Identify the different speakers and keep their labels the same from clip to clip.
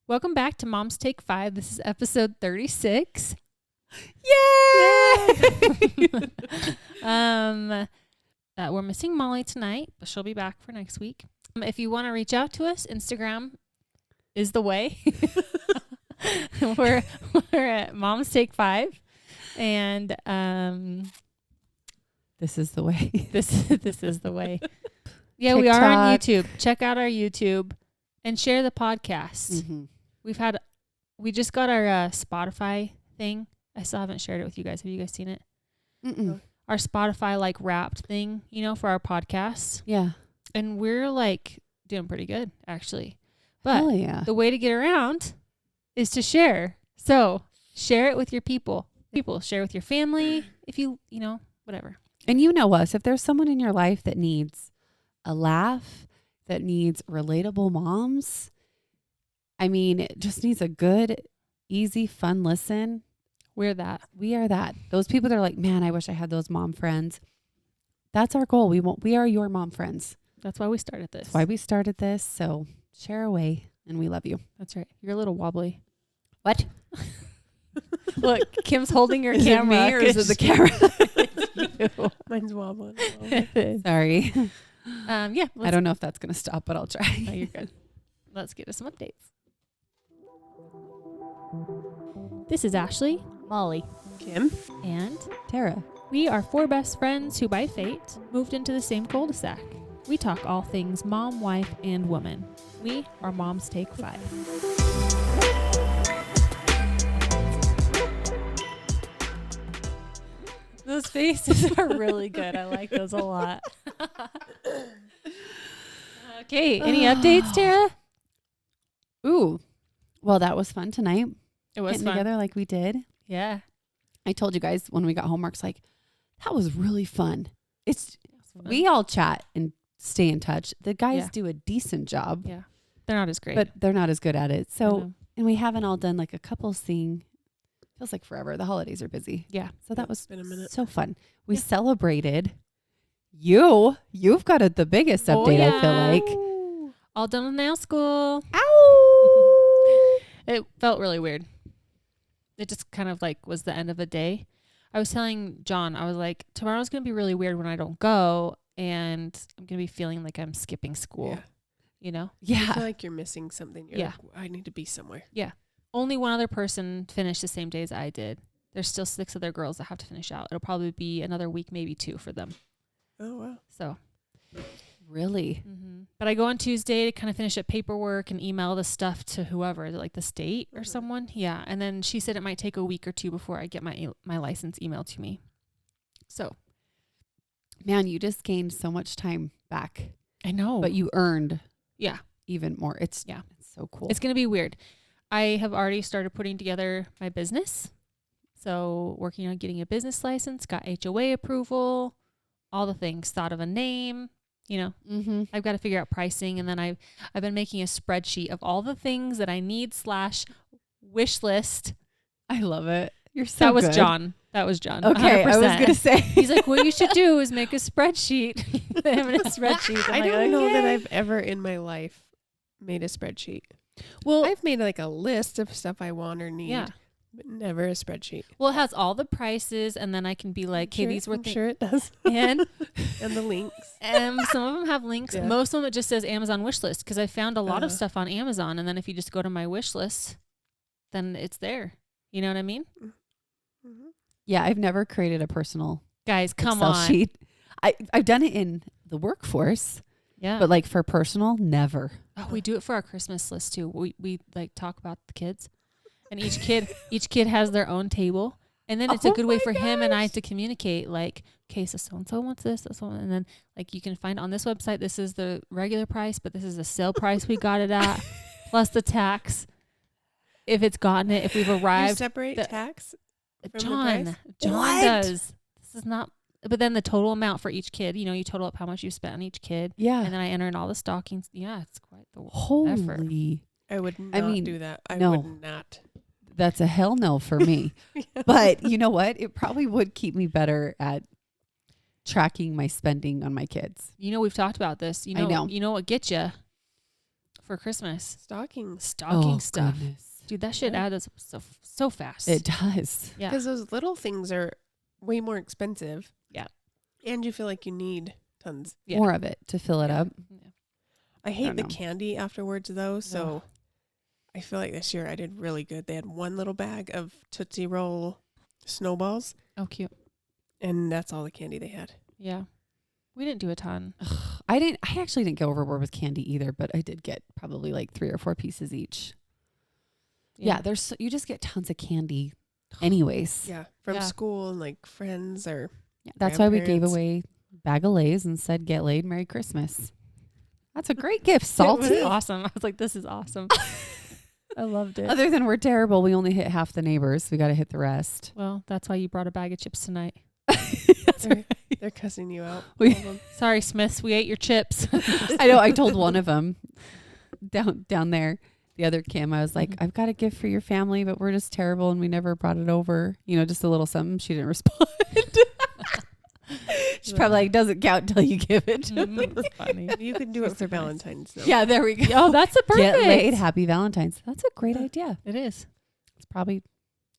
Speaker 1: Welcome back to Mom's Take 5. This is episode 36.
Speaker 2: Yay!
Speaker 1: We're missing Molly tonight, but she'll be back for next week. If you want to reach out to us, Instagram is the way. we're at Mom's Take 5, and
Speaker 2: This is the way.
Speaker 1: this is the way. Yeah,
Speaker 2: TikTok.
Speaker 1: we are on YouTube. Check out our YouTube and share the podcast.
Speaker 2: Mm-hmm.
Speaker 1: We just got our Spotify thing. I still haven't shared it with you guys. Have you guys seen it?
Speaker 2: Mm-mm.
Speaker 1: Our Spotify like wrapped thing, for our podcasts.
Speaker 2: Yeah.
Speaker 1: And we're like doing pretty good, actually.
Speaker 2: Hell
Speaker 1: But
Speaker 2: yeah.
Speaker 1: the way to get around is to share. So share it with your people. Share with your family. If you whatever.
Speaker 2: And you know us. If there's someone in your life that needs a laugh, that needs relatable moms, it just needs a good, easy, fun listen.
Speaker 1: We're that.
Speaker 2: We are that. Those people that are like, man, I wish I had those mom friends. That's our goal. We are your mom friends.
Speaker 1: That's why we started this.
Speaker 2: That's why we started this. So share away, and we love you.
Speaker 1: That's right. You're a little wobbly.
Speaker 2: What?
Speaker 1: Look, Kim's holding her
Speaker 2: Is it
Speaker 1: camera.
Speaker 2: me or is it the camera?
Speaker 3: Mine's wobbling.
Speaker 2: Sorry.
Speaker 1: Yeah.
Speaker 2: I don't know if that's going to stop, but I'll try.
Speaker 1: No, you're good. Let's get to some updates. This is Ashley, Molly,
Speaker 3: Kim?
Speaker 1: and
Speaker 2: Tara.
Speaker 1: we are 4 best friends who by fate moved into the same cul-de-sac. We talk all things mom, wife, and woman. We are Mom's Take 5. Those faces are really good. I like those a lot. Okay, any updates, Tara?
Speaker 2: Ooh. Well, that was fun tonight.
Speaker 1: It was
Speaker 2: Getting
Speaker 1: fun.
Speaker 2: together like we did.
Speaker 1: Yeah.
Speaker 2: I told you guys when we got home, Mark's like, that was really fun.
Speaker 1: Fun.
Speaker 2: We all chat and stay in touch. The guys
Speaker 1: Yeah.
Speaker 2: do a decent job,
Speaker 1: Yeah. They're not as great.
Speaker 2: but they're not as good at it.
Speaker 1: I
Speaker 2: So,
Speaker 1: know.
Speaker 2: and we haven't all done like a couples thing. Feels like forever. The holidays are busy.
Speaker 1: Yeah.
Speaker 2: So that was
Speaker 3: It's been a minute.
Speaker 2: so fun. We
Speaker 1: Yeah.
Speaker 2: celebrated. You've got the biggest update, I feel like.
Speaker 1: All done with nail school.
Speaker 2: Ow!
Speaker 1: It felt really weird. It just kind of like was the end of a day. I was telling John, I was like, tomorrow's going to be really weird when I don't go. And I'm going to be feeling like I'm skipping school,
Speaker 3: Yeah.
Speaker 1: you know?
Speaker 3: I feel
Speaker 2: Yeah.
Speaker 3: like you're missing something. You're
Speaker 1: Yeah.
Speaker 3: like, I need to be somewhere.
Speaker 1: Only one other person finished the same day as I did. There's still 6 other girls that have to finish out. It'll probably be another week, maybe 2 for them.
Speaker 3: Oh, wow.
Speaker 1: So,
Speaker 2: Really?
Speaker 1: but I go on Tuesday to kind of finish up paperwork and email the stuff to whoever, like the state or
Speaker 3: Mhm.
Speaker 1: someone. Yeah. And then she said it might take a week or 2 before I get my license emailed to me. So
Speaker 2: Man, you just gained so much time back,
Speaker 1: I know.
Speaker 2: but you earned
Speaker 1: Yeah.
Speaker 2: even more. It's so cool.
Speaker 1: It's going to be weird. I have already started putting together my business. So working on getting a business license, got HOA approval, all the things, thought of a name,
Speaker 2: mm-hmm.
Speaker 1: I've got to figure out pricing. And then I've been making a spreadsheet of all the things that I need / wish list.
Speaker 2: I love it. You're so
Speaker 1: That was
Speaker 2: good.
Speaker 1: John. That was John.
Speaker 2: Okay,
Speaker 1: 100%.
Speaker 2: I was gonna say.
Speaker 1: He's like, what you should do is make a spreadsheet. Having a spreadsheet. I'm
Speaker 3: I
Speaker 1: like,
Speaker 3: don't know that
Speaker 1: okay.
Speaker 3: I've ever in my life made a spreadsheet.
Speaker 1: Well,
Speaker 3: I've made like a list of stuff I want or need,
Speaker 1: yeah.
Speaker 3: but never a spreadsheet.
Speaker 1: Well, it has all the prices, and then I can be like, okay, these were
Speaker 3: I'm
Speaker 1: things.
Speaker 3: sure it does.
Speaker 1: And
Speaker 3: And the links.
Speaker 1: some of them have links.
Speaker 3: Yeah.
Speaker 1: Most of them it just says Amazon wish list because I found a lot of
Speaker 3: Uh-huh.
Speaker 1: stuff on Amazon, and then if you just go to my wish list, then it's there. You know what I mean?
Speaker 3: Mhm.
Speaker 2: Yeah, I've never created a personal
Speaker 1: Guys, come
Speaker 2: Excel
Speaker 1: on.
Speaker 2: sheet. I've done it in the workforce,
Speaker 1: Yeah.
Speaker 2: but like for personal, never.
Speaker 1: Oh, we do it for our Christmas list too. We like talk about the kids, and each kid has their own table, and then it's a
Speaker 2: Oh
Speaker 1: good way
Speaker 2: my
Speaker 1: for him and I
Speaker 2: gosh.
Speaker 1: to communicate. Like, okay, so and so wants this, and then like you can find on this website this is the regular price, but this is the sale price we got it at, plus the tax. If it's gotten it, if we've
Speaker 3: You
Speaker 1: arrived,
Speaker 3: separate
Speaker 1: the-
Speaker 3: tax? from the
Speaker 1: John
Speaker 3: price?
Speaker 1: John does. This is not. But then the total amount for each kid, you total up how much you spent on each kid,
Speaker 2: Yeah.
Speaker 1: and then I enter in all the stockings. Yeah, it's quite the effort.
Speaker 2: Holy,
Speaker 3: I would not
Speaker 2: mean,
Speaker 3: do that. I
Speaker 2: no.
Speaker 3: would not.
Speaker 2: that's a hell no for me. But you know what? It probably would keep me better at tracking my spending on my kids.
Speaker 1: We've talked about this.
Speaker 2: I know.
Speaker 1: You know what gets you? for Christmas.
Speaker 3: Stockings.
Speaker 1: Stocking stuff.
Speaker 2: Goodness.
Speaker 1: Dude, that shit
Speaker 3: Yeah.
Speaker 1: adds up so fast.
Speaker 2: It does.
Speaker 1: yeah.
Speaker 3: Because those little things are way more expensive.
Speaker 1: Yeah.
Speaker 3: And you feel like you need tons.
Speaker 1: Yeah.
Speaker 2: More of it to fill it
Speaker 3: Yeah.
Speaker 2: up.
Speaker 1: Yeah.
Speaker 3: I hate the
Speaker 2: know.
Speaker 3: candy afterwards though, so
Speaker 1: Ugh.
Speaker 3: I feel like this year I did really good. They had one little bag of Tootsie Roll snowballs,
Speaker 1: Oh, cute.
Speaker 3: and that's all the candy they had.
Speaker 1: Yeah. We didn't do a ton.
Speaker 2: I actually didn't go overboard with candy either, but I did get probably like 3 or 4 pieces each. Yeah, you just get tons of candy anyways.
Speaker 3: Yeah, from
Speaker 1: Yeah.
Speaker 3: school and like friends or
Speaker 2: Yeah, that's why we gave
Speaker 3: grandparents.
Speaker 2: away a bag of Lay's and said, "Get laid, Merry Christmas." That's a great gift. Salty.
Speaker 1: It was awesome. I was like, this is awesome. I loved it.
Speaker 2: Other than we're terrible, we only hit half the neighbors. We got to hit the rest.
Speaker 1: Well, that's why you brought a bag of chips tonight.
Speaker 2: That's
Speaker 3: They're,
Speaker 2: right.
Speaker 3: they're cussing you out.
Speaker 2: We-
Speaker 3: all of 'em.
Speaker 1: Sorry, Smiths. We ate your chips.
Speaker 2: I know. I told one of them down there, the other Kim, I was like,
Speaker 1: Mhm.
Speaker 2: "I've got a gift for your family, but we're just terrible and we never brought it over." You know, just a little something. She didn't respond. She's probably like, "Doesn't count until you give it to me."
Speaker 1: That's funny.
Speaker 3: You could do it for
Speaker 1: Surprised.
Speaker 3: Valentine's though.
Speaker 2: Yeah, there we go.
Speaker 1: Oh, that's a perfect.
Speaker 2: Get laid. Happy Valentine's. That's a great idea.
Speaker 1: It is.
Speaker 2: It's probably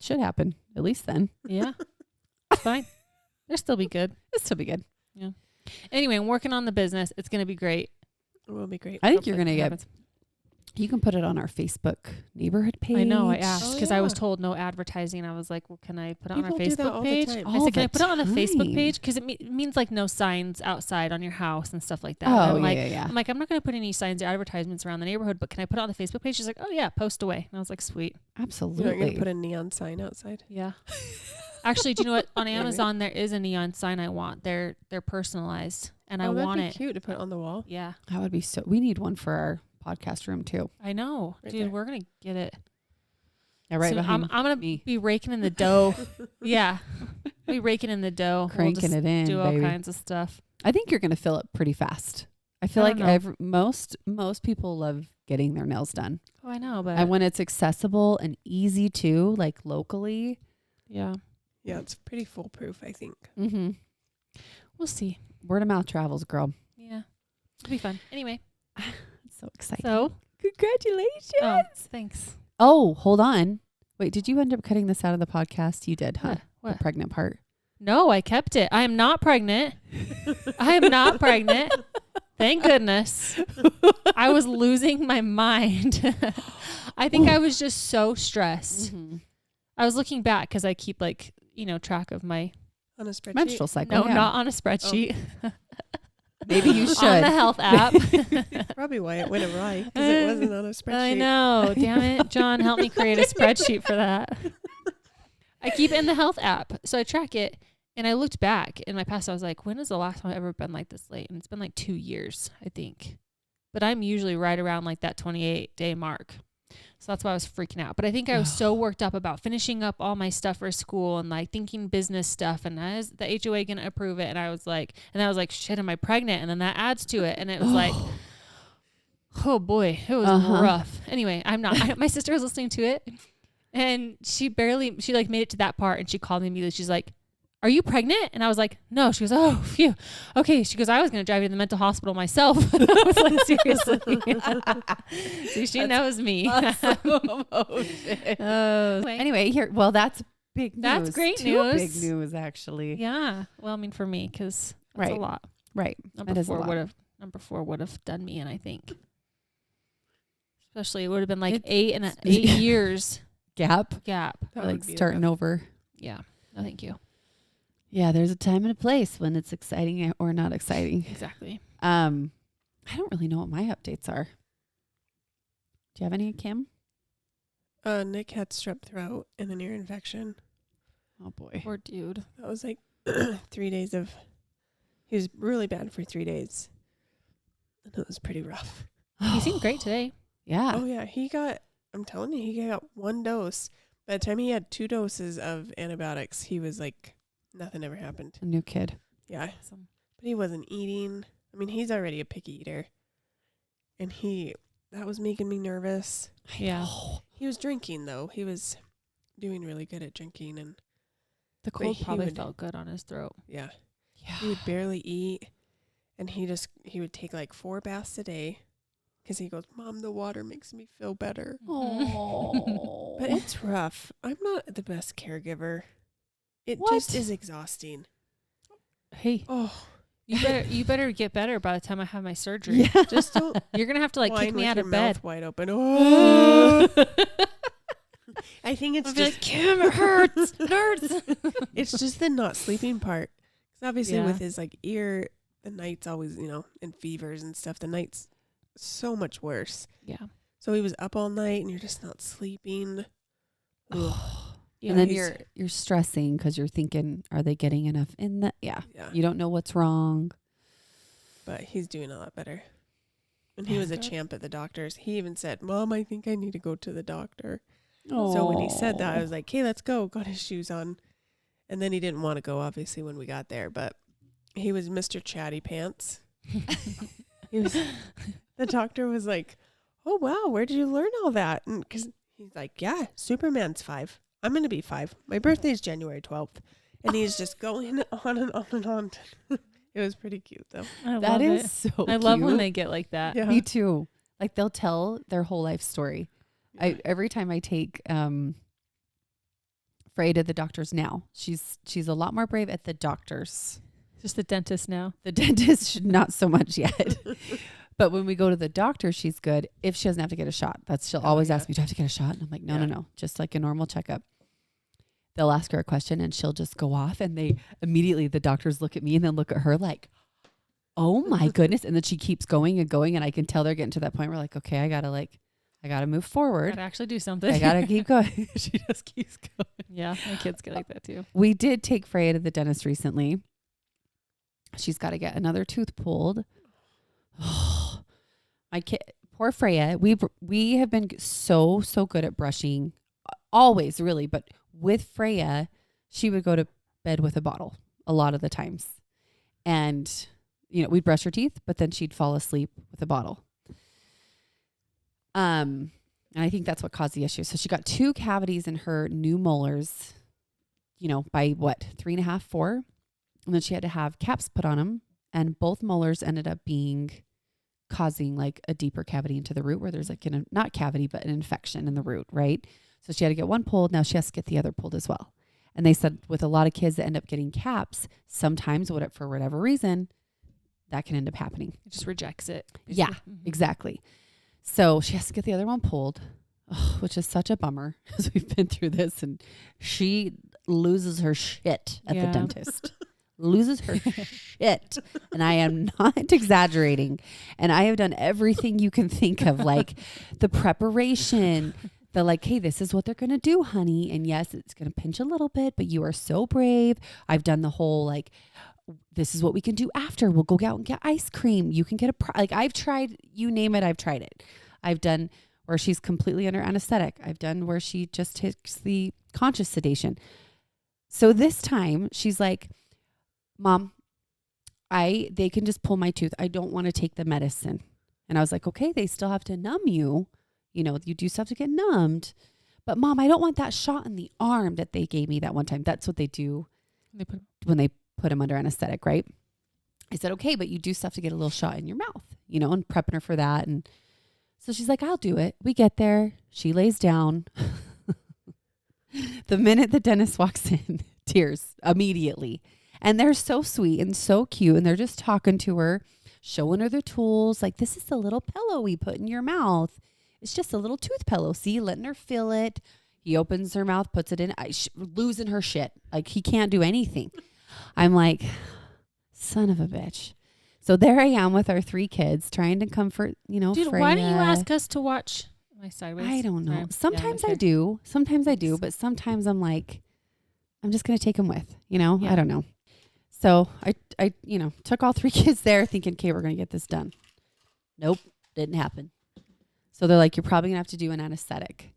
Speaker 2: should happen at least then.
Speaker 1: Yeah. It's fine. They'll still be good.
Speaker 2: It'll still be good.
Speaker 1: Anyway, I'm working on the business. It's going to be great.
Speaker 3: It will be great.
Speaker 2: I think you're
Speaker 1: Hopefully
Speaker 2: gonna
Speaker 1: it
Speaker 2: get.
Speaker 1: happens.
Speaker 2: You can put it on our Facebook neighborhood page.
Speaker 1: I know. I asked
Speaker 3: Oh,
Speaker 1: because I was
Speaker 3: yeah.
Speaker 1: told no advertising. I was like, well, can I put it on our
Speaker 3: People do that
Speaker 1: Facebook
Speaker 3: all the
Speaker 1: page?
Speaker 3: time.
Speaker 1: I
Speaker 2: All
Speaker 1: said, can I
Speaker 2: the
Speaker 1: put it on the Facebook
Speaker 2: time.
Speaker 1: page? Because it means like no signs outside on your house and stuff like that.
Speaker 2: Oh,
Speaker 1: I'm like,
Speaker 2: yeah.
Speaker 1: I'm like, I'm not going to put any signs or advertisements around the neighborhood, but can I put it on the Facebook page? She's like, oh yeah, post away. And I was like, sweet.
Speaker 3: You're not
Speaker 2: Absolutely.
Speaker 3: going to put a neon sign outside.
Speaker 1: Yeah. Actually, do you know what? On
Speaker 3: Anyway.
Speaker 1: Amazon, there is a neon sign I want. They're personalized, and I
Speaker 3: that'd
Speaker 1: want
Speaker 3: be
Speaker 1: it.
Speaker 3: cute to put on the wall.
Speaker 1: Yeah,
Speaker 2: That would be so. We need one for our podcast room too.
Speaker 1: I know,
Speaker 3: Right
Speaker 1: dude.
Speaker 3: there.
Speaker 1: We're gonna get it.
Speaker 2: Yeah, right
Speaker 1: So
Speaker 2: behind
Speaker 1: I'm gonna
Speaker 2: me.
Speaker 1: be raking in the dough. Yeah, be raking in the dough.
Speaker 2: Cranking
Speaker 1: we'll just
Speaker 2: it in,
Speaker 1: do all
Speaker 2: baby.
Speaker 1: kinds of stuff.
Speaker 2: I think you're gonna fill it pretty fast. I feel
Speaker 1: I
Speaker 2: like
Speaker 1: don't know.
Speaker 2: most people love getting their nails done,
Speaker 1: Oh, I know, but
Speaker 2: and when it's accessible and easy too, like locally.
Speaker 1: yeah,
Speaker 3: Yeah, it's pretty foolproof, I think.
Speaker 2: Mm-hmm.
Speaker 1: we'll see.
Speaker 2: Word of mouth travels, girl.
Speaker 1: Yeah, it'll be fun. Anyway,
Speaker 2: So excited!
Speaker 1: so
Speaker 2: Congratulations!
Speaker 1: thanks.
Speaker 2: Oh, hold on. Wait, did you end up cutting this out of the podcast? You did, huh?
Speaker 1: What?
Speaker 2: The pregnant part.
Speaker 1: No, I kept it. I am not pregnant. I am not pregnant. Thank goodness. I was losing my mind. I think I was just so stressed.
Speaker 2: Mhm.
Speaker 1: I was looking back because I keep track of my
Speaker 3: On a spreadsheet.
Speaker 2: Menstrual cycle.
Speaker 1: no,
Speaker 2: yeah.
Speaker 1: not on a spreadsheet.
Speaker 2: Maybe you should.
Speaker 1: On the health app.
Speaker 3: Probably why it went awry, because it wasn't on a spreadsheet.
Speaker 1: I know. Damn it. John, help me create a spreadsheet for that. I keep it in the health app. So I track it. And I looked back in my past. I was like, when is the last time I've ever been like this late? And it's been like 2 years, I think. But I'm usually right around like that 28-day mark. So that's why I was freaking out. But I think I was so worked up about finishing up all my stuff for school and like thinking business stuff. And is the HOA going to approve it? And I was like, shit, am I pregnant? And then that adds to it. And it was like, oh boy, it was
Speaker 2: Uh-huh.
Speaker 1: rough. Anyway, I'm not. My sister was listening to it. And she like made it to that part. And she called me immediately. She's like, are you pregnant? And I was like, no. She goes, oh, phew. Okay. She goes, I was going to drive you to the mental hospital myself. I was like, seriously. See, she knows me.
Speaker 2: Oh, shit. Anyway, here. Well, that's big news.
Speaker 1: That's great
Speaker 2: Too
Speaker 1: news.
Speaker 2: Big news, actually.
Speaker 1: Yeah. Well, I mean, for me, because that's
Speaker 2: Right.
Speaker 1: a lot.
Speaker 2: Right.
Speaker 1: Number
Speaker 2: That is a
Speaker 1: four
Speaker 2: lot.
Speaker 1: number 4 would have done me in, I think. Especially it would have been like
Speaker 2: It's-
Speaker 1: 8 years
Speaker 2: Gap.
Speaker 1: gap.
Speaker 3: That
Speaker 2: Like
Speaker 3: would be
Speaker 2: starting
Speaker 3: rough.
Speaker 2: over.
Speaker 1: Yeah. No, thank you.
Speaker 2: Yeah, there's a time and a place when it's exciting or not exciting.
Speaker 1: Exactly.
Speaker 2: I don't really know what my updates are. Do you have any, Kim?
Speaker 3: Nick had strep throat and an ear infection.
Speaker 2: Oh boy.
Speaker 1: Poor dude.
Speaker 3: That was like 3 days of. He was really bad for 3 days. And it was pretty rough.
Speaker 1: He seemed great today.
Speaker 2: Yeah.
Speaker 3: Oh, yeah. I'm telling you, he got 1 dose. By the time he had 2 doses of antibiotics, he was like, nothing ever happened.
Speaker 2: A new kid.
Speaker 3: Yeah.
Speaker 1: Awesome.
Speaker 3: But he wasn't eating. I mean, he's already a picky eater. And that was making me nervous.
Speaker 1: Yeah.
Speaker 3: He was drinking, though. He was doing really good at drinking. And
Speaker 1: The
Speaker 3: But
Speaker 1: cold
Speaker 3: he
Speaker 1: probably
Speaker 3: would-
Speaker 1: felt good on his throat.
Speaker 3: yeah,
Speaker 2: Yeah.
Speaker 3: he would barely eat. And he would take like 4 baths a day because he goes, Mom, the water makes me feel better.
Speaker 2: Oh.
Speaker 3: But it's rough. I'm not the best caregiver. It
Speaker 2: What?
Speaker 3: just is exhausting.
Speaker 1: Hey,
Speaker 3: Oh,
Speaker 1: you better get better by the time I have my surgery.
Speaker 2: Yeah.
Speaker 3: just don't
Speaker 1: You're gonna have to like
Speaker 3: whine
Speaker 1: kick me
Speaker 3: with
Speaker 1: out
Speaker 3: your
Speaker 1: of bed.
Speaker 3: mouth wide open. Oh. I think it's
Speaker 1: I'll be
Speaker 3: just
Speaker 1: like, Kim, it hurts. It hurts.
Speaker 3: it's just the not sleeping part. 'Cause obviously
Speaker 1: Yeah.
Speaker 3: with his like ear, the night's always, and fevers and stuff. The night's so much worse.
Speaker 1: Yeah.
Speaker 3: So he was up all night and you're just not sleeping. Ugh.
Speaker 1: Yeah.
Speaker 2: And then
Speaker 3: he's-
Speaker 2: you're stressing because you're thinking, are they getting enough in the? Yeah.
Speaker 3: Yeah.
Speaker 2: You don't know what's wrong.
Speaker 3: But he's doing a lot better. And he
Speaker 1: That's
Speaker 3: was a
Speaker 1: good.
Speaker 3: champ at the doctor's. He even said, Mom, I think I need to go to the doctor. So when he said that, I was like, hey, let's go. Got his shoes on. And then he didn't want to go, obviously, when we got there. But he was Mr. Chatty Pants. He was, the doctor was like, oh, wow, where did you learn all that? And because he's like, yeah, Superman's 5. I'm going to be 5. My birthday's January 12th. And he's just going on and on and on. It was pretty cute, though.
Speaker 1: I
Speaker 2: that
Speaker 1: love
Speaker 2: is
Speaker 1: it.
Speaker 2: so
Speaker 1: I love when
Speaker 2: cute.
Speaker 1: they get like that.
Speaker 3: Yeah.
Speaker 2: Me too. Like they'll tell their whole life story. Every time I take Freya to the doctors now, she's a lot more brave at the doctors.
Speaker 1: Just the dentist now.
Speaker 2: The dentist, not so much yet. But when we go to the doctor, she's good. If she doesn't have to get a shot, she'll always
Speaker 3: yeah.
Speaker 2: ask me, do I have to get a shot? And I'm like,
Speaker 3: Yeah.
Speaker 2: no, just like a normal checkup. They'll ask her a question and she'll just go off, and they immediately, the doctors look at me and then look at her like, oh my goodness. And then she keeps going and going, and I can tell they're getting to that point where like, okay, I gotta move forward.
Speaker 1: Gotta actually do something.
Speaker 2: I gotta keep going. She just keeps going.
Speaker 1: Yeah, my kids get like that too.
Speaker 2: We did take Freya to the dentist recently. She's got to get another tooth pulled. My kid, poor Freya. We have been so good at brushing, always really. But with Freya, she would go to bed with a bottle a lot of the times, and we'd brush her teeth, but then she'd fall asleep with a bottle. And I think that's what caused the issue. So she got 2 cavities in her new molars, by 3.5, 4. And then she had to have caps put on them. And both molars ended up causing like a deeper cavity into the root where there's like, not cavity, but an infection in the root, right? So she had to get one pulled. Now she has to get the other pulled as well. And they said with a lot of kids that end up getting caps, sometimes for whatever reason, that can end up happening.
Speaker 1: It just rejects it.
Speaker 2: Yeah,
Speaker 1: Mhm.
Speaker 2: exactly. So she has to get the other one pulled, which is such a bummer because we've been through this, and she loses her shit at the
Speaker 1: Yeah.
Speaker 2: dentist. Loses her shit. And I am not exaggerating. And I have done everything you can think of, like the preparation, the like, hey, this is what they're going to do, honey. And yes, it's going to pinch a little bit, but you are so brave. I've done the whole, like, this is what we can do after. We'll go out and get ice cream. You can get I've tried, you name it, I've tried it. I've done where she's completely under anesthetic. I've done where she just takes the conscious sedation. So this time she's like, Mom, they can just pull my tooth. I don't want to take the medicine. And I was like, okay, they still have to numb you. You do still have to get numbed. But Mom, I don't want that shot in the arm that they gave me that one time. That's what they do when they put him under anesthetic, right? I said, okay, but you do still have to get a little shot in your mouth, and prepping her for that. And so she's like, I'll do it. We get there. She lays down. The minute the dentist walks in, tears immediately. And they're so sweet and so cute. And they're just talking to her, showing her the tools. Like, this is the little pillow we put in your mouth. It's just a little tooth pillow. See, letting her feel it. He opens her mouth, puts it in, losing her shit. Like, he can't do anything. I'm like, son of a bitch. So there I am with our 3 kids trying to comfort,
Speaker 1: Dude,
Speaker 2: Freya.
Speaker 1: why don't you ask us to watch my sideways?
Speaker 2: I don't know.
Speaker 1: Sorry.
Speaker 2: Sometimes
Speaker 1: Yeah,
Speaker 2: I
Speaker 1: okay.
Speaker 2: do. Sometimes I do. But sometimes I'm like, I'm just going to take them with,
Speaker 1: Yeah.
Speaker 2: I don't know. So I took all 3 kids there thinking, okay, we're going to get this done. Nope. Didn't happen. So they're like, you're probably going to have to do an anesthetic.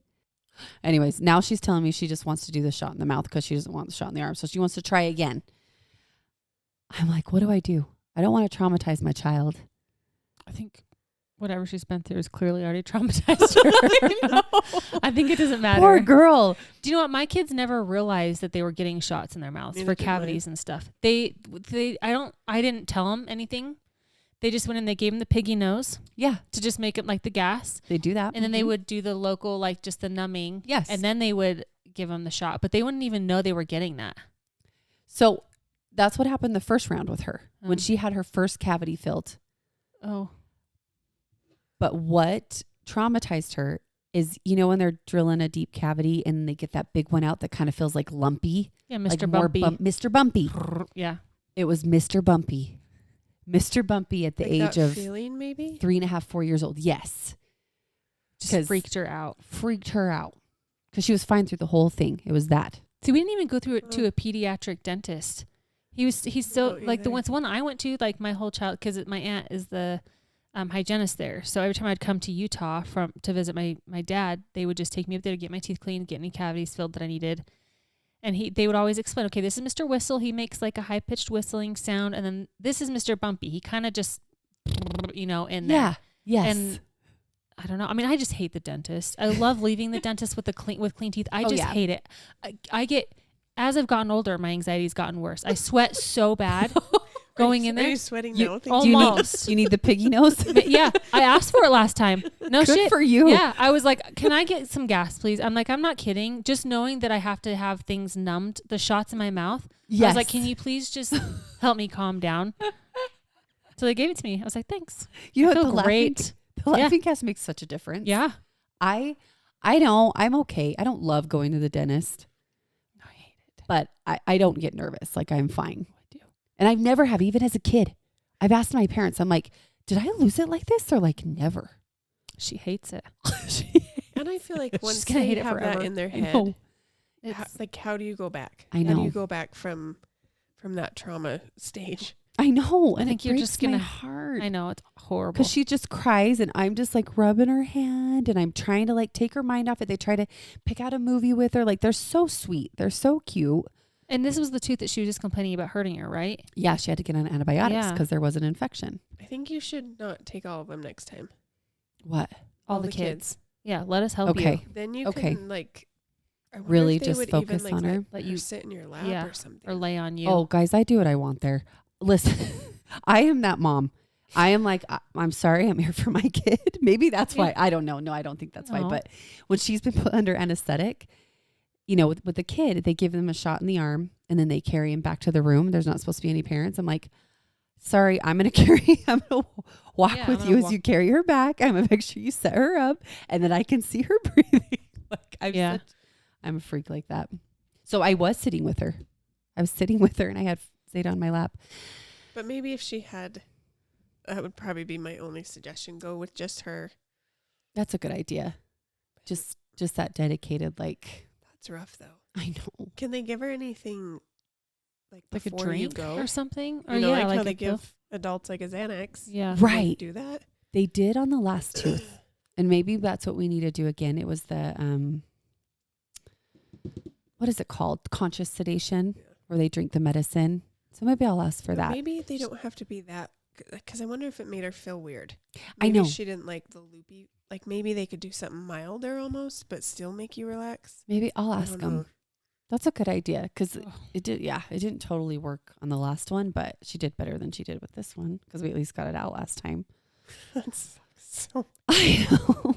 Speaker 2: Anyways, now she's telling me she just wants to do the shot in the mouth because she doesn't want the shot in the arm. So she wants to try again. I'm like, what do I do? I don't want to traumatize my child.
Speaker 1: I think whatever she's been through is clearly already traumatized her.
Speaker 3: I know.
Speaker 1: I think it doesn't matter.
Speaker 2: Poor girl.
Speaker 1: Do you know what? My kids never realized that they were getting shots in their mouths
Speaker 3: Neither
Speaker 1: for
Speaker 3: did
Speaker 1: cavities and stuff. I didn't tell them anything They just went in, they gave him the piggy nose
Speaker 2: Yeah,
Speaker 1: to just make it like the gas.
Speaker 2: they do that.
Speaker 1: And then they
Speaker 2: Mhm.
Speaker 1: would do the local, like just the numbing.
Speaker 2: Yes.
Speaker 1: And then they would give him the shot, but they wouldn't even know they were getting that.
Speaker 2: So that's what happened the first round with her when
Speaker 1: Mm.
Speaker 2: she had her first cavity filled.
Speaker 1: Oh,
Speaker 2: But what traumatized her is, when they're drilling a deep cavity and they get that big one out that kind of feels like lumpy.
Speaker 1: yeah,
Speaker 2: Like
Speaker 1: Mr.
Speaker 2: more
Speaker 1: Bumpy.
Speaker 2: Mr. Bumpy.
Speaker 1: Yeah.
Speaker 2: It was Mr. Bumpy. Mr. Bumpy at the
Speaker 3: Like
Speaker 2: age
Speaker 3: that
Speaker 2: of
Speaker 3: feeling, maybe.
Speaker 2: 3.5, 4 years old. Yes.
Speaker 1: Just
Speaker 2: 'Cause-
Speaker 1: freaked her out.
Speaker 2: Freaked her out because she was fine through the whole thing. It was that.
Speaker 1: See, we didn't even go through it to a pediatric dentist. He's so
Speaker 3: No,
Speaker 1: like the
Speaker 3: either.
Speaker 1: one I went to, like my whole child, because my aunt is the hygienist there. So every time I'd come to Utah to visit my dad, they would just take me up there to get my teeth cleaned, get any cavities filled that I needed. And they would always explain, okay, this is Mr. Whistle. He makes like a high pitched whistling sound. And then this is Mr. Bumpy. He kind of just, in there.
Speaker 2: Yeah. Yes.
Speaker 1: And I don't know. I mean, I just hate the dentist. I love leaving the dentist with clean teeth. I
Speaker 2: Oh,
Speaker 1: just
Speaker 2: yeah.
Speaker 1: hate it. I get, as I've gotten older, my anxiety's gotten worse. I sweat so bad going in
Speaker 3: Are
Speaker 1: there.
Speaker 3: you sweating
Speaker 2: You-
Speaker 3: now?
Speaker 2: Do you
Speaker 1: Almost.
Speaker 2: need the piggy nose?
Speaker 1: But yeah, I asked for it last time. No
Speaker 2: Good
Speaker 1: shit.
Speaker 2: for you.
Speaker 1: Yeah, I was like, can I get some gas, please? I'm like, I'm not kidding. Just knowing that I have to have things numbed, the shots in my mouth.
Speaker 2: Yes.
Speaker 1: I was like, can you please just help me calm down? So they gave it to me. I was like, thanks.
Speaker 2: You know
Speaker 1: I
Speaker 2: what?
Speaker 1: feel
Speaker 2: The
Speaker 1: great.
Speaker 2: laughing gas makes such a difference.
Speaker 1: Yeah.
Speaker 2: I know I'm okay. I don't love going to the dentist,
Speaker 1: I hate it.
Speaker 2: but I don't get nervous. Like I'm fine.
Speaker 1: I do.
Speaker 2: And I've never have, even as a kid. I've asked my parents, I'm like, did I lose it like this? They're like, never.
Speaker 1: She hates it.
Speaker 3: And I feel like once
Speaker 1: gonna
Speaker 3: they
Speaker 1: hate it
Speaker 3: have
Speaker 1: forever.
Speaker 3: that in their
Speaker 2: I
Speaker 3: head,
Speaker 2: know.
Speaker 3: how do you go back?
Speaker 2: I
Speaker 3: How do
Speaker 2: know.
Speaker 3: you go back from that trauma stage?
Speaker 2: I know.
Speaker 1: I
Speaker 2: And
Speaker 1: think
Speaker 2: it
Speaker 1: you're
Speaker 2: breaks
Speaker 1: just
Speaker 2: my
Speaker 1: gonna-
Speaker 2: heart.
Speaker 1: I know, it's horrible.
Speaker 2: Because she just cries and I'm just like rubbing her hand and I'm trying to like take her mind off it. They try to pick out a movie with her. Like they're so sweet. They're so cute.
Speaker 1: And this was the tooth that she was just complaining about hurting her, right?
Speaker 2: Yeah, she had to get on antibiotics
Speaker 1: Yeah.
Speaker 2: because there was an infection.
Speaker 3: I think you should not take all of them next time.
Speaker 2: What?
Speaker 1: All,
Speaker 3: All
Speaker 1: the
Speaker 3: the
Speaker 1: kids. Yeah, let us help
Speaker 2: Okay.
Speaker 1: you.
Speaker 3: Then you
Speaker 2: Okay.
Speaker 3: can like I wonder
Speaker 2: Really
Speaker 3: if they
Speaker 2: just
Speaker 3: would
Speaker 2: focus
Speaker 3: even,
Speaker 2: on
Speaker 3: like,
Speaker 2: her?
Speaker 1: Let
Speaker 3: you
Speaker 1: you
Speaker 3: sit in your lap
Speaker 1: yeah,
Speaker 3: or something.
Speaker 1: or lay on you.
Speaker 2: Oh, guys, I do what I want there. Listen, I am that mom. I am like, I'm sorry, I'm here for my kid. Maybe that's why. I don't know. No, I don't think that's why.
Speaker 1: No.
Speaker 2: But when she's been put under anesthetic, with the kid, they give them a shot in the arm and then they carry him back to the room. There's not supposed to be any parents. I'm like, sorry, I'm going to walk
Speaker 1: Yeah,
Speaker 2: with
Speaker 1: I'm
Speaker 2: you
Speaker 1: gonna
Speaker 2: as you carry her back. I'm going to make sure you set her up and then I can see her breathing.
Speaker 1: Yeah.
Speaker 2: I'm a freak like that. So I was sitting with her. I was sitting with her and I had Zeta on my lap.
Speaker 3: But maybe if she had, that would probably be my only suggestion. Go with just her.
Speaker 2: That's a good idea. Just that dedicated, like,
Speaker 3: That's rough though.
Speaker 2: I know.
Speaker 3: Can they give her anything like
Speaker 1: like a
Speaker 3: before you
Speaker 1: drink
Speaker 3: go?
Speaker 1: or something? Or
Speaker 3: You know,
Speaker 1: yeah,
Speaker 3: like how
Speaker 1: a
Speaker 3: they
Speaker 1: pill.
Speaker 3: give adults like a Xanax.
Speaker 1: Yeah.
Speaker 3: Can they
Speaker 2: Right.
Speaker 3: do that?
Speaker 2: They did on the last tooth. And maybe that's what we need to do again. It was the, what is it called? Conscious sedation,
Speaker 3: Yeah.
Speaker 2: where they drink the medicine. So maybe I'll ask for
Speaker 3: But
Speaker 2: that.
Speaker 3: Maybe they don't have to be that. Because I wonder if it made her feel weird.
Speaker 2: I
Speaker 3: Maybe
Speaker 2: know.
Speaker 3: she didn't like the loopy. Like maybe they could do something milder almost, but still make you relax.
Speaker 2: Maybe I'll
Speaker 3: I
Speaker 2: ask
Speaker 3: don't
Speaker 2: them.
Speaker 3: know.
Speaker 2: That's a good idea because
Speaker 1: Ugh.
Speaker 2: it didn't totally work on the last one, but she did better than she did with this one because we at least got it out last time.
Speaker 3: That sucks so.
Speaker 2: I know.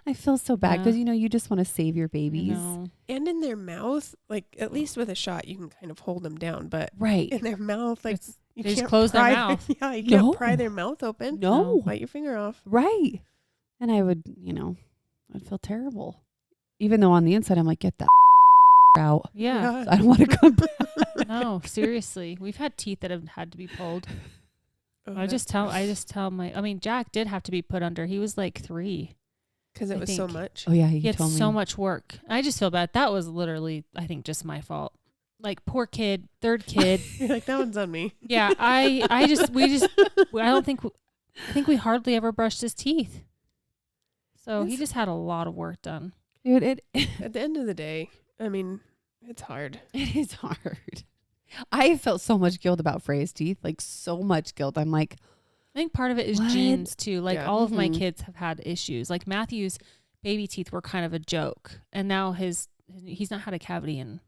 Speaker 2: I feel so bad
Speaker 1: Yeah.
Speaker 2: because, you just want to save your
Speaker 1: I
Speaker 2: babies.
Speaker 1: know.
Speaker 3: And in their mouth, like at least with a shot, you can kind of hold them down. But
Speaker 2: Right.
Speaker 3: in their mouth, like
Speaker 1: It's-
Speaker 3: you
Speaker 1: they just
Speaker 3: can't
Speaker 1: close their
Speaker 3: pry
Speaker 1: mouth.
Speaker 3: Yeah, you
Speaker 2: No.
Speaker 3: can't pry their mouth open.
Speaker 2: No.
Speaker 3: Bite your finger off.
Speaker 2: Right. And I would, I'd feel terrible. Even though on the inside, I'm like, get that out.
Speaker 1: Yeah.
Speaker 2: I don't want to come back.
Speaker 1: No, seriously. We've had teeth that have had to be pulled.
Speaker 3: Oh,
Speaker 1: I just tell Jack did have to be put under. He was like 3.
Speaker 3: because it
Speaker 1: I
Speaker 3: was so
Speaker 1: think.
Speaker 3: much.
Speaker 2: Oh, yeah.
Speaker 1: He
Speaker 2: You
Speaker 1: had
Speaker 2: told me.
Speaker 1: so much work. I just feel bad. That was literally, I think, just my fault. Like, poor kid, third kid.
Speaker 3: You're like, that one's on me.
Speaker 1: Yeah, I think we hardly ever brushed his teeth. So he
Speaker 3: It's-
Speaker 1: just had a lot of work done.
Speaker 2: Dude,
Speaker 3: At the end of the day, I mean, it's hard.
Speaker 2: it is hard. I felt so much guilt about Freya's teeth, like so much guilt. I'm like,
Speaker 1: I think part of it is
Speaker 2: What?
Speaker 1: genes too. Like
Speaker 3: Yeah.
Speaker 1: all of my
Speaker 2: Mhm.
Speaker 1: kids have had issues. Like Matthew's baby teeth were kind of a joke, and now he's not had a cavity in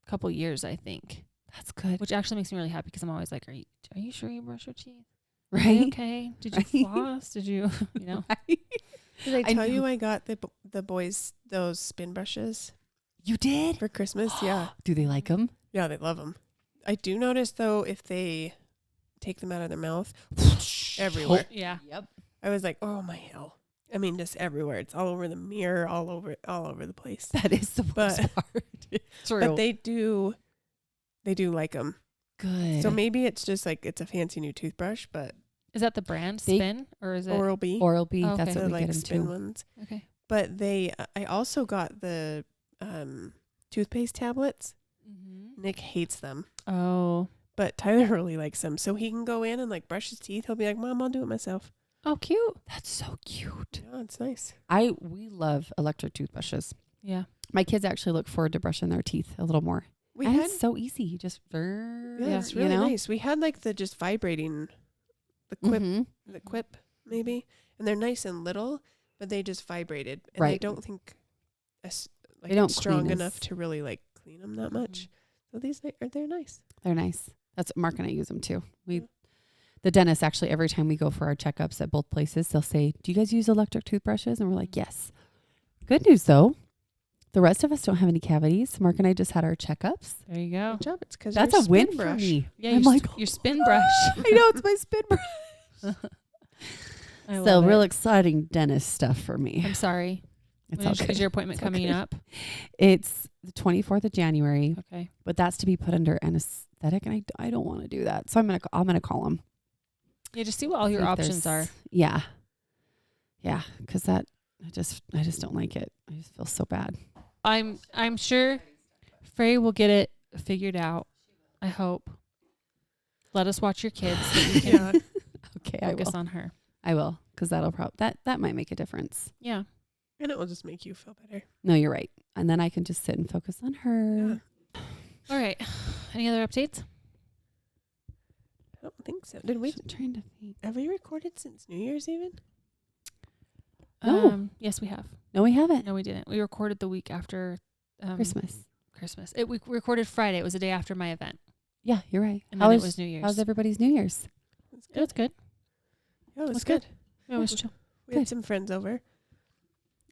Speaker 1: a couple years, I think.
Speaker 2: that's good.
Speaker 1: Which actually makes me really happy because I'm always like, are you sure you brush your teeth? Are you
Speaker 2: right?
Speaker 1: okay? Did you
Speaker 2: Right.
Speaker 1: floss? Did you, you know?
Speaker 3: Did I
Speaker 2: I
Speaker 3: tell you
Speaker 2: know.
Speaker 3: I got the boys those spin brushes
Speaker 2: You did?
Speaker 3: for Christmas? Yeah.
Speaker 2: Do they like them?
Speaker 3: Yeah, they love them. I do notice though if they take them out of their mouth everywhere.
Speaker 1: Yeah.
Speaker 2: Yep.
Speaker 3: I was like, oh my hell. I mean, just everywhere. It's all over the mirror, all over the place.
Speaker 2: That is the worst
Speaker 3: But-
Speaker 2: part. True.
Speaker 3: But they do like them.
Speaker 2: good.
Speaker 3: So maybe it's just like it's a fancy new toothbrush, but
Speaker 1: Is that the brand
Speaker 2: They-
Speaker 1: Spin or is it?
Speaker 3: Oral B,
Speaker 2: Oral-B,
Speaker 1: Oh,
Speaker 2: that's
Speaker 1: okay.
Speaker 2: what
Speaker 3: the
Speaker 2: we
Speaker 3: like
Speaker 2: get them
Speaker 3: spin
Speaker 2: too.
Speaker 3: ones.
Speaker 1: Okay.
Speaker 3: But I also got the toothpaste tablets.
Speaker 1: Mm-hmm.
Speaker 3: Nick hates them,
Speaker 1: Oh.
Speaker 3: but Tyler really likes them. So he can go in and like brush his teeth. He'll be like, Mom, I'll do it myself.
Speaker 1: Oh, cute.
Speaker 2: That's so cute.
Speaker 3: Yeah, it's nice.
Speaker 2: We love electric toothbrushes.
Speaker 1: Yeah.
Speaker 2: My kids actually look forward to brushing their teeth a little more.
Speaker 3: We
Speaker 2: and
Speaker 3: had
Speaker 2: it's so easy. You just
Speaker 3: yeah, it's really nice. We had like the just vibrating, the quip,
Speaker 2: Mhm.
Speaker 3: the quip maybe, and they're nice and little, but they just vibrated, and I
Speaker 2: Right.
Speaker 3: don't think like
Speaker 2: They don't
Speaker 3: it's strong
Speaker 2: clean
Speaker 3: enough
Speaker 2: as-
Speaker 3: to really like clean them that much. So these they're nice.
Speaker 2: They're nice. That's Mark and I use them too. The dentist actually, every time we go for our checkups at both places, they'll say, "Do you guys use electric toothbrushes?" And we're like, "Yes." Good news though, the rest of us don't have any cavities. Mark and I just had our checkups.
Speaker 1: There you go.
Speaker 3: Good job. It's because
Speaker 2: That's a win for me.
Speaker 1: Yeah.
Speaker 2: I'm
Speaker 1: your,
Speaker 2: like,
Speaker 1: your spin brush.
Speaker 2: I know it's my spin brush.
Speaker 1: I
Speaker 2: So
Speaker 1: love
Speaker 2: real
Speaker 1: it.
Speaker 2: exciting dentist stuff for me.
Speaker 1: I'm sorry.
Speaker 2: It's
Speaker 1: When
Speaker 2: all
Speaker 1: is
Speaker 2: good.
Speaker 1: your appointment
Speaker 2: It's all
Speaker 1: coming
Speaker 2: good.
Speaker 1: up?
Speaker 2: It's the 24th of January,
Speaker 1: Okay.
Speaker 2: but that's to be put under anesthetic, and I don't want to do that. So I'm gonna call him.
Speaker 1: Yeah. Just see what all your
Speaker 2: See if
Speaker 1: options are.
Speaker 2: there's- Yeah, yeah, because I just don't like it. I just feel so bad.
Speaker 1: I'm sure Frey will get it figured out. I hope. Let us watch your kids so we can
Speaker 3: Yeah.
Speaker 2: Okay, I
Speaker 1: focus
Speaker 2: will.
Speaker 1: on her.
Speaker 2: I will, because that'll that might make a difference.
Speaker 1: Yeah.
Speaker 3: And it will just make you feel better.
Speaker 2: No, you're right. And then I can just sit and focus on her.
Speaker 3: Yeah.
Speaker 1: All right. Any other updates?
Speaker 3: I don't think so. Did we?
Speaker 2: I'm trying to think.
Speaker 3: Have we recorded since New Year's even?
Speaker 2: No.
Speaker 1: Yes, we have.
Speaker 2: No, we haven't.
Speaker 1: No, we didn't. We recorded the week after
Speaker 2: Christmas.
Speaker 1: Christmas. We recorded Friday. It was the day after my event,
Speaker 2: Yeah, you're right.
Speaker 1: and then it was New Year's.
Speaker 2: How's everybody's New Year's?
Speaker 3: It's
Speaker 1: It was good.
Speaker 3: Yeah, it was
Speaker 1: That's good.
Speaker 3: good.
Speaker 1: It was chill.
Speaker 3: We had
Speaker 2: Good.
Speaker 3: some friends over.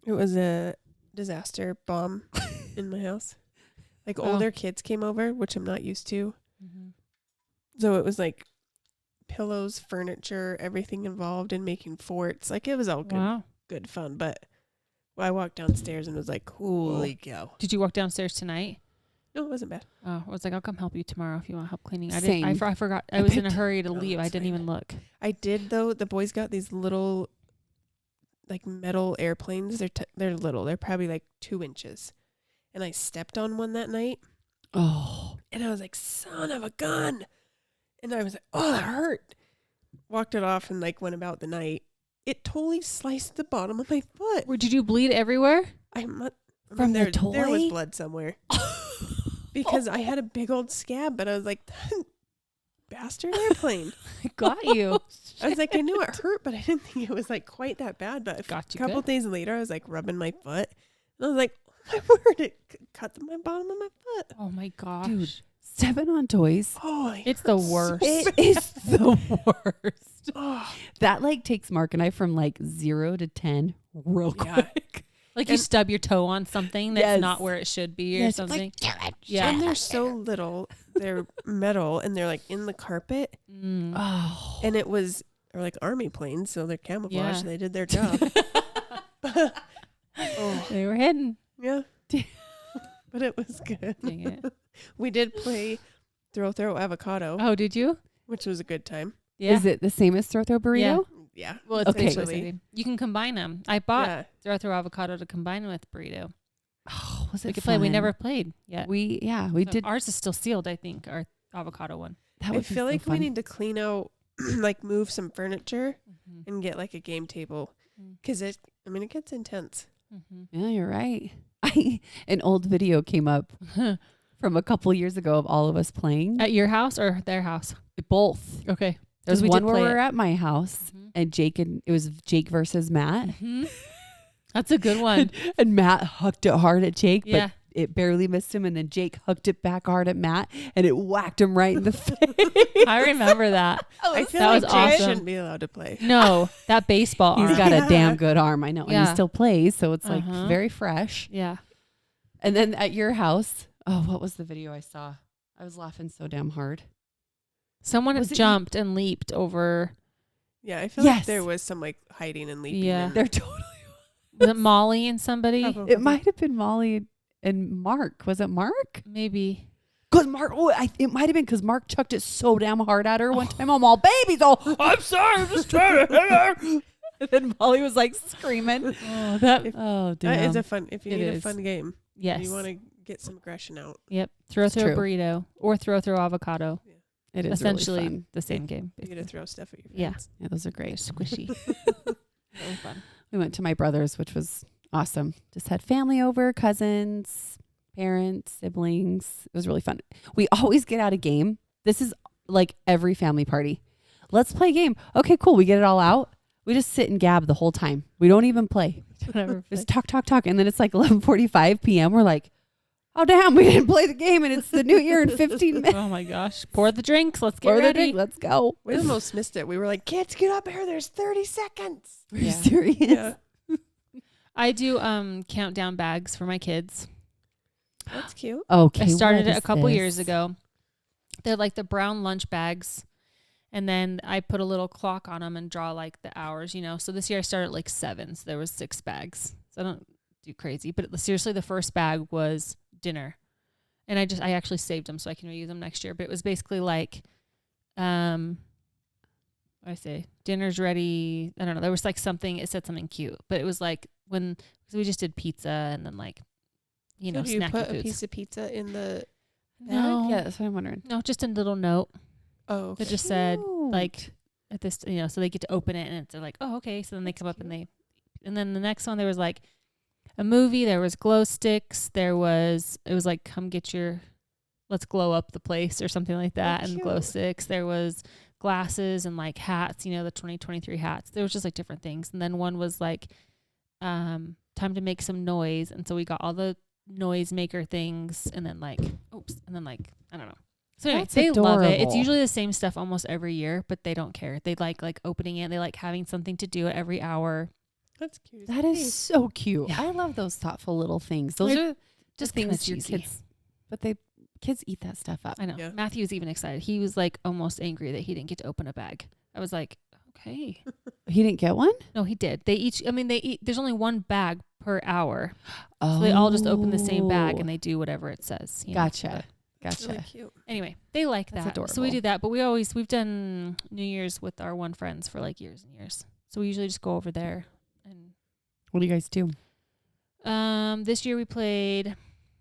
Speaker 3: It was a disaster bomb in my house. Like
Speaker 1: Oh.
Speaker 3: older kids came over, which I'm not used to.
Speaker 1: Mm-hmm.
Speaker 3: So it was like pillows, furniture, everything involved in making forts. Like it was all
Speaker 1: Wow.
Speaker 3: good fun. But I walked downstairs and was like, holy cow.
Speaker 1: Did you walk downstairs tonight?
Speaker 3: No, it wasn't bad.
Speaker 1: Oh, I was like, I'll come help you tomorrow if you want help cleaning. I
Speaker 2: Same.
Speaker 1: didn't. I forgot. I
Speaker 2: I
Speaker 1: was in a
Speaker 2: picked-
Speaker 1: hurry to
Speaker 3: Oh,
Speaker 1: leave. I
Speaker 3: that's
Speaker 1: didn't
Speaker 3: fine.
Speaker 1: even look.
Speaker 3: I did though. The boys got these little, like metal airplanes. They're little. They're probably like 2 inches. And I stepped on one that night,
Speaker 2: Oh,
Speaker 3: and I was like, "Son of a gun!" And I was like, "Oh, that hurt." Walked it off and like went about the night. It totally sliced the bottom of my foot.
Speaker 1: Did you bleed everywhere?
Speaker 2: From the
Speaker 3: there was
Speaker 2: toy?
Speaker 3: blood somewhere because I had a big old scab, but I was like, "Bastard airplane."
Speaker 1: I got you.
Speaker 3: I was like, I knew it hurt, but I didn't think it was like quite that bad. But
Speaker 1: Got
Speaker 3: a
Speaker 1: you
Speaker 3: couple
Speaker 1: good.
Speaker 3: days later, I was like rubbing my foot, and I was like, "Oh my word!" It cut my bottom of my foot.
Speaker 1: Oh my gosh.
Speaker 2: dude, stepping on toys.
Speaker 3: Oh,
Speaker 1: It's the worst.
Speaker 2: It is the worst.
Speaker 3: Oh,
Speaker 2: That like takes Mark and I from like 0 to 10 real
Speaker 3: Yeah.
Speaker 2: quick.
Speaker 1: Like you
Speaker 3: And-
Speaker 1: stub your toe on something that's
Speaker 2: Yes.
Speaker 1: not where it should be or
Speaker 2: Yes,
Speaker 1: something.
Speaker 2: like,
Speaker 1: Yeah.
Speaker 3: and they're so little. They're metal, and they're like in the carpet,
Speaker 1: Mm.
Speaker 2: Oh,
Speaker 3: and it was they're like army planes, so they're camouflage.
Speaker 1: Yeah.
Speaker 3: They did their job. Oh,
Speaker 1: They were hidden.
Speaker 3: yeah, but it was good.
Speaker 1: Dang it.
Speaker 3: We did play throw avocado,
Speaker 1: Oh, did you?
Speaker 3: which was a good time.
Speaker 1: Yeah.
Speaker 2: is it the same as throw burrito?
Speaker 3: Yeah.
Speaker 1: Well, it's
Speaker 2: Okay.
Speaker 1: essentially you can combine them. I bought
Speaker 3: Yeah.
Speaker 1: throw avocado to combine with burrito.
Speaker 2: Oh, was it
Speaker 1: We could play. We
Speaker 2: fun?
Speaker 1: never played yet.
Speaker 2: We
Speaker 1: So
Speaker 2: did.
Speaker 1: Ours is still sealed, I think. Our avocado one.
Speaker 2: That
Speaker 3: I
Speaker 2: would be
Speaker 3: feel
Speaker 2: so
Speaker 3: like we
Speaker 2: fun.
Speaker 3: need to clean out, like move some furniture
Speaker 1: Mm-hmm.
Speaker 3: and get like a game table
Speaker 1: Mm.
Speaker 3: because it gets intense.
Speaker 1: Mm-hmm.
Speaker 2: Yeah, you're right. An old video came up from a couple years ago of all of us playing.
Speaker 1: At your house or their house?
Speaker 2: Both.
Speaker 1: Okay.
Speaker 2: There's
Speaker 1: we
Speaker 2: one
Speaker 1: did
Speaker 2: where
Speaker 1: play
Speaker 2: we're
Speaker 1: it.
Speaker 2: at my house,
Speaker 1: Mhm.
Speaker 2: and it was Jake versus Matt,
Speaker 1: Mm-hmm. That's a good one.
Speaker 2: and Matt hucked it hard at Jake,
Speaker 1: Yeah.
Speaker 2: but it barely missed him. And then Jake hooked it back hard at Matt and it whacked him right in the face.
Speaker 1: I remember that.
Speaker 3: I feel
Speaker 1: That
Speaker 3: like
Speaker 1: was
Speaker 3: Jake
Speaker 1: awesome.
Speaker 3: shouldn't be allowed to play.
Speaker 1: No, that baseball arm.
Speaker 2: He's got a damn good arm. I know. And
Speaker 1: Yeah.
Speaker 2: he still plays. So it's like
Speaker 1: Uh-huh.
Speaker 2: very fresh.
Speaker 1: Yeah.
Speaker 2: And then at your house, oh, what was the video I saw? I was laughing so damn hard.
Speaker 1: Someone
Speaker 2: Was
Speaker 1: had
Speaker 2: it
Speaker 1: jumped and leaped over.
Speaker 3: Yeah, I feel like
Speaker 2: Yes.
Speaker 3: there was some like hiding and leaping.
Speaker 1: Yeah.
Speaker 3: in
Speaker 2: They're totally.
Speaker 1: Was it Molly and somebody?
Speaker 3: Probably.
Speaker 2: It might have been Molly and Mark. Was it Mark?
Speaker 1: Maybe.
Speaker 2: Because Mark, it might have been because Mark chucked it so damn hard at her one time. I'm all babies. Oh, I'm sorry. I'm just trying to. And then Molly was like screaming.
Speaker 1: Oh, that.
Speaker 2: Oh,
Speaker 3: That
Speaker 2: damn.
Speaker 3: is a fun. If you
Speaker 1: It
Speaker 3: need a
Speaker 1: is.
Speaker 3: fun game,
Speaker 1: Yes.
Speaker 3: you want to get some aggression out.
Speaker 1: Yep. Throw
Speaker 2: It's
Speaker 1: through a
Speaker 2: true.
Speaker 1: burrito or throw through avocado.
Speaker 2: It is
Speaker 1: Essentially
Speaker 2: really fun.
Speaker 1: the same game.
Speaker 3: You get to throw stuff at your
Speaker 1: Yeah.
Speaker 3: friends.
Speaker 2: Yeah, those are
Speaker 1: They're
Speaker 2: great.
Speaker 1: squishy. Really fun.
Speaker 2: We went to my brother's, which was awesome. Just had family over, cousins, parents, siblings. It was really fun. We always get out a game. This is like every family party. Let's play a game. Okay, cool. We get it all out. We just sit and gab the whole time. We don't even play.
Speaker 1: Whatever.
Speaker 2: Just talk. And then it's like 11:45 p.m. We're like, oh, damn, we didn't play the game and it's the new year in 15 minutes.
Speaker 1: Oh my gosh. Pour the drinks. Let's get
Speaker 2: Pour the
Speaker 1: ready.
Speaker 2: drink. Let's go.
Speaker 3: We almost missed it. We were like, kids, get up here. There's 30 seconds.
Speaker 2: Are you
Speaker 1: Yeah.
Speaker 2: serious?
Speaker 3: Yeah.
Speaker 1: I do countdown bags for my kids.
Speaker 3: That's cute.
Speaker 2: Okay.
Speaker 1: I started
Speaker 2: what
Speaker 1: it a
Speaker 2: is
Speaker 1: couple years
Speaker 2: this?
Speaker 1: ago. They're like the brown lunch bags. And then I put a little clock on them and draw like the hours, you know. So this year I started at like 7. So there was 6 bags. So I don't do crazy. But seriously, the first bag was dinner. And I actually saved them so I can reuse them next year. But it was basically like, what I say, dinner's ready. I don't know. There was like something, it said something cute. But it was like so we just did pizza and then like, you know,
Speaker 3: So do you
Speaker 1: snacky
Speaker 3: put
Speaker 1: foods.
Speaker 3: a piece of pizza in the?
Speaker 1: No.
Speaker 2: Yeah, that's what I'm wondering.
Speaker 1: No, just a little note
Speaker 3: Oh,
Speaker 1: that
Speaker 3: okay.
Speaker 1: just said
Speaker 2: Cute.
Speaker 1: like at this, you know, so they get to open it and it's like, oh, okay. So then they come up and then the next one there was like a movie. There was glow sticks. It was like come get your, let's glow up the place or something like that. And glow
Speaker 3: cute.
Speaker 1: sticks. There was glasses and like hats. You know, the 2023 hats. There was just like different things. And then one was like time to make some noise. And so we got all the noise maker things and then like I don't know. So anyway,
Speaker 2: That's
Speaker 1: they love it. It's
Speaker 2: adorable.
Speaker 1: usually the same stuff almost every year, but they don't care. They like opening it. They like having something to do every hour.
Speaker 3: That's cute.
Speaker 2: That is so cute.
Speaker 1: Yeah.
Speaker 2: I love those thoughtful little things. Those
Speaker 1: They're
Speaker 2: are
Speaker 1: just
Speaker 2: things
Speaker 1: things
Speaker 2: your
Speaker 1: cheesy.
Speaker 2: kids, but kids eat that stuff up.
Speaker 1: I know.
Speaker 3: Yeah.
Speaker 1: Matthew was even excited. He was like almost angry that he didn't get to open a bag. I was like, okay.
Speaker 2: He didn't get one?
Speaker 1: No, he did. They eat. There's only one bag per hour. So they all just open the same bag and they do whatever it says. You know?
Speaker 2: Gotcha.
Speaker 1: But
Speaker 2: Gotcha.
Speaker 3: Really cute.
Speaker 1: anyway, they like
Speaker 2: That's
Speaker 1: that. So we
Speaker 2: adorable.
Speaker 1: do that. But we've done New Year's with our one friends for like years and years. So we usually just go over there. And
Speaker 2: What do you guys do?
Speaker 1: this year we played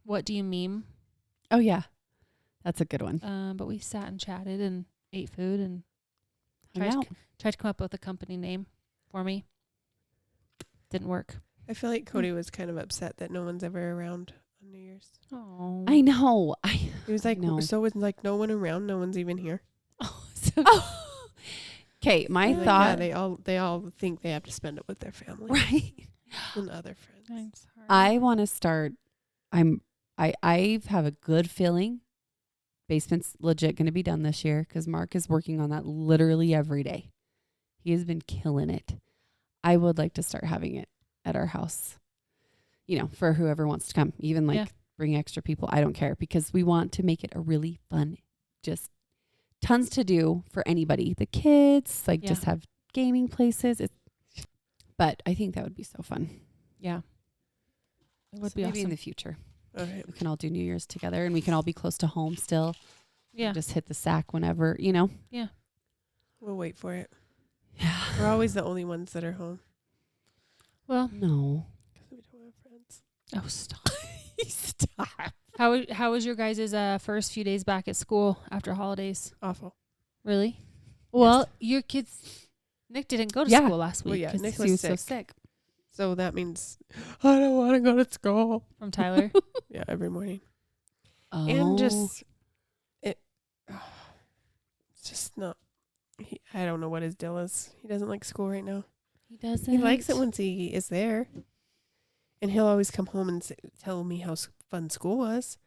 Speaker 1: What Do You Meme?
Speaker 2: Oh, yeah. That's a good one.
Speaker 1: But we sat and chatted and ate food and
Speaker 2: Hang out.
Speaker 1: tried to come up with a company name for me. Didn't work.
Speaker 3: I feel like Cody was kind of upset that no one's ever around on New Year's.
Speaker 1: Oh,
Speaker 2: I know.
Speaker 3: He was like,
Speaker 2: know.
Speaker 3: so it's like no one around, no one's even here.
Speaker 2: Okay, my
Speaker 3: I'm like,
Speaker 2: thought.
Speaker 3: yeah, they all think they have to spend it with their family
Speaker 2: Right.
Speaker 3: and other friends.
Speaker 1: I'm sorry.
Speaker 2: I want to start. I have a good feeling. Basement's legit going to be done this year because Mark is working on that literally every day. He has been killing it. I would like to start having it at our house, you know, for whoever wants to come, even like
Speaker 1: Yeah.
Speaker 2: bring extra people. I don't care because we want to make it a really fun, just tons to do for anybody. The kids, like
Speaker 1: Yeah.
Speaker 2: just have gaming places. But I think that would be so fun.
Speaker 1: Yeah. It would
Speaker 2: So
Speaker 1: be
Speaker 2: maybe in
Speaker 1: awesome.
Speaker 2: the future.
Speaker 3: All right.
Speaker 2: We can all do New Year's together and we can all be close to home still.
Speaker 1: Yeah.
Speaker 2: Just hit the sack whenever, you know?
Speaker 3: We'll wait for it.
Speaker 2: Yeah.
Speaker 3: We're always the only ones that are home
Speaker 1: Well,
Speaker 2: No.
Speaker 3: because we don't have friends.
Speaker 1: oh, stop.
Speaker 2: Stop.
Speaker 1: How was your guys' first few days back at school after holidays?
Speaker 3: Awful.
Speaker 1: Really? Well, your kids, Nick didn't go to
Speaker 2: Yeah.
Speaker 1: school last week.
Speaker 3: Well, yeah,
Speaker 1: 'cause
Speaker 3: Nick
Speaker 2: He
Speaker 3: was
Speaker 2: was so
Speaker 3: sick.
Speaker 2: sick.
Speaker 3: So that means I don't want to go to school.
Speaker 1: from Tyler.
Speaker 3: Yeah, every morning.
Speaker 2: Oh.
Speaker 3: And just it's just not. I don't know what his deal is. He doesn't like school right now.
Speaker 2: he doesn't.
Speaker 3: He likes it once he is there, and he'll always come home and tell me how fun school was.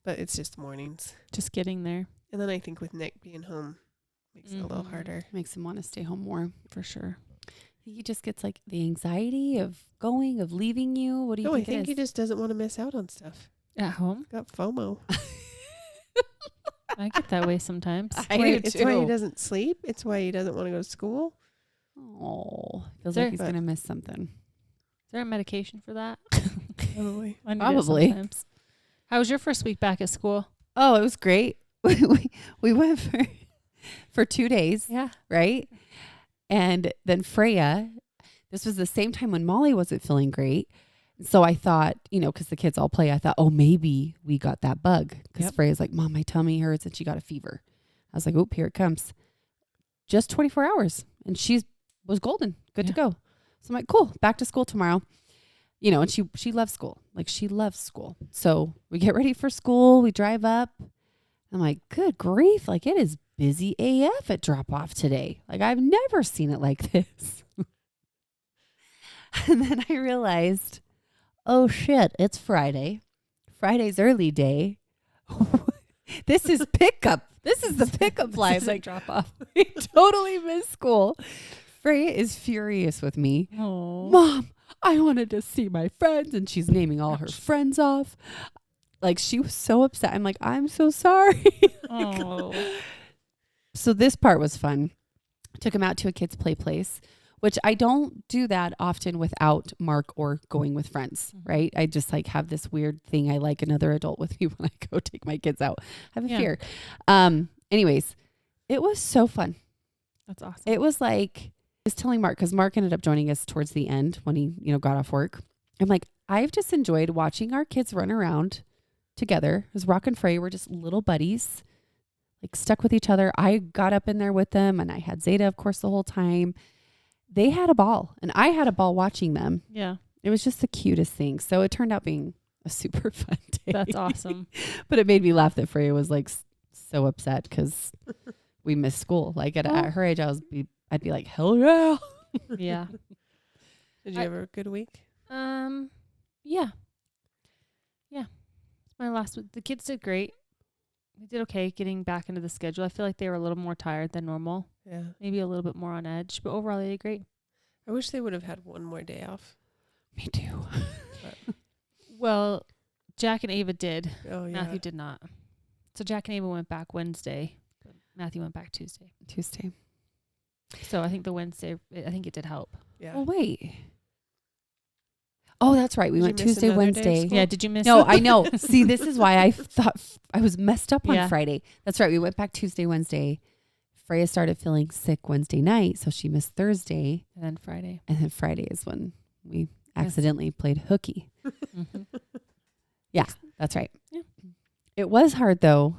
Speaker 3: But it's just mornings.
Speaker 1: Just getting there.
Speaker 3: And then I think with Nick being home makes it a little
Speaker 1: Mhm.
Speaker 3: harder.
Speaker 2: Makes him want to stay home more.
Speaker 1: For sure.
Speaker 2: He just gets like the anxiety of going, of leaving you. What do you
Speaker 3: No, I
Speaker 2: think,
Speaker 3: think
Speaker 2: it
Speaker 3: he
Speaker 2: is?
Speaker 3: just doesn't want to miss out on stuff.
Speaker 1: At home?
Speaker 3: Got FOMO.
Speaker 1: I get that way sometimes.
Speaker 2: I
Speaker 3: Why-
Speaker 2: do
Speaker 3: it's why he
Speaker 2: too.
Speaker 3: doesn't sleep. It's why he doesn't want to go to school.
Speaker 2: Oh, feels
Speaker 1: There-
Speaker 2: like he's going to miss something.
Speaker 1: Is there a medication for that?
Speaker 3: Probably.
Speaker 1: I need it
Speaker 2: Probably.
Speaker 1: sometimes. How was your first week back at school?
Speaker 2: Oh, it was great. we went for 2 days,
Speaker 1: Yeah.
Speaker 2: right? And then Freya, this was the same time when Molly wasn't feeling great. So I thought, because the kids all play, I thought, oh, maybe we got that bug. Because
Speaker 1: Yep.
Speaker 2: Freya's like, Mom, my tummy hurts, and she got a fever. I was like, oh, here it comes. Just 24 hours. And she was golden, good to
Speaker 1: Yeah.
Speaker 2: go. So I'm like, cool, back to school tomorrow. And she loves school. Like, she loves school. So we get ready for school. We drive up. I'm like, good grief. Like, it is busy AF at drop off today. Like, I've never seen it like this. And then I realized, oh shit, it's Friday. Friday's early day. This is pickup. This is the pickup line.
Speaker 1: Like
Speaker 2: Like,
Speaker 1: drop off.
Speaker 2: we totally missed school. Freya is furious with me.
Speaker 1: Oh.
Speaker 2: Mom, I wanted to see my friends. And she's naming all her
Speaker 1: Ouch.
Speaker 2: friends off. Like, she was so upset. I'm like, I'm so sorry.
Speaker 1: Oh.
Speaker 2: So this part was fun. Took him out to a kids' play place, which I don't do that often without Mark or going with friends,
Speaker 1: Mhm.
Speaker 2: right? I just like have this weird thing. I like another adult with me when I go take my kids out. I have a
Speaker 1: Yeah.
Speaker 2: fear. Anyways, it was so fun.
Speaker 1: That's awesome.
Speaker 2: It was like, I was telling Mark, because Mark ended up joining us towards the end when he, got off work. I'm like, I've just enjoyed watching our kids run around together. As Rock and Frey were just little buddies, like stuck with each other. I got up in there with them, and I had Zeta, of course, the whole time. They had a ball, and I had a ball watching them.
Speaker 1: Yeah.
Speaker 2: It was just the cutest thing. So it turned out being a super fun day.
Speaker 1: That's awesome.
Speaker 2: But it made me laugh that Freya was like so upset because we missed school. Like at her age, I'd be like, hell yeah.
Speaker 1: Yeah.
Speaker 3: Did you have a good week?
Speaker 1: Yeah. Yeah. It's my last week. The kids did great. We did okay getting back into the schedule. I feel like they were a little more tired than normal.
Speaker 3: Yeah.
Speaker 1: Maybe a little bit more on edge, but overall they did great.
Speaker 3: I wish they would have had one more day off.
Speaker 2: Me too.
Speaker 1: Well, Jack and Ava did.
Speaker 3: Oh, yeah.
Speaker 1: Matthew did not. So Jack and Ava went back Wednesday, but Matthew went back Tuesday.
Speaker 2: Tuesday.
Speaker 1: So I think the Wednesday, I think it did help.
Speaker 3: Yeah.
Speaker 2: Well, wait. Oh, that's right. We
Speaker 3: Did
Speaker 2: went
Speaker 3: you miss
Speaker 2: Tuesday,
Speaker 3: another day of
Speaker 2: Wednesday.
Speaker 3: school?
Speaker 1: Yeah, did you miss
Speaker 2: No,
Speaker 1: it?
Speaker 2: I know. See, this is why I thought I was messed up on
Speaker 1: Yeah.
Speaker 2: Friday. That's right. We went back Tuesday, Wednesday. Freya started feeling sick Wednesday night, so she missed Thursday.
Speaker 1: And then Friday.
Speaker 2: And then Friday is when we accidentally played hooky.
Speaker 1: Mm-hmm.
Speaker 2: That's right.
Speaker 1: Yeah.
Speaker 2: It was hard, though,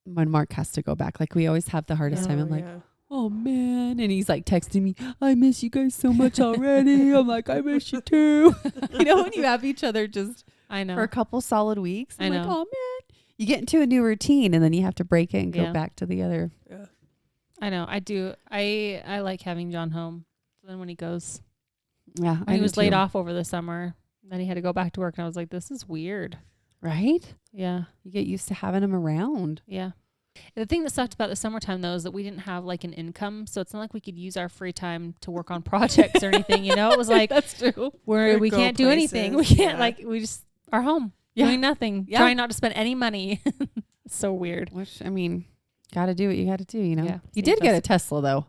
Speaker 2: when Mark has to go back. Like, we always have the hardest time.
Speaker 3: Oh,
Speaker 2: I'm like,
Speaker 3: yeah.
Speaker 2: oh, man. And he's like texting me, I miss you guys so much already. I'm like, I miss you too. When you have each other just
Speaker 1: I know.
Speaker 2: for a couple solid weeks.
Speaker 1: I
Speaker 2: I'm like,
Speaker 1: know.
Speaker 2: oh, man. You get into a new routine and then you have to break it and go
Speaker 1: Yeah.
Speaker 2: back to the other.
Speaker 3: Yeah.
Speaker 1: I know. I do. I like having John home. So then when he goes,
Speaker 2: Yeah.
Speaker 1: when he was laid off over the summer, then he had to go back to work, and I was like, this is weird.
Speaker 2: Right?
Speaker 1: Yeah.
Speaker 2: You get used to having him around.
Speaker 1: Yeah. The thing that sucked about the summertime, though, is that we didn't have like an income. So it's not like we could use our free time to work on projects or anything. It was like,
Speaker 2: That's true.
Speaker 1: where
Speaker 3: Or
Speaker 1: we
Speaker 3: go
Speaker 1: can't do anything. We
Speaker 3: places,
Speaker 1: can't,
Speaker 3: yeah.
Speaker 1: we just are home
Speaker 2: Yeah.
Speaker 1: doing nothing,
Speaker 2: Yeah.
Speaker 1: trying not to spend any money. It's so weird.
Speaker 2: Which, got to do what you got to do,
Speaker 1: Yeah.
Speaker 2: He
Speaker 1: Same
Speaker 2: did
Speaker 1: with
Speaker 2: get
Speaker 1: us.
Speaker 2: a Tesla, though.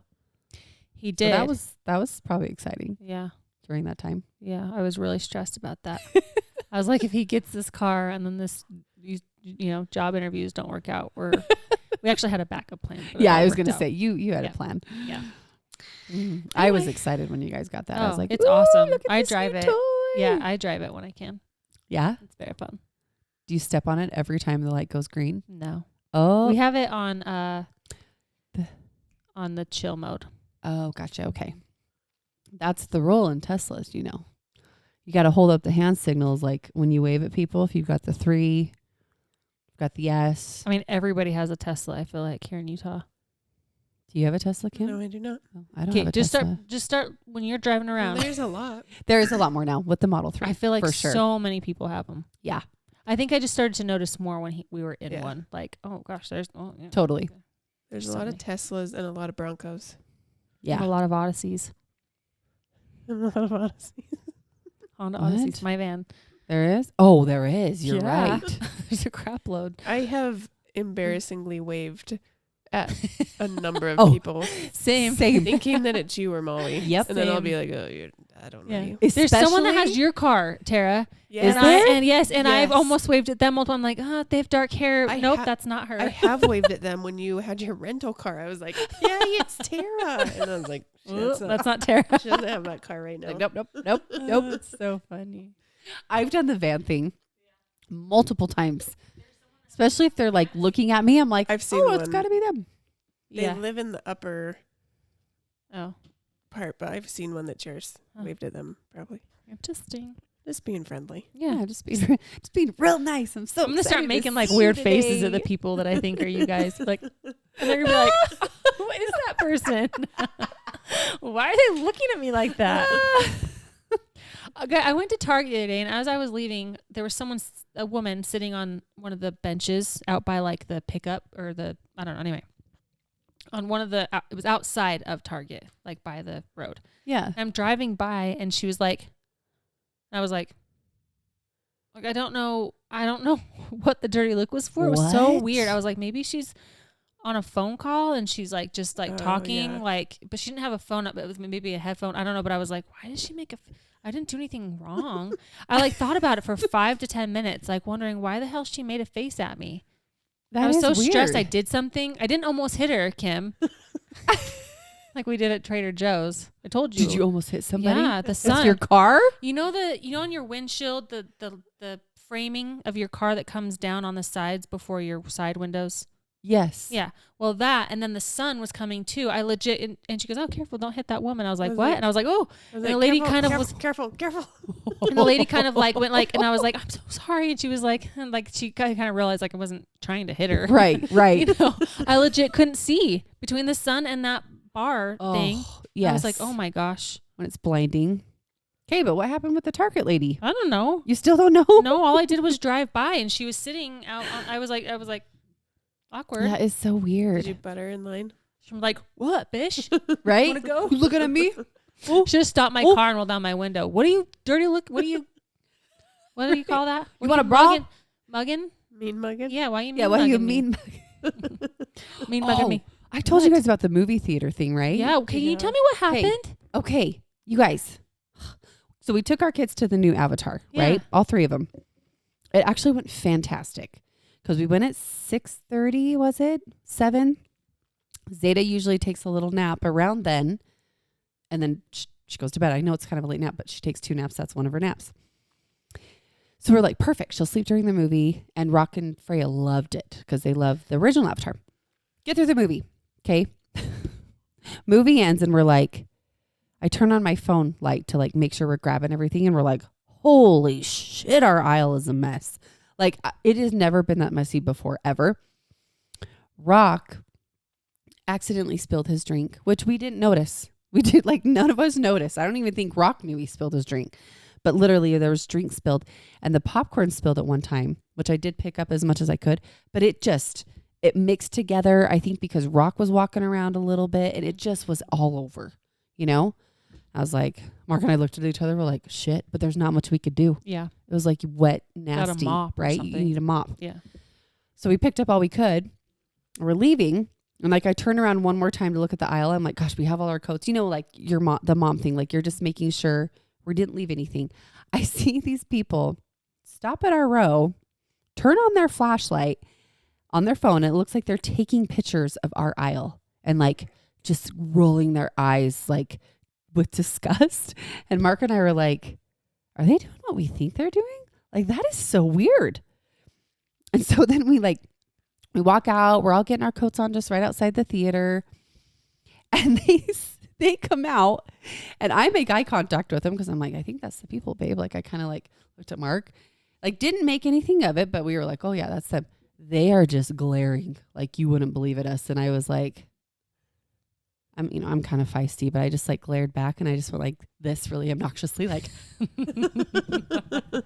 Speaker 1: He
Speaker 2: So
Speaker 1: did.
Speaker 2: that was probably exciting
Speaker 1: Yeah.
Speaker 2: during that time.
Speaker 1: Yeah. I was really stressed about that. I was like, if he gets this car and then job interviews don't work out, we actually had a backup plan. but it
Speaker 2: Yeah,
Speaker 1: all
Speaker 2: I was
Speaker 1: worked
Speaker 2: going to
Speaker 1: out.
Speaker 2: say, you had
Speaker 1: Yeah.
Speaker 2: a plan.
Speaker 1: Yeah.
Speaker 2: I was
Speaker 1: Anyway.
Speaker 2: excited when you guys got that. I was
Speaker 1: Oh,
Speaker 2: like,
Speaker 1: it's
Speaker 2: "Ooh,
Speaker 1: awesome.
Speaker 2: look at
Speaker 1: I
Speaker 2: this
Speaker 1: drive
Speaker 2: new
Speaker 1: it.
Speaker 2: toy."
Speaker 1: Yeah. I drive it when I can.
Speaker 2: Yeah.
Speaker 1: It's very fun.
Speaker 2: Do you step on it every time the light goes green?
Speaker 1: No.
Speaker 2: Oh.
Speaker 1: We have it on
Speaker 2: The-
Speaker 1: on the chill mode.
Speaker 2: Oh, gotcha. Okay. That's the rule in Teslas, You got to hold up the hand signals like when you wave at people. If you've got the 3, you've got the S.
Speaker 1: I mean, everybody has a Tesla, I feel like, here in Utah.
Speaker 2: Do you have a Tesla, Kim?
Speaker 3: No, I do not.
Speaker 2: Oh, I don't
Speaker 1: Okay,
Speaker 2: have a
Speaker 1: just
Speaker 2: Tesla.
Speaker 1: start when you're driving
Speaker 3: Well,
Speaker 1: around.
Speaker 3: there's a lot.
Speaker 2: There is a lot more now with the Model 3.
Speaker 1: I feel like
Speaker 2: for sure.
Speaker 1: so many people have them.
Speaker 2: Yeah.
Speaker 1: I think I just started to notice more when we were in
Speaker 3: Yeah.
Speaker 1: one. Like, oh gosh, there's yeah.
Speaker 2: Totally.
Speaker 3: There's a lot of Teslas and a lot of Broncos.
Speaker 1: And
Speaker 2: Yeah.
Speaker 1: a lot of Odysseys.
Speaker 3: And a lot of Odyssey.
Speaker 1: Honda
Speaker 2: What?
Speaker 1: Odysseys, my van.
Speaker 2: There is? Oh, there is. You're
Speaker 1: Yeah.
Speaker 2: right.
Speaker 1: There's a crap load.
Speaker 3: I have embarrassingly waved at a number of
Speaker 2: Oh.
Speaker 3: people,
Speaker 1: Same.
Speaker 3: thinking that it's you or Molly.
Speaker 2: Yep.
Speaker 3: And then I'll
Speaker 1: Same.
Speaker 3: be like, oh, I don't know
Speaker 1: Yeah.
Speaker 3: you.
Speaker 1: There's someone that has
Speaker 2: Especially-
Speaker 1: your car, Tara.
Speaker 3: Yeah.
Speaker 2: Is
Speaker 1: and
Speaker 2: there?
Speaker 1: and yes, and I've
Speaker 3: Yes.
Speaker 1: almost waved at them multiple. I'm like, they have dark hair.
Speaker 3: I
Speaker 1: Nope,
Speaker 3: ha-
Speaker 1: that's not her.
Speaker 3: I have waved at them when you had your rental car. I was like, yeah, it's Tara. And I was like,
Speaker 1: Oop,
Speaker 3: she
Speaker 1: that's not Tara.
Speaker 3: doesn't have that car right now.
Speaker 2: Like, nope, nope, nope, nope.
Speaker 1: It's so funny.
Speaker 2: I've done the van thing multiple times. Especially if they're like looking at me. I'm like,
Speaker 3: I've seen
Speaker 2: oh,
Speaker 3: one.
Speaker 2: it's got to be them.
Speaker 3: They
Speaker 1: Yeah.
Speaker 3: live in the upper
Speaker 1: Oh,
Speaker 3: part, but I've seen one that Cheers
Speaker 1: Oh.
Speaker 3: waved at them, probably.
Speaker 1: interesting.
Speaker 3: Just being friendly.
Speaker 1: Yeah.
Speaker 2: Just being real nice. I'm so
Speaker 1: I'm gonna start
Speaker 2: excited to
Speaker 1: making like
Speaker 2: see
Speaker 1: weird
Speaker 2: you
Speaker 1: faces at the
Speaker 2: today.
Speaker 1: people that I think are you guys. Like, and they're gonna be like, "What is that person? Why are they looking at me like that?" Okay, I went to Target the other day, and as I was leaving, there was a woman sitting on one of the benches out by like the pickup or I don't know. Anyway, on one of it was outside of Target, like by the road.
Speaker 2: Yeah.
Speaker 1: I'm driving by, and she was like, I was like, I don't know what the dirty look was for. It was so
Speaker 2: What?
Speaker 1: weird. I was like, maybe she's on a phone call and she's like just like
Speaker 3: Oh,
Speaker 1: talking,
Speaker 3: yeah.
Speaker 1: like, but she didn't have a phone up. It was maybe a headphone. I don't know. But I was like, why did she make I didn't do anything wrong. I like thought about it for 5 to 10 minutes, like wondering why the hell she made a face at me.
Speaker 2: That
Speaker 1: I was
Speaker 2: is
Speaker 1: so stressed. I
Speaker 2: weird.
Speaker 1: did something. I didn't almost hit her, Kim. Like we did at Trader Joe's. I told you.
Speaker 2: Did you almost hit somebody?
Speaker 1: Yeah, the
Speaker 2: With
Speaker 1: sun.
Speaker 2: your car?
Speaker 1: You know on your windshield, the framing of your car that comes down on the sides before your side windows?
Speaker 2: Yes.
Speaker 1: Yeah. Well, that, and then the sun was coming too. I legit, and she goes, oh, careful, don't hit that woman. I was like,
Speaker 3: Was
Speaker 1: what?
Speaker 3: it-
Speaker 1: And I was like, oh.
Speaker 3: I was
Speaker 1: And the lady
Speaker 3: careful,
Speaker 1: kind of
Speaker 3: careful,
Speaker 1: was-
Speaker 3: careful.
Speaker 1: And the lady kind of like went like, and I was like, I'm so sorry. And she was like, and like she kind of realized like I wasn't trying to hit her.
Speaker 2: Right, right.
Speaker 1: You know, I legit couldn't see between the sun and that bar thing.
Speaker 2: Yes.
Speaker 1: I was like, oh my gosh.
Speaker 2: When it's blinding. Okay, but what happened with the Target lady?
Speaker 1: I don't know.
Speaker 2: You still don't know?
Speaker 1: No, all I did was drive by, and she was sitting out. I was like, awkward.
Speaker 2: That is so
Speaker 3: Did
Speaker 2: weird.
Speaker 3: you butter in line?
Speaker 1: I'm like, what, bish?
Speaker 2: Right?
Speaker 1: Wanna go?
Speaker 2: You looking at me?
Speaker 1: Should have stopped my
Speaker 2: Oh.
Speaker 1: car and rolled down my window. What are you dirty look? What do you call that?
Speaker 2: You want a bra?
Speaker 1: Mugging?
Speaker 3: Mean mugging?
Speaker 1: Yeah. Why you mean?
Speaker 2: Yeah, what do you
Speaker 1: mugging
Speaker 2: mean?
Speaker 1: Mean mugging
Speaker 2: Oh,
Speaker 1: me?
Speaker 2: I told you
Speaker 1: What?
Speaker 2: guys about the movie theater thing, right?
Speaker 1: Yeah. Can you
Speaker 3: Yeah.
Speaker 1: tell me what
Speaker 2: Hey.
Speaker 1: happened?
Speaker 2: Okay, you guys. So we took our kids to the new Avatar,
Speaker 1: Yeah.
Speaker 2: right? All three of them. It actually went fantastic because we went at 6:30. Was it 7? Zeta usually takes a little nap around then, and then she goes to bed. I know it's kind of a late nap, but she takes 2 naps. That's one of her naps. So we're like, perfect. She'll sleep during the movie. And Rock and Freya loved it because they love the original Avatar. Get through the movie. Okay. Movie ends and we're like, I turn on my phone light to like make sure we're grabbing everything. And we're like, holy shit, our aisle is a mess. Like it has never been that messy before, ever. Rock accidentally spilled his drink, which we didn't notice. We did, like, none of us noticed. I don't even think Rock knew he spilled his drink. But literally there was drink spilled and the popcorn spilled at one time, which I did pick up as much as I could, but it mixed together. I think because Rock was walking around a little bit and it just was all over, you know? I was like, Mark and I looked at each other. We're like, shit, but there's not much we could do.
Speaker 1: Yeah.
Speaker 2: It was like wet, nasty,
Speaker 1: mop or
Speaker 2: right? You
Speaker 1: something.
Speaker 2: need a mop.
Speaker 1: Yeah.
Speaker 2: So we picked up all we could. We're leaving. And like I turn around one more time to look at the aisle. I'm like, gosh, we have all our coats. You know, like the mom thing. Like you're just making sure we didn't leave anything. I see these people stop at our row, turn on their flashlight on their phone. And it looks like they're taking pictures of our aisle and like just rolling their eyes like with disgust. And Mark and I were like, are they doing what we think they're doing? Like that is so weird. And so then we walk out, we're all getting our coats on just right outside the theater. And they come out and I make eye contact with them because I'm like, I think that's the people, babe. Like I kind of like looked at Mark, like didn't make anything of it, but we were like, oh yeah, that's them. They are just glaring like you wouldn't believe at us. And I was like, I'm kind of feisty, but I just like glared back and I just went like this really obnoxiously, like,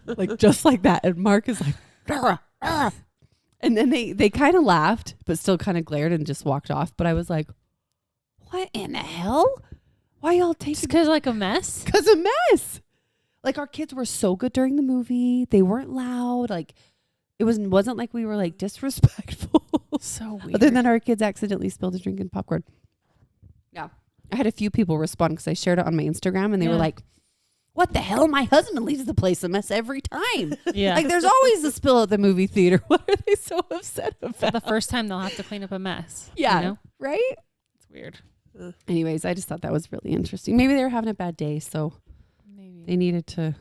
Speaker 2: like just like that. And Mark is like, And then they kind of laughed, but still kind of glared and just walked off. But I was like, what in the hell? Why y'all
Speaker 1: Just
Speaker 2: taking
Speaker 1: because like a mess.
Speaker 2: Because a mess. Like our kids were so good during the movie. They weren't loud. Like it wasn't like we were like disrespectful.
Speaker 1: So weird.
Speaker 2: Other than our kids accidentally spilled a drink in popcorn. Yeah. I had a few people respond because I shared it on my Instagram and they were
Speaker 1: Yeah.
Speaker 2: like, what the hell? My husband leaves the place a mess every time.
Speaker 1: Yeah.
Speaker 2: Like there's always a spill at the movie theater. What are they so upset
Speaker 1: For the
Speaker 2: about?
Speaker 1: first time they'll have to clean up a mess.
Speaker 2: Yeah.
Speaker 1: You know?
Speaker 2: Right?
Speaker 1: It's weird.
Speaker 2: Anyways, I just thought that was really interesting. Maybe they were having a bad day, so
Speaker 1: Maybe.
Speaker 2: they needed to,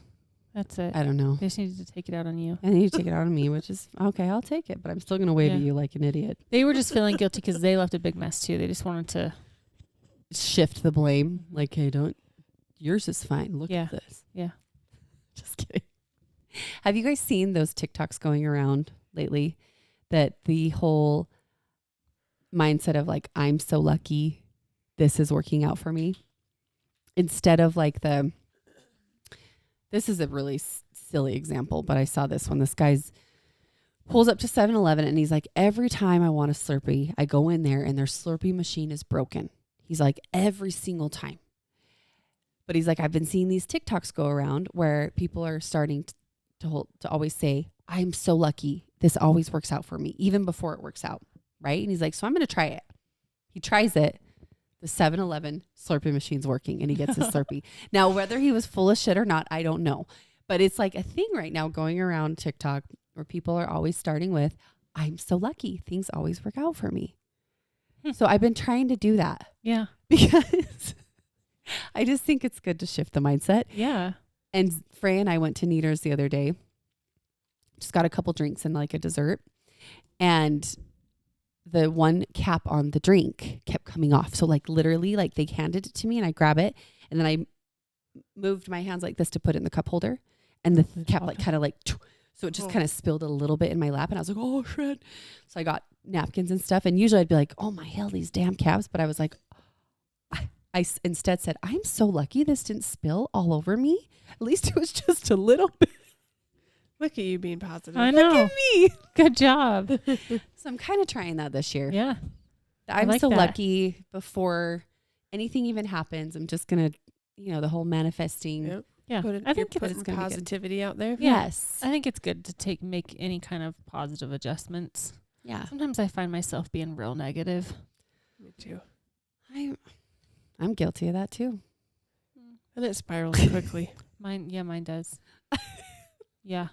Speaker 1: That's it.
Speaker 2: I don't know.
Speaker 1: They just needed to take it out on you.
Speaker 2: I need to take it out on me, which is okay. I'll take it, but I'm still going to wave
Speaker 1: Yeah.
Speaker 2: at you like an idiot.
Speaker 1: They were just feeling guilty because they left a big mess too. They just wanted to.
Speaker 2: Shift the blame. Like, hey, don't, yours is fine. Look
Speaker 1: Yeah.
Speaker 2: at this.
Speaker 1: Yeah.
Speaker 2: Just kidding. Have you guys seen those TikToks going around lately that the whole mindset of like, I'm so lucky this is working out for me? Instead of like this is a really silly example, but I saw this one. This guy's pulls up to 7-Eleven and he's like, every time I want a Slurpee, I go in there and their Slurpee machine is broken. He's like, every single time. But he's like, I've been seeing these TikToks go around where people are starting to always say, I'm so lucky. This always works out for me, even before it works out. Right. And he's like, so I'm going to try it. He tries it. The 7-Eleven Slurpee machine's working and he gets his Slurpee. Now, whether he was full of shit or not, I don't know. But it's like a thing right now going around TikTok where people are always starting with, I'm so lucky. Things always work out for me. So I've been trying to do that
Speaker 1: Yeah.
Speaker 2: because I just think it's good to shift the mindset.
Speaker 1: Yeah.
Speaker 2: And Frey and I went to Kneaders the other day, just got a couple drinks and like a dessert. And the one cap on the drink kept coming off. So like literally like they handed it to me and I grab it and then I moved my hands like this to put it in the cup holder and the cap like kind of like, so it just kind of spilled a little bit in my lap and I was like, oh shit. So I got napkins and stuff. And usually I'd be like, oh my hell, these damn caps. But I was like, I instead said, I'm so lucky this didn't spill all over me. At least it was just a little bit.
Speaker 3: Look at you being positive.
Speaker 1: I know.
Speaker 2: Look at me.
Speaker 1: Good job.
Speaker 2: So I'm kind of trying that this year.
Speaker 1: Yeah.
Speaker 2: I'm
Speaker 1: like
Speaker 2: so
Speaker 1: that.
Speaker 2: lucky before anything even happens. I'm just going to, the whole manifesting.
Speaker 3: Yep.
Speaker 1: Yeah.
Speaker 3: Put it,
Speaker 1: I think
Speaker 3: you're
Speaker 2: it's
Speaker 3: putting
Speaker 2: gonna be good.
Speaker 3: positivity out there.
Speaker 2: Yes.
Speaker 1: I think it's good to make any kind of positive adjustments.
Speaker 2: Yeah.
Speaker 1: Sometimes I find myself being real negative.
Speaker 3: Me too.
Speaker 2: I'm guilty of that too.
Speaker 3: And it spirals quickly.
Speaker 1: Mine does. Yeah.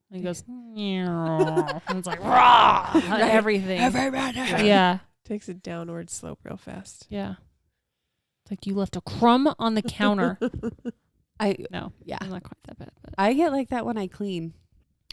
Speaker 1: And he goes, "Meow." And it's like, raw, everything. Yeah.
Speaker 3: Takes a downward slope real fast.
Speaker 1: Yeah. It's like you left a crumb on the counter. No,
Speaker 2: Yeah.
Speaker 1: I'm not quite that bad. But
Speaker 2: I get like that when I clean.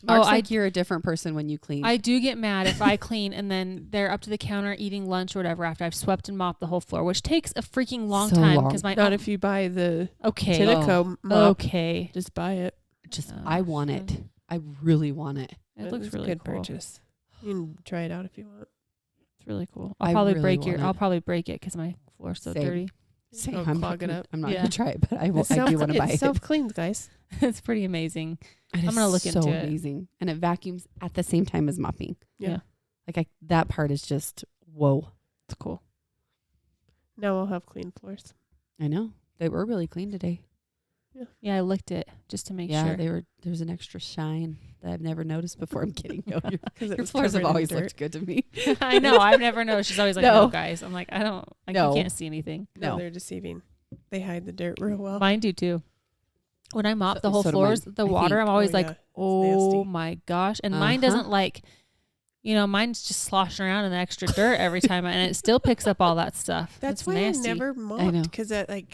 Speaker 2: Mark's
Speaker 1: I-
Speaker 2: like you're a different person when you clean.
Speaker 1: I do get mad if I clean and then they're up to the counter eating lunch or whatever after I've swept and mopped the whole floor, which takes a freaking long
Speaker 2: So
Speaker 1: time
Speaker 2: long.
Speaker 1: because my
Speaker 3: Not if you buy the
Speaker 1: okay,
Speaker 3: Tineco mop.
Speaker 1: okay,
Speaker 3: Just buy it.
Speaker 2: just
Speaker 1: Oh,
Speaker 2: I want it. I really want it.
Speaker 1: it looks
Speaker 3: It's a
Speaker 1: really
Speaker 3: good
Speaker 1: cool.
Speaker 3: purchase. You can try it out if you want.
Speaker 1: It's really cool.
Speaker 2: I
Speaker 1: I'll probably
Speaker 2: really
Speaker 1: break
Speaker 2: want it.
Speaker 1: I'll probably break it because my floor's so
Speaker 2: Same.
Speaker 1: dirty.
Speaker 2: Same.
Speaker 3: Oh,
Speaker 2: I'm
Speaker 3: clog
Speaker 2: not
Speaker 3: it
Speaker 2: gonna,
Speaker 3: up.
Speaker 2: I'm not
Speaker 1: Yeah.
Speaker 2: gonna try it, but I do want to buy it.
Speaker 3: Self cleans, guys.
Speaker 1: It's pretty amazing.
Speaker 2: It
Speaker 1: I'm
Speaker 2: is
Speaker 1: gonna look
Speaker 2: so
Speaker 1: into it.
Speaker 2: amazing, and it vacuums at the same time as mopping.
Speaker 1: Yeah.
Speaker 2: Like that part is just whoa.
Speaker 1: It's cool.
Speaker 3: Now we'll have clean floors.
Speaker 2: I know they were really clean today.
Speaker 1: Yeah, I licked it just to make
Speaker 2: yeah,
Speaker 1: sure.
Speaker 2: they were. There's an extra shine that I've never noticed before. I'm kidding. No,
Speaker 3: Because
Speaker 2: your floors have always looked good to me.
Speaker 1: I know. I've never noticed. She's always like,
Speaker 2: No.
Speaker 1: no, guys. I'm like,
Speaker 2: No.
Speaker 1: you can't see anything.
Speaker 3: No,
Speaker 2: No.
Speaker 3: they're deceiving. They hide the dirt real well.
Speaker 1: Mine do too. When I mop
Speaker 2: So-
Speaker 1: the whole
Speaker 2: so do
Speaker 1: floors,
Speaker 2: mine,
Speaker 1: the
Speaker 2: I
Speaker 1: water,
Speaker 2: think.
Speaker 1: I'm always
Speaker 3: Oh,
Speaker 1: like,
Speaker 3: yeah. It's
Speaker 1: oh
Speaker 3: nasty.
Speaker 1: my gosh. And mine
Speaker 2: Uh-huh.
Speaker 1: doesn't like, mine's just sloshing around in the extra dirt every time. And it still picks up all that stuff.
Speaker 3: That's
Speaker 1: It's
Speaker 3: why
Speaker 1: nasty.
Speaker 3: I never
Speaker 2: know.
Speaker 3: mopped because I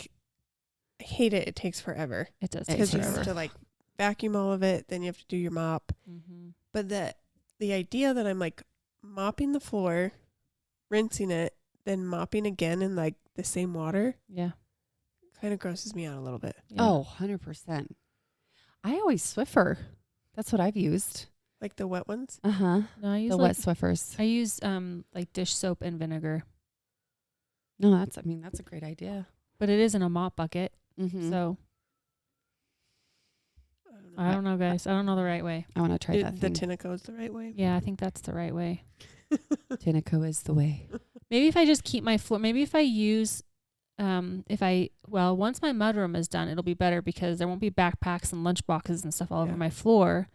Speaker 3: hate it. It takes forever
Speaker 1: It does
Speaker 2: It
Speaker 1: take
Speaker 3: because you
Speaker 2: takes
Speaker 3: have
Speaker 1: forever.
Speaker 3: to vacuum all of it. Then you have to do your mop.
Speaker 1: Mm-hmm.
Speaker 3: But the idea that I'm mopping the floor, rinsing it, then mopping again in the same water
Speaker 1: Yeah.
Speaker 3: kind of grosses me out a little bit.
Speaker 1: Yeah.
Speaker 2: Oh, 100%. I always Swiffer. That's what I've used.
Speaker 3: Like the wet ones.
Speaker 2: Uh huh.
Speaker 1: No, I use
Speaker 2: The wet Swiffers.
Speaker 1: I use like dish soap and vinegar,
Speaker 2: No, that's a great idea.
Speaker 1: but it is in a mop bucket.
Speaker 2: Mm-hmm.
Speaker 1: So I don't know, guys. I don't know the right way.
Speaker 2: I want to try that
Speaker 3: The
Speaker 2: thing.
Speaker 3: Tinaco is the right way.
Speaker 1: Yeah, I think that's the right way.
Speaker 2: Tinaco is the way.
Speaker 1: Maybe if I just keep my floor, maybe if I use, once my mudroom is done, it'll be better because there won't be backpacks and lunch boxes and stuff all over
Speaker 3: Yeah.
Speaker 1: my floor.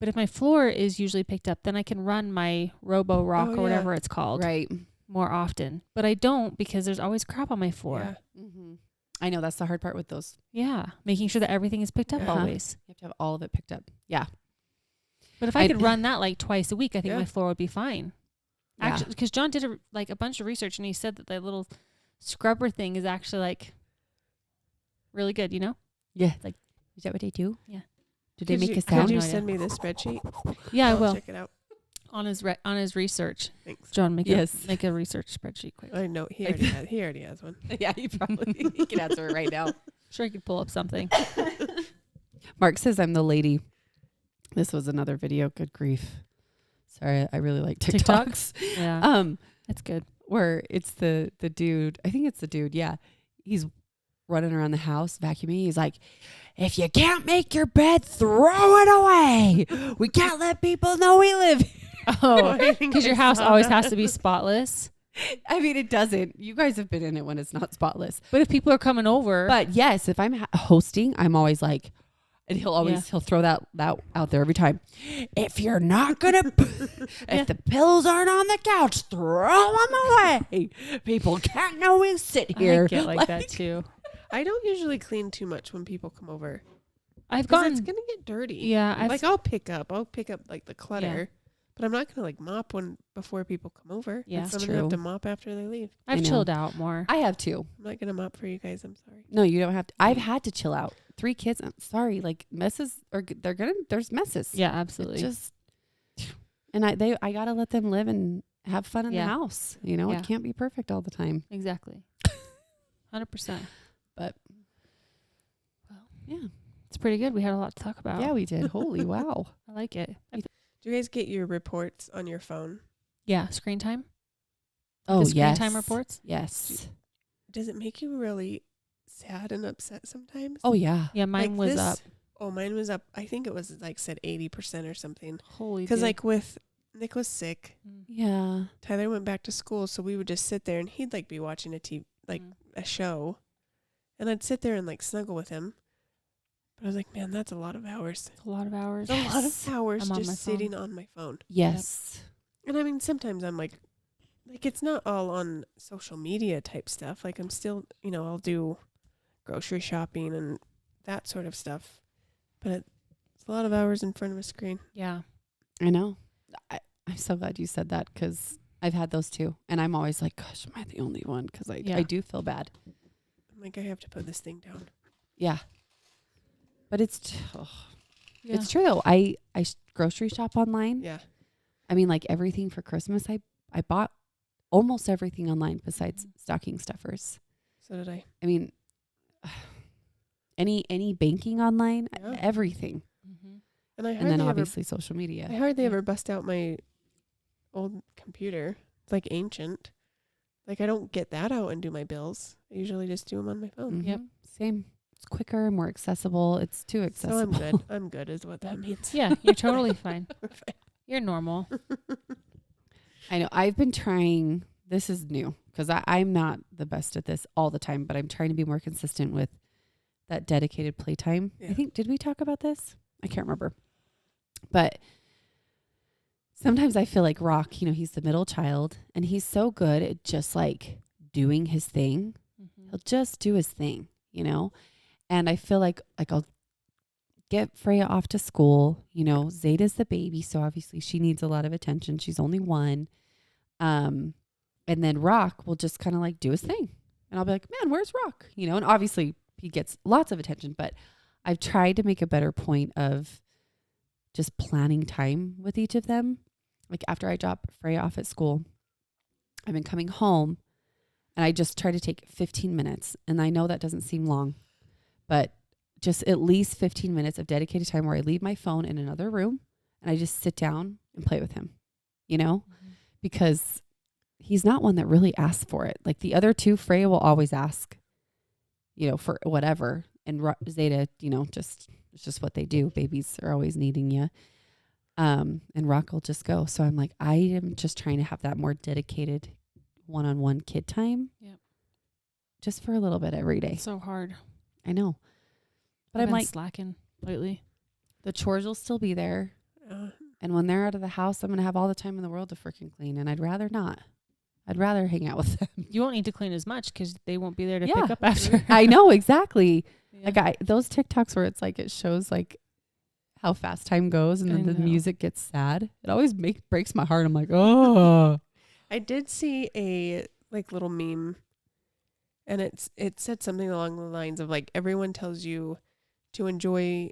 Speaker 1: But if my floor is usually picked up, then I can run my Robo Rock
Speaker 3: Oh,
Speaker 1: or
Speaker 3: yeah.
Speaker 1: whatever it's called
Speaker 2: Right.
Speaker 1: more often. But I don't because there's always crap on my floor.
Speaker 3: Yeah.
Speaker 2: Mm-hmm. I know that's the hard part with those.
Speaker 1: Yeah. Making sure that everything is picked up
Speaker 3: Uh-huh.
Speaker 1: always.
Speaker 2: You have to have all of it picked up. Yeah.
Speaker 1: But if I
Speaker 2: I-
Speaker 1: could run that like twice a week, I think
Speaker 3: Yeah.
Speaker 1: my floor would be fine.
Speaker 2: Yeah.
Speaker 1: Actually, because John did a bunch of research and he said that the little scrubber thing is actually like really good, you know?
Speaker 2: Yeah.
Speaker 1: Like-
Speaker 2: is that what they do?
Speaker 1: Yeah.
Speaker 2: Do they make a
Speaker 3: Could
Speaker 2: sound?
Speaker 3: you
Speaker 1: No idea.
Speaker 3: send me the spreadsheet?
Speaker 1: Yeah, I
Speaker 3: I'll
Speaker 1: will.
Speaker 3: check it out.
Speaker 1: On his research.
Speaker 3: Thanks.
Speaker 1: John, make
Speaker 2: Yes.
Speaker 1: make a research spreadsheet quick.
Speaker 3: I know he already has one.
Speaker 2: Yeah, you probably you can answer it right now.
Speaker 1: Sure, I could pull up something.
Speaker 2: Mark says I'm the lady. This was another video. Good grief. Sorry, I really like TikToks.
Speaker 1: Yeah, that's good.
Speaker 2: Where it's the dude. I think it's the dude. Yeah, he's running around the house vacuuming. He's like, "If you can't make your bed, throw it away. We can't let people know we live here."
Speaker 1: Oh,
Speaker 3: I think
Speaker 1: because your
Speaker 3: I
Speaker 1: house
Speaker 3: saw
Speaker 1: always
Speaker 3: that.
Speaker 1: has to be spotless.
Speaker 2: I mean, it doesn't. You guys have been in it when it's not spotless.
Speaker 1: But if people are coming over,
Speaker 2: But yes, if I'm hosting, I'm always like, and he'll throw that out there every time. If you're not gonna, if the pillows aren't on the couch, throw them away. People can't know we sit here.
Speaker 1: I get like that too.
Speaker 3: I don't usually clean too much when people come over.
Speaker 1: I've
Speaker 3: Because
Speaker 1: gone.
Speaker 3: it's gonna get dirty.
Speaker 1: Yeah, I've
Speaker 3: I'll pick up like the clutter, but I'm not gonna like mop before people come over.
Speaker 1: Yeah.
Speaker 3: I'm
Speaker 2: That's
Speaker 3: gonna have
Speaker 2: true.
Speaker 3: to mop after they leave.
Speaker 1: I've
Speaker 2: I know.
Speaker 1: chilled out more.
Speaker 2: I have too.
Speaker 3: I'm not gonna mop for you guys. I'm sorry.
Speaker 2: No, you don't have to. I've had to chill out. 3 kids. I'm sorry. Like messes there's messes.
Speaker 1: Yeah,
Speaker 2: It
Speaker 1: absolutely.
Speaker 2: just, and I gotta let them live and have fun in
Speaker 1: Yeah.
Speaker 2: the house. You know,
Speaker 1: Yeah.
Speaker 2: it can't be perfect all the time.
Speaker 1: Exactly. 100%.
Speaker 2: But
Speaker 1: Well,
Speaker 2: yeah,
Speaker 1: it's pretty good. We had a lot to talk about.
Speaker 2: yeah, we did. Holy wow.
Speaker 1: I like it.
Speaker 3: Do you guys get your reports on your phone?
Speaker 1: Yeah, screen time.
Speaker 2: Oh
Speaker 1: The screen
Speaker 2: yes.
Speaker 1: time reports.
Speaker 2: Yes.
Speaker 3: Does it make you really sad and upset sometimes?
Speaker 2: Oh yeah.
Speaker 1: Yeah, mine
Speaker 3: Like
Speaker 1: was
Speaker 3: this-
Speaker 1: up.
Speaker 3: Oh, mine was up. I think it was like said 80% or something.
Speaker 1: Holy.
Speaker 3: Because
Speaker 1: dude.
Speaker 3: like with Nick was sick,
Speaker 1: Mm.
Speaker 2: Yeah.
Speaker 3: Tyler went back to school, so we would just sit there and he'd like be watching like
Speaker 1: Mm.
Speaker 3: a show, and I'd sit there and like snuggle with him. But I was like, man, that's a lot of hours.
Speaker 1: It's a lot of hours.
Speaker 3: It's a lot
Speaker 2: Yes.
Speaker 3: of hours
Speaker 1: I'm on my
Speaker 3: just sitting on my phone.
Speaker 2: Yes.
Speaker 3: And I mean, sometimes I'm like it's not all on social media type stuff. Like I'm still, I'll do grocery shopping and that sort of stuff. But it's a lot of hours in front of a screen.
Speaker 1: Yeah.
Speaker 2: I know. I'm so glad you said that because I've had those too, and I'm always like, gosh, am I the only one? Because
Speaker 1: Yeah.
Speaker 2: I do feel bad.
Speaker 3: I'm like, I have to put this thing down.
Speaker 2: Yeah. But it's
Speaker 1: Yeah.
Speaker 2: it's true though. I grocery shop online.
Speaker 3: Yeah.
Speaker 2: I mean, like everything for Christmas, I bought almost everything online besides stocking stuffers.
Speaker 3: So did I.
Speaker 2: I mean, any banking online,
Speaker 3: Yeah.
Speaker 2: everything,
Speaker 1: Mm-hmm.
Speaker 3: And I
Speaker 2: and
Speaker 3: hardly
Speaker 2: then
Speaker 3: ever,
Speaker 2: obviously social media.
Speaker 3: I hardly
Speaker 1: Yeah.
Speaker 3: ever bust out my old computer. It's like ancient. Like I don't get that out and do my bills. I usually just do them on my phone.
Speaker 1: Yep.
Speaker 2: Mhm. Same. It's quicker, more accessible. It's too
Speaker 3: So
Speaker 2: accessible.
Speaker 3: I'm good. I'm good is what that means.
Speaker 1: Yeah, you're totally fine.
Speaker 3: We're fine.
Speaker 1: You're normal.
Speaker 2: I know. I've been trying. This is new because I'm not the best at this all the time, but I'm trying to be more consistent with that dedicated playtime.
Speaker 3: Yeah.
Speaker 2: I think, did we talk about this? I can't remember. But sometimes I feel like Rock, he's the middle child and he's so good at just like doing his thing.
Speaker 1: Mm-hmm.
Speaker 2: He'll just do his thing, And I feel like I'll get Freya off to school. Zeta's the baby, so obviously she needs a lot of attention. She's only 1. And then Rock will just kind of like do his thing. And I'll be like, man, where's Rock? And obviously he gets lots of attention, but I've tried to make a better point of just planning time with each of them. Like after I drop Freya off at school, I've been coming home and I just try to take 15 minutes. And I know that doesn't seem long, but just at least 15 minutes of dedicated time where I leave my phone in another room and I just sit down and play with him, because he's not one that really asks for it. Like the other 2, Freya will always ask, for whatever. And Zeta, just it's just what they do. Babies are always needing you. And Rock will just go. So I'm like, I am just trying to have that more dedicated one-on-one kid time.
Speaker 1: Yep.
Speaker 2: Just for a little bit every day.
Speaker 1: It's so hard.
Speaker 2: I know. But
Speaker 1: I've
Speaker 2: I'm
Speaker 1: been
Speaker 2: like,
Speaker 1: slacking lately.
Speaker 2: the chores will still be there.
Speaker 3: Uh,
Speaker 2: And when they're out of the house, I'm going to have all the time in the world to freaking clean. And I'd rather not. I'd rather hang out with them.
Speaker 1: You won't need to clean as much because they won't be there to
Speaker 2: Yeah.
Speaker 1: pick up after.
Speaker 2: I know, exactly.
Speaker 1: Yeah.
Speaker 2: Like those TikToks where it's like, it shows like how fast time goes and
Speaker 1: I
Speaker 2: then the
Speaker 1: know.
Speaker 2: music gets sad. It always breaks my heart. I'm like, oh.
Speaker 3: I did see a like little meme, and it said something along the lines of like, everyone tells you to enjoy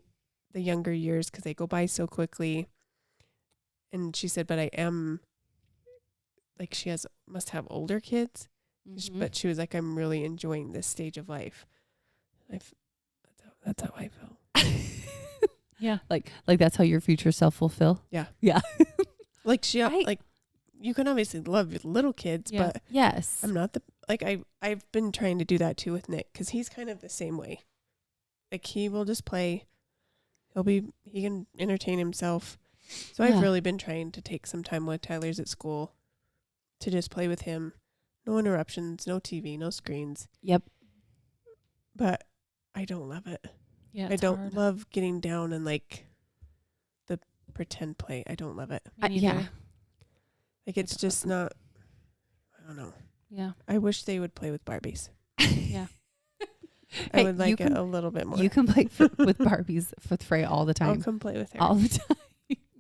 Speaker 3: the younger years because they go by so quickly. And she said, but I am like, she must have older kids, but she was like, I'm really enjoying this stage of life. That's how I feel.
Speaker 1: Yeah.
Speaker 2: Like that's how your future self will feel.
Speaker 3: Yeah.
Speaker 2: Yeah.
Speaker 3: Like
Speaker 2: Right.
Speaker 3: like you can obviously love your little kids,
Speaker 1: Yeah.
Speaker 3: but
Speaker 2: Yes.
Speaker 3: I'm not I've been trying to do that too with Nick because he's kind of the same way. Like he will just play. He can entertain himself. So
Speaker 2: Yeah.
Speaker 3: I've really been trying to take some time when Tyler's at school to just play with him. No interruptions, no TV, no screens.
Speaker 2: Yep.
Speaker 3: But I don't love it.
Speaker 1: Yeah.
Speaker 3: I
Speaker 1: It's
Speaker 3: don't
Speaker 1: hard.
Speaker 3: love getting down and like the pretend play. I don't love it.
Speaker 1: Me
Speaker 2: yeah.
Speaker 1: neither.
Speaker 3: Like it's just not, I don't know.
Speaker 1: Yeah.
Speaker 3: I wish they would play with Barbies.
Speaker 1: Yeah.
Speaker 3: I
Speaker 2: Hey,
Speaker 3: would
Speaker 2: you
Speaker 3: like it
Speaker 2: can-
Speaker 3: a little bit more.
Speaker 2: You can play with Barbies with Freya all the
Speaker 3: I'll
Speaker 2: time.
Speaker 3: come play with her.
Speaker 2: All the time.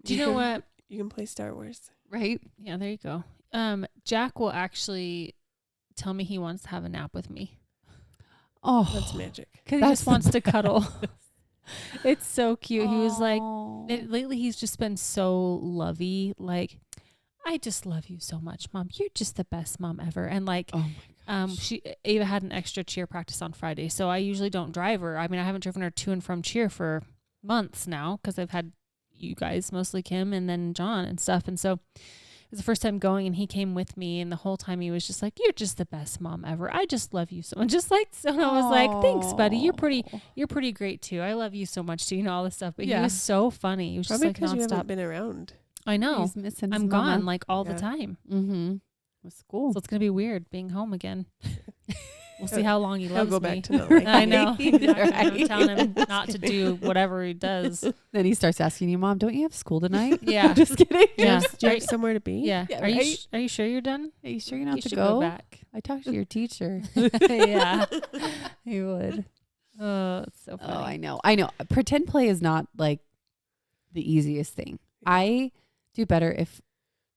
Speaker 1: Do you know what?
Speaker 3: You can play Star Wars.
Speaker 2: Right?
Speaker 1: Yeah, there you go. Jack will actually tell me he wants to have a nap with me
Speaker 2: Oh.
Speaker 3: That's magic.
Speaker 1: because he
Speaker 2: That's
Speaker 1: just
Speaker 2: the
Speaker 1: wants to cuddle. It's so cute. He was like,
Speaker 2: Oh.
Speaker 1: lately he's just been so lovey. Like, I just love you so much, Mom. You're just the best mom ever. And like,
Speaker 2: Oh my
Speaker 1: Ava had an extra cheer practice on Friday, so I usually don't drive her. I mean, I haven't driven her to and from cheer for months now because I've had you guys, mostly Kim and then John and stuff. And so it was the first time going, and he came with me, and the whole time he was just like, "You're just the best mom ever. I just love you so much." Just like, so I was like, "Thanks, buddy. You're pretty great too. I love you so much too." You know, all this stuff. But
Speaker 2: Yeah.
Speaker 1: he was so funny. He was
Speaker 3: Probably
Speaker 1: just
Speaker 3: because
Speaker 1: like
Speaker 3: you haven't
Speaker 1: nonstop.
Speaker 3: been around.
Speaker 1: I know.
Speaker 2: He's missing his
Speaker 1: I'm
Speaker 2: mama.
Speaker 1: gone like all the
Speaker 3: Yeah.
Speaker 1: time.
Speaker 2: Mm-hmm. With school.
Speaker 1: So it's gonna be weird being home again. We'll see how long he
Speaker 3: He'll
Speaker 1: loves
Speaker 3: go
Speaker 1: me.
Speaker 3: back to not liking
Speaker 1: I
Speaker 3: me.
Speaker 1: know. Exactly. I'm
Speaker 2: Right.
Speaker 1: telling him not to do whatever he does.
Speaker 2: Then he starts asking you, Mom, don't you have school tonight?
Speaker 1: Yeah.
Speaker 2: Just kidding.
Speaker 1: Yeah.
Speaker 3: Do you
Speaker 1: Are
Speaker 3: have somewhere to be?
Speaker 1: Yeah.
Speaker 2: Yeah,
Speaker 1: Are you
Speaker 2: right?
Speaker 1: are you sure you're done?
Speaker 2: Are you sure you're
Speaker 1: You
Speaker 2: not to
Speaker 1: should
Speaker 2: go?
Speaker 1: back.
Speaker 2: I talked to your teacher.
Speaker 1: Yeah. He would. Oh, it's so funny.
Speaker 2: Oh, I know. I know. Pretend play is not like the easiest thing. I do better if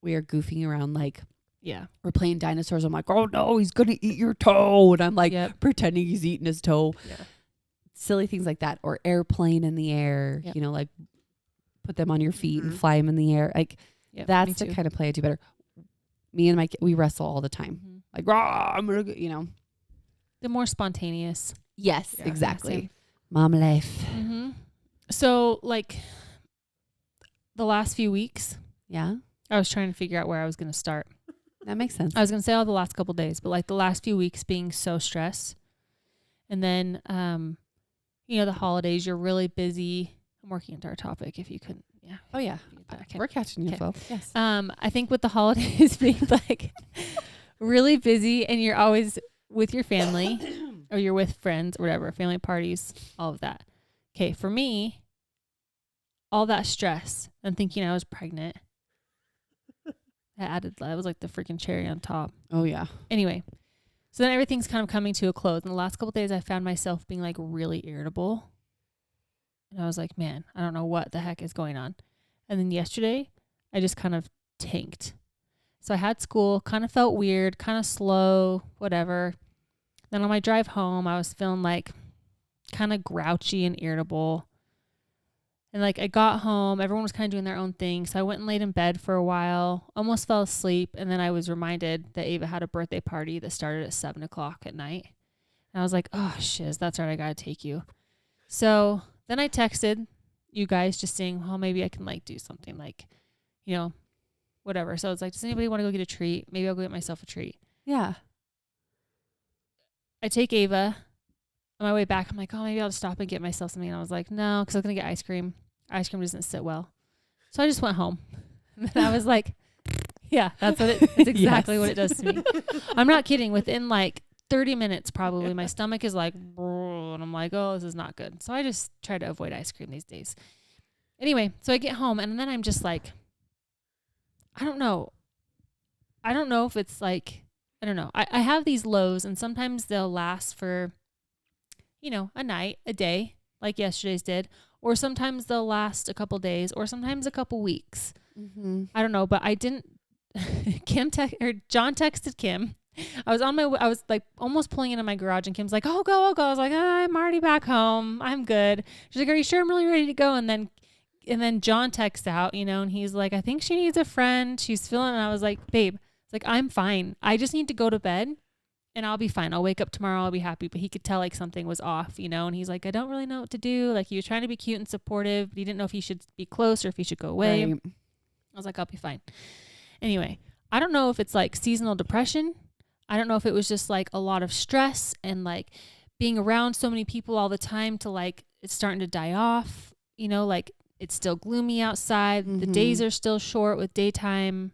Speaker 2: we are goofing around, like
Speaker 1: Yeah.
Speaker 2: we're playing dinosaurs. I'm like, oh no, he's going to eat your toe. And I'm like
Speaker 1: Yep.
Speaker 2: pretending he's eating his toe.
Speaker 3: Yeah.
Speaker 2: Silly things like that. Or airplane in the air,
Speaker 1: Yep.
Speaker 2: you know, like put them on your feet and
Speaker 3: Mhm.
Speaker 2: fly them in the air. Like
Speaker 1: Yep.
Speaker 2: that's
Speaker 1: me
Speaker 2: the
Speaker 1: too.
Speaker 2: kind of play I do better. Me and we wrestle all the time.
Speaker 1: Mhm.
Speaker 2: Like, rah, I'm going to, you know.
Speaker 1: The more spontaneous.
Speaker 2: Yes,
Speaker 3: Yeah.
Speaker 2: exactly.
Speaker 1: Same.
Speaker 2: Mom life.
Speaker 1: Mm-hmm. So, like, the last few weeks,
Speaker 2: Yeah,
Speaker 1: I was trying to figure out where I was going to start.
Speaker 2: that makes sense.
Speaker 1: I was going to say all the last couple days, but like the last few weeks being so stressed. And then, you know, the holidays, you're really busy. I'm working into our topic if you couldn't. Yeah.
Speaker 2: Oh, yeah.
Speaker 1: Okay.
Speaker 2: We're catching you,
Speaker 1: Okay.
Speaker 2: Flo. Yes.
Speaker 1: I think with the holidays being like really busy and you're always with your family or you're with friends or whatever, family parties, all of that. Okay. For me, all that stress and thinking I was pregnant, that was like the freaking cherry on top.
Speaker 2: Oh, yeah.
Speaker 1: Anyway, so then everything's kind of coming to a close. In the last couple of days, I found myself being like really irritable. And I was like, man, I don't know what the heck is going on. And then yesterday, I just kind of tanked. So I had school, kind of felt weird, kind of slow, whatever. Then on my drive home, I was feeling like kind of grouchy and irritable. And like I got home, everyone was kind of doing their own thing. So I went and laid in bed for a while, almost fell asleep. And then I was reminded that Ava had a birthday party that started at 7:00 at night. And I was like, oh, shiz, that's right. I got to take you. So then I texted you guys just saying, well, maybe I can like do something like, you know, whatever. So it's like, does anybody want to go get a treat? Maybe I'll go get myself a treat.
Speaker 2: Yeah.
Speaker 1: I take Ava. on my way back, I'm like, oh, maybe I'll just stop and get myself something. And I was like, no, because I was going to get ice cream. Ice cream doesn't sit well. So I just went home. And then I was like, yeah, that's exactly what it does to me. I'm not kidding. Within like 30 minutes, probably, my stomach is like, and I'm like, oh, this is not good. So I just try to avoid ice cream these days. Anyway, so I get home and then I'm just like, I don't know. I don't know if it's like, I don't know. I have these lows and sometimes they'll last for, a night, a day, like yesterday's did. Or sometimes they'll last a couple days or sometimes a couple weeks.
Speaker 2: Mm-hmm.
Speaker 1: I don't know, but I didn't. John texted Kim. I was like almost pulling into my garage and Kim's like, oh, go. I was like, I'm already back home. I'm good. She's like, are you sure? I'm really ready to go. And then John texts out, and he's like, I think she needs a friend. She's feeling, and I was like, babe, it's like, I'm fine. I just need to go to bed and I'll be fine. I'll wake up tomorrow. I'll be happy. But he could tell like something was off, and he's like, I don't really know what to do. Like he was trying to be cute and supportive, but he didn't know if he should be close or if he should go away.
Speaker 2: Right.
Speaker 1: I was like, I'll be fine. Anyway, I don't know if it's like seasonal depression. I don't know if it was just like a lot of stress and like being around so many people all the time to like, it's starting to die off, like it's still gloomy outside.
Speaker 2: Mm-hmm.
Speaker 1: The days are still short with daytime.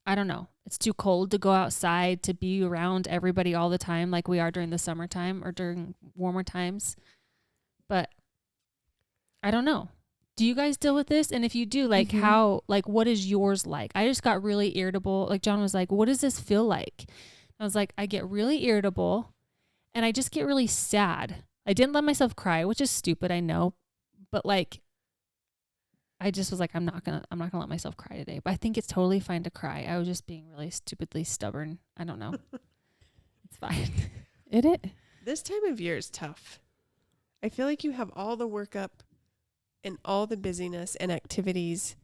Speaker 1: I don't know. It's too cold to go outside to be around everybody all the time like we are during the summertime or during warmer times. But I don't know. Do you guys deal with this? And if you do, like how, like, what is yours like? I just got really irritable. Like John was like, what does this feel like? I was like, I get really irritable and I just get really sad. I didn't let myself cry, which is stupid. I know. But like, I just was like, I'm not gonna let myself cry today. But I think it's totally fine to cry. I was just being really stupidly stubborn. I don't know. It's fine.
Speaker 3: This time of year is tough. I feel like you have all the work up and all the busyness and activities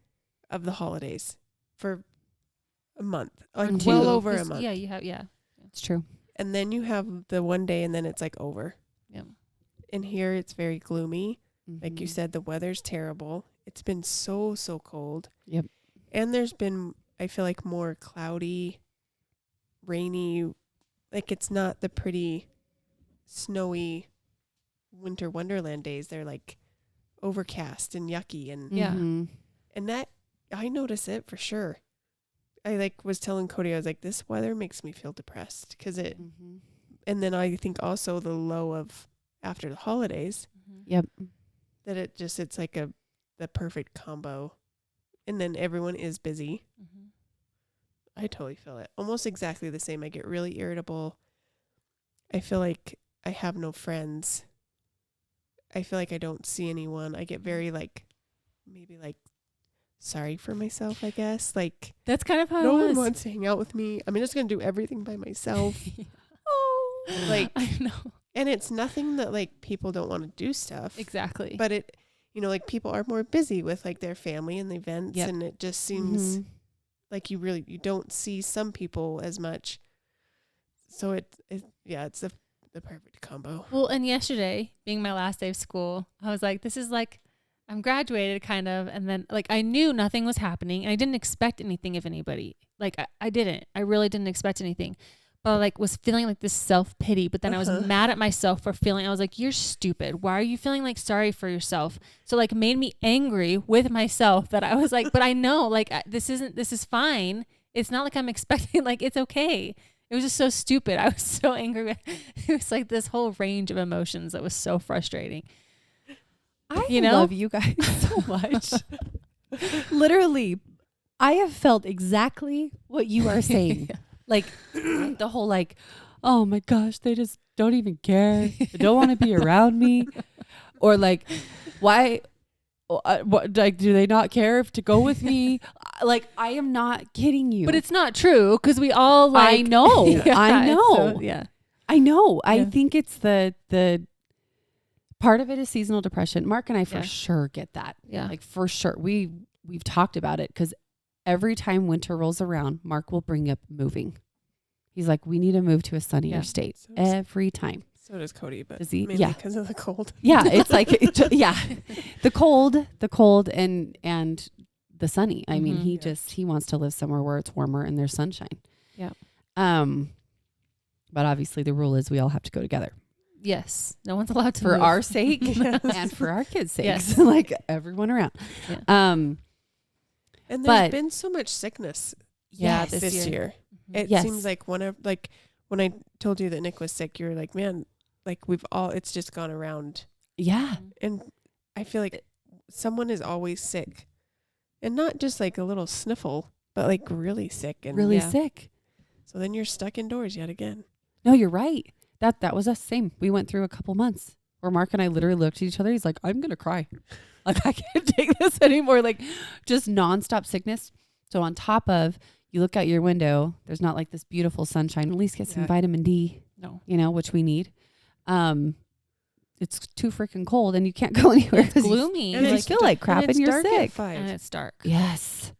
Speaker 3: of the holidays for a month, like well over a month.
Speaker 1: Yeah, you have. Yeah,
Speaker 2: it's true.
Speaker 3: And then you have the one day, and then it's like over.
Speaker 1: Yeah.
Speaker 3: And here it's very gloomy.
Speaker 2: Mm-hmm.
Speaker 3: Like you said, the weather's terrible. It's been so cold.
Speaker 2: Yep.
Speaker 3: And there's been, I feel like, more cloudy, rainy. Like it's not the pretty, snowy winter wonderland days. They're like overcast and yucky and
Speaker 1: Yeah.
Speaker 2: Mm-hmm.
Speaker 3: and that I notice it for sure. I like was telling Cody, I was like, this weather makes me feel depressed because it.
Speaker 2: Mm-hmm.
Speaker 3: And then I think also the low of after the holidays.
Speaker 2: Yep.
Speaker 3: That it's like the perfect combo, and then everyone is busy.
Speaker 1: Mm-hmm.
Speaker 3: I totally feel it. Almost exactly the same. I get really irritable. I feel like I have no friends. I feel like I don't see anyone. I get very like, maybe like sorry for myself, I guess. Like
Speaker 1: That's kind of how
Speaker 3: no
Speaker 1: it
Speaker 3: one
Speaker 1: was.
Speaker 3: wants to hang out with me. I'm just going to do everything by myself.
Speaker 1: Oh,
Speaker 3: Like,
Speaker 1: I know.
Speaker 3: And it's nothing that like people don't want to do stuff.
Speaker 1: Exactly.
Speaker 3: But it, like people are more busy with like their family and the events.
Speaker 2: Yep.
Speaker 3: And it just seems like you don't see some people as much. So it's the perfect combo.
Speaker 1: Well, and yesterday, being my last day of school, I was like, this is like, I'm graduated kind of. And then like, I knew nothing was happening and I didn't expect anything of anybody. Like I really didn't expect anything, but I like was feeling like this self-pity, but then I was mad at myself for feeling, I was like, you're stupid. Why are you feeling like sorry for yourself? So like made me angry with myself that I was like, but I know like this is fine. It's not like I'm expecting, like, it's okay. It was just so stupid. I was so angry. It was like this whole range of emotions that was so frustrating.
Speaker 2: I
Speaker 1: You know?
Speaker 2: love you guys so much. Literally, I have felt exactly what you are saying. Like the whole like, oh my gosh, they just don't even care. They don't want to be around me. Or like, why? What, like, do they not care if to go with me? Like, I am not kidding you.
Speaker 1: But it's not true because we all like.
Speaker 2: I know.
Speaker 1: Yeah,
Speaker 2: I know.
Speaker 1: so, yeah.
Speaker 2: I know. I
Speaker 1: Yeah.
Speaker 2: think it's the part of it is seasonal depression. Mark and I for
Speaker 1: Yeah.
Speaker 2: sure get that.
Speaker 1: Yeah.
Speaker 2: Like for sure. We've talked about it because every time winter rolls around, Mark will bring up moving. He's like, we need to move to a sunnier
Speaker 1: Yeah.
Speaker 2: state
Speaker 3: So does-
Speaker 2: every time.
Speaker 3: So does Cody, but
Speaker 2: Does he?
Speaker 3: mainly
Speaker 2: Yeah.
Speaker 3: because of the cold.
Speaker 2: Yeah. It's like, the cold and the sunny. I mean,
Speaker 1: Mhm.
Speaker 2: he wants to live somewhere where it's warmer and there's sunshine.
Speaker 1: Yeah.
Speaker 2: But obviously the rule is we all have to go together.
Speaker 1: Yes. No one's allowed to
Speaker 2: for
Speaker 1: move.
Speaker 2: our sake and for our kids' sakes,
Speaker 1: Yes.
Speaker 2: like everyone around.
Speaker 1: Yeah.
Speaker 3: And there's
Speaker 2: But-
Speaker 3: been so much sickness
Speaker 1: Yeah,
Speaker 2: Yes.
Speaker 3: this year.
Speaker 1: Mhm.
Speaker 3: It
Speaker 2: Yes.
Speaker 3: seems like when I told you that Nick was sick, you were like, man, like it's just gone around.
Speaker 2: Yeah.
Speaker 3: And I feel like someone is always sick. And not just like a little sniffle, but like really sick. And
Speaker 2: Really
Speaker 1: Yeah.
Speaker 2: sick.
Speaker 3: so then you're stuck indoors yet again.
Speaker 2: No, you're right. That was us. Same. We went through a couple months where Mark and I literally looked at each other. He's like, I'm going to cry. Like, I can't take this anymore. Like, just nonstop sickness. So on top of, you look out your window, there's not like this beautiful sunshine. At least get some
Speaker 3: Yeah.
Speaker 2: vitamin D,
Speaker 1: No.
Speaker 2: which we need. It's too freaking cold and you can't go anywhere.
Speaker 1: It's
Speaker 2: 'cause
Speaker 1: gloomy.
Speaker 3: And
Speaker 2: You
Speaker 3: it's
Speaker 2: feel like crap
Speaker 3: and
Speaker 2: and
Speaker 3: it's
Speaker 2: you're
Speaker 3: dark at
Speaker 2: sick.
Speaker 3: 5.
Speaker 1: and it's dark.
Speaker 2: Yes.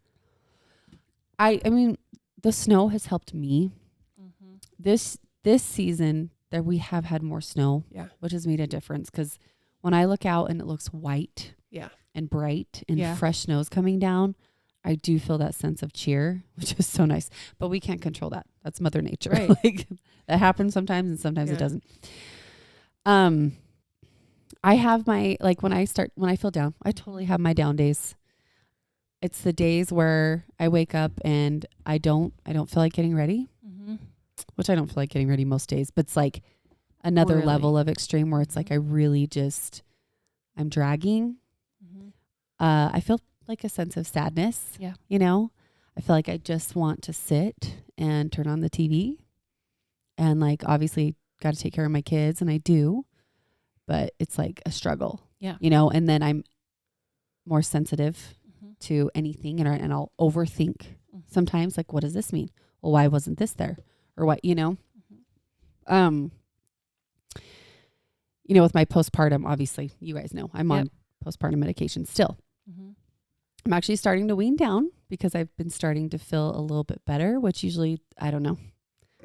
Speaker 2: I mean, the snow has helped me.
Speaker 1: Mm-hmm.
Speaker 2: This season that we have had more snow,
Speaker 3: Yeah.
Speaker 2: which has made a difference because when I look out and it looks white
Speaker 3: Yeah.
Speaker 2: and bright and
Speaker 1: Yeah.
Speaker 2: fresh snow's coming down, I do feel that sense of cheer, which is so nice. But we can't control that. That's Mother Nature.
Speaker 1: Right.
Speaker 2: Like that happens sometimes and sometimes
Speaker 3: Yeah.
Speaker 2: it doesn't. I have my when I feel down, I totally have my down days. It's the days where I wake up and I don't feel like getting ready,
Speaker 1: Mm-hmm.
Speaker 2: which I don't feel like getting ready most days, but it's like another
Speaker 1: Really?
Speaker 2: level of extreme where it's like I really just I'm dragging.
Speaker 1: Mm-hmm.
Speaker 2: I feel like a sense of sadness.
Speaker 1: Yeah.
Speaker 2: I feel like I just want to sit and turn on the TV and like obviously got to take care of my kids and I do, but it's like a struggle.
Speaker 1: Yeah.
Speaker 2: And then I'm more sensitive
Speaker 1: Mm-hmm.
Speaker 2: to anything and I'll overthink sometimes like, what does this mean? Well, why wasn't this there? Or what,
Speaker 1: Mm-hmm.
Speaker 2: With my postpartum, obviously you guys know I'm on postpartum medication still.
Speaker 1: Mm-hmm.
Speaker 2: I'm actually starting to wean down because I've been starting to feel a little bit better, which usually, I don't know.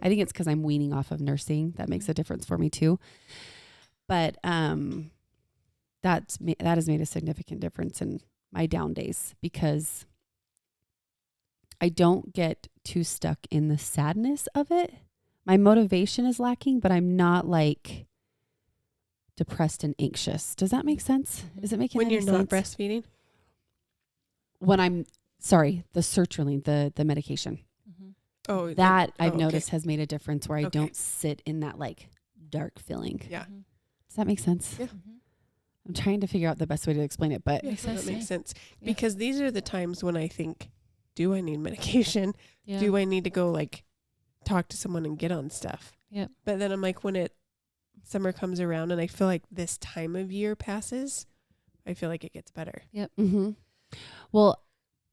Speaker 2: I think it's because I'm weaning off of nursing. That makes a difference for me too. But that has made a significant difference in my down days because I don't get too stuck in the sadness of it. My motivation is lacking, but I'm not like depressed and anxious. Does that make sense? Is it making
Speaker 3: When
Speaker 2: any
Speaker 3: you're not
Speaker 2: sense?
Speaker 3: breastfeeding?
Speaker 2: When I'm sorry, the sertraline, the medication
Speaker 1: Mm-hmm.
Speaker 3: Oh,
Speaker 2: that I've
Speaker 3: okay.
Speaker 2: noticed has made a difference where I
Speaker 3: Okay.
Speaker 2: don't sit in that like dark feeling.
Speaker 3: Yeah.
Speaker 1: Mm-hmm.
Speaker 2: Does that make sense?
Speaker 3: Yeah.
Speaker 2: I'm trying to figure out the best way to explain it, but
Speaker 3: Yeah,
Speaker 1: Makes
Speaker 3: so
Speaker 1: sense
Speaker 3: that
Speaker 1: to
Speaker 3: makes
Speaker 1: me.
Speaker 3: sense.
Speaker 1: Yeah.
Speaker 3: Because these are the times when I think, do I need medication?
Speaker 1: Yeah.
Speaker 3: Do I need to go like talk to someone and get on stuff?
Speaker 1: Yep.
Speaker 3: But then I'm like, when summer comes around and I feel like this time of year passes, I feel like it gets better.
Speaker 2: mm-hmm. Well,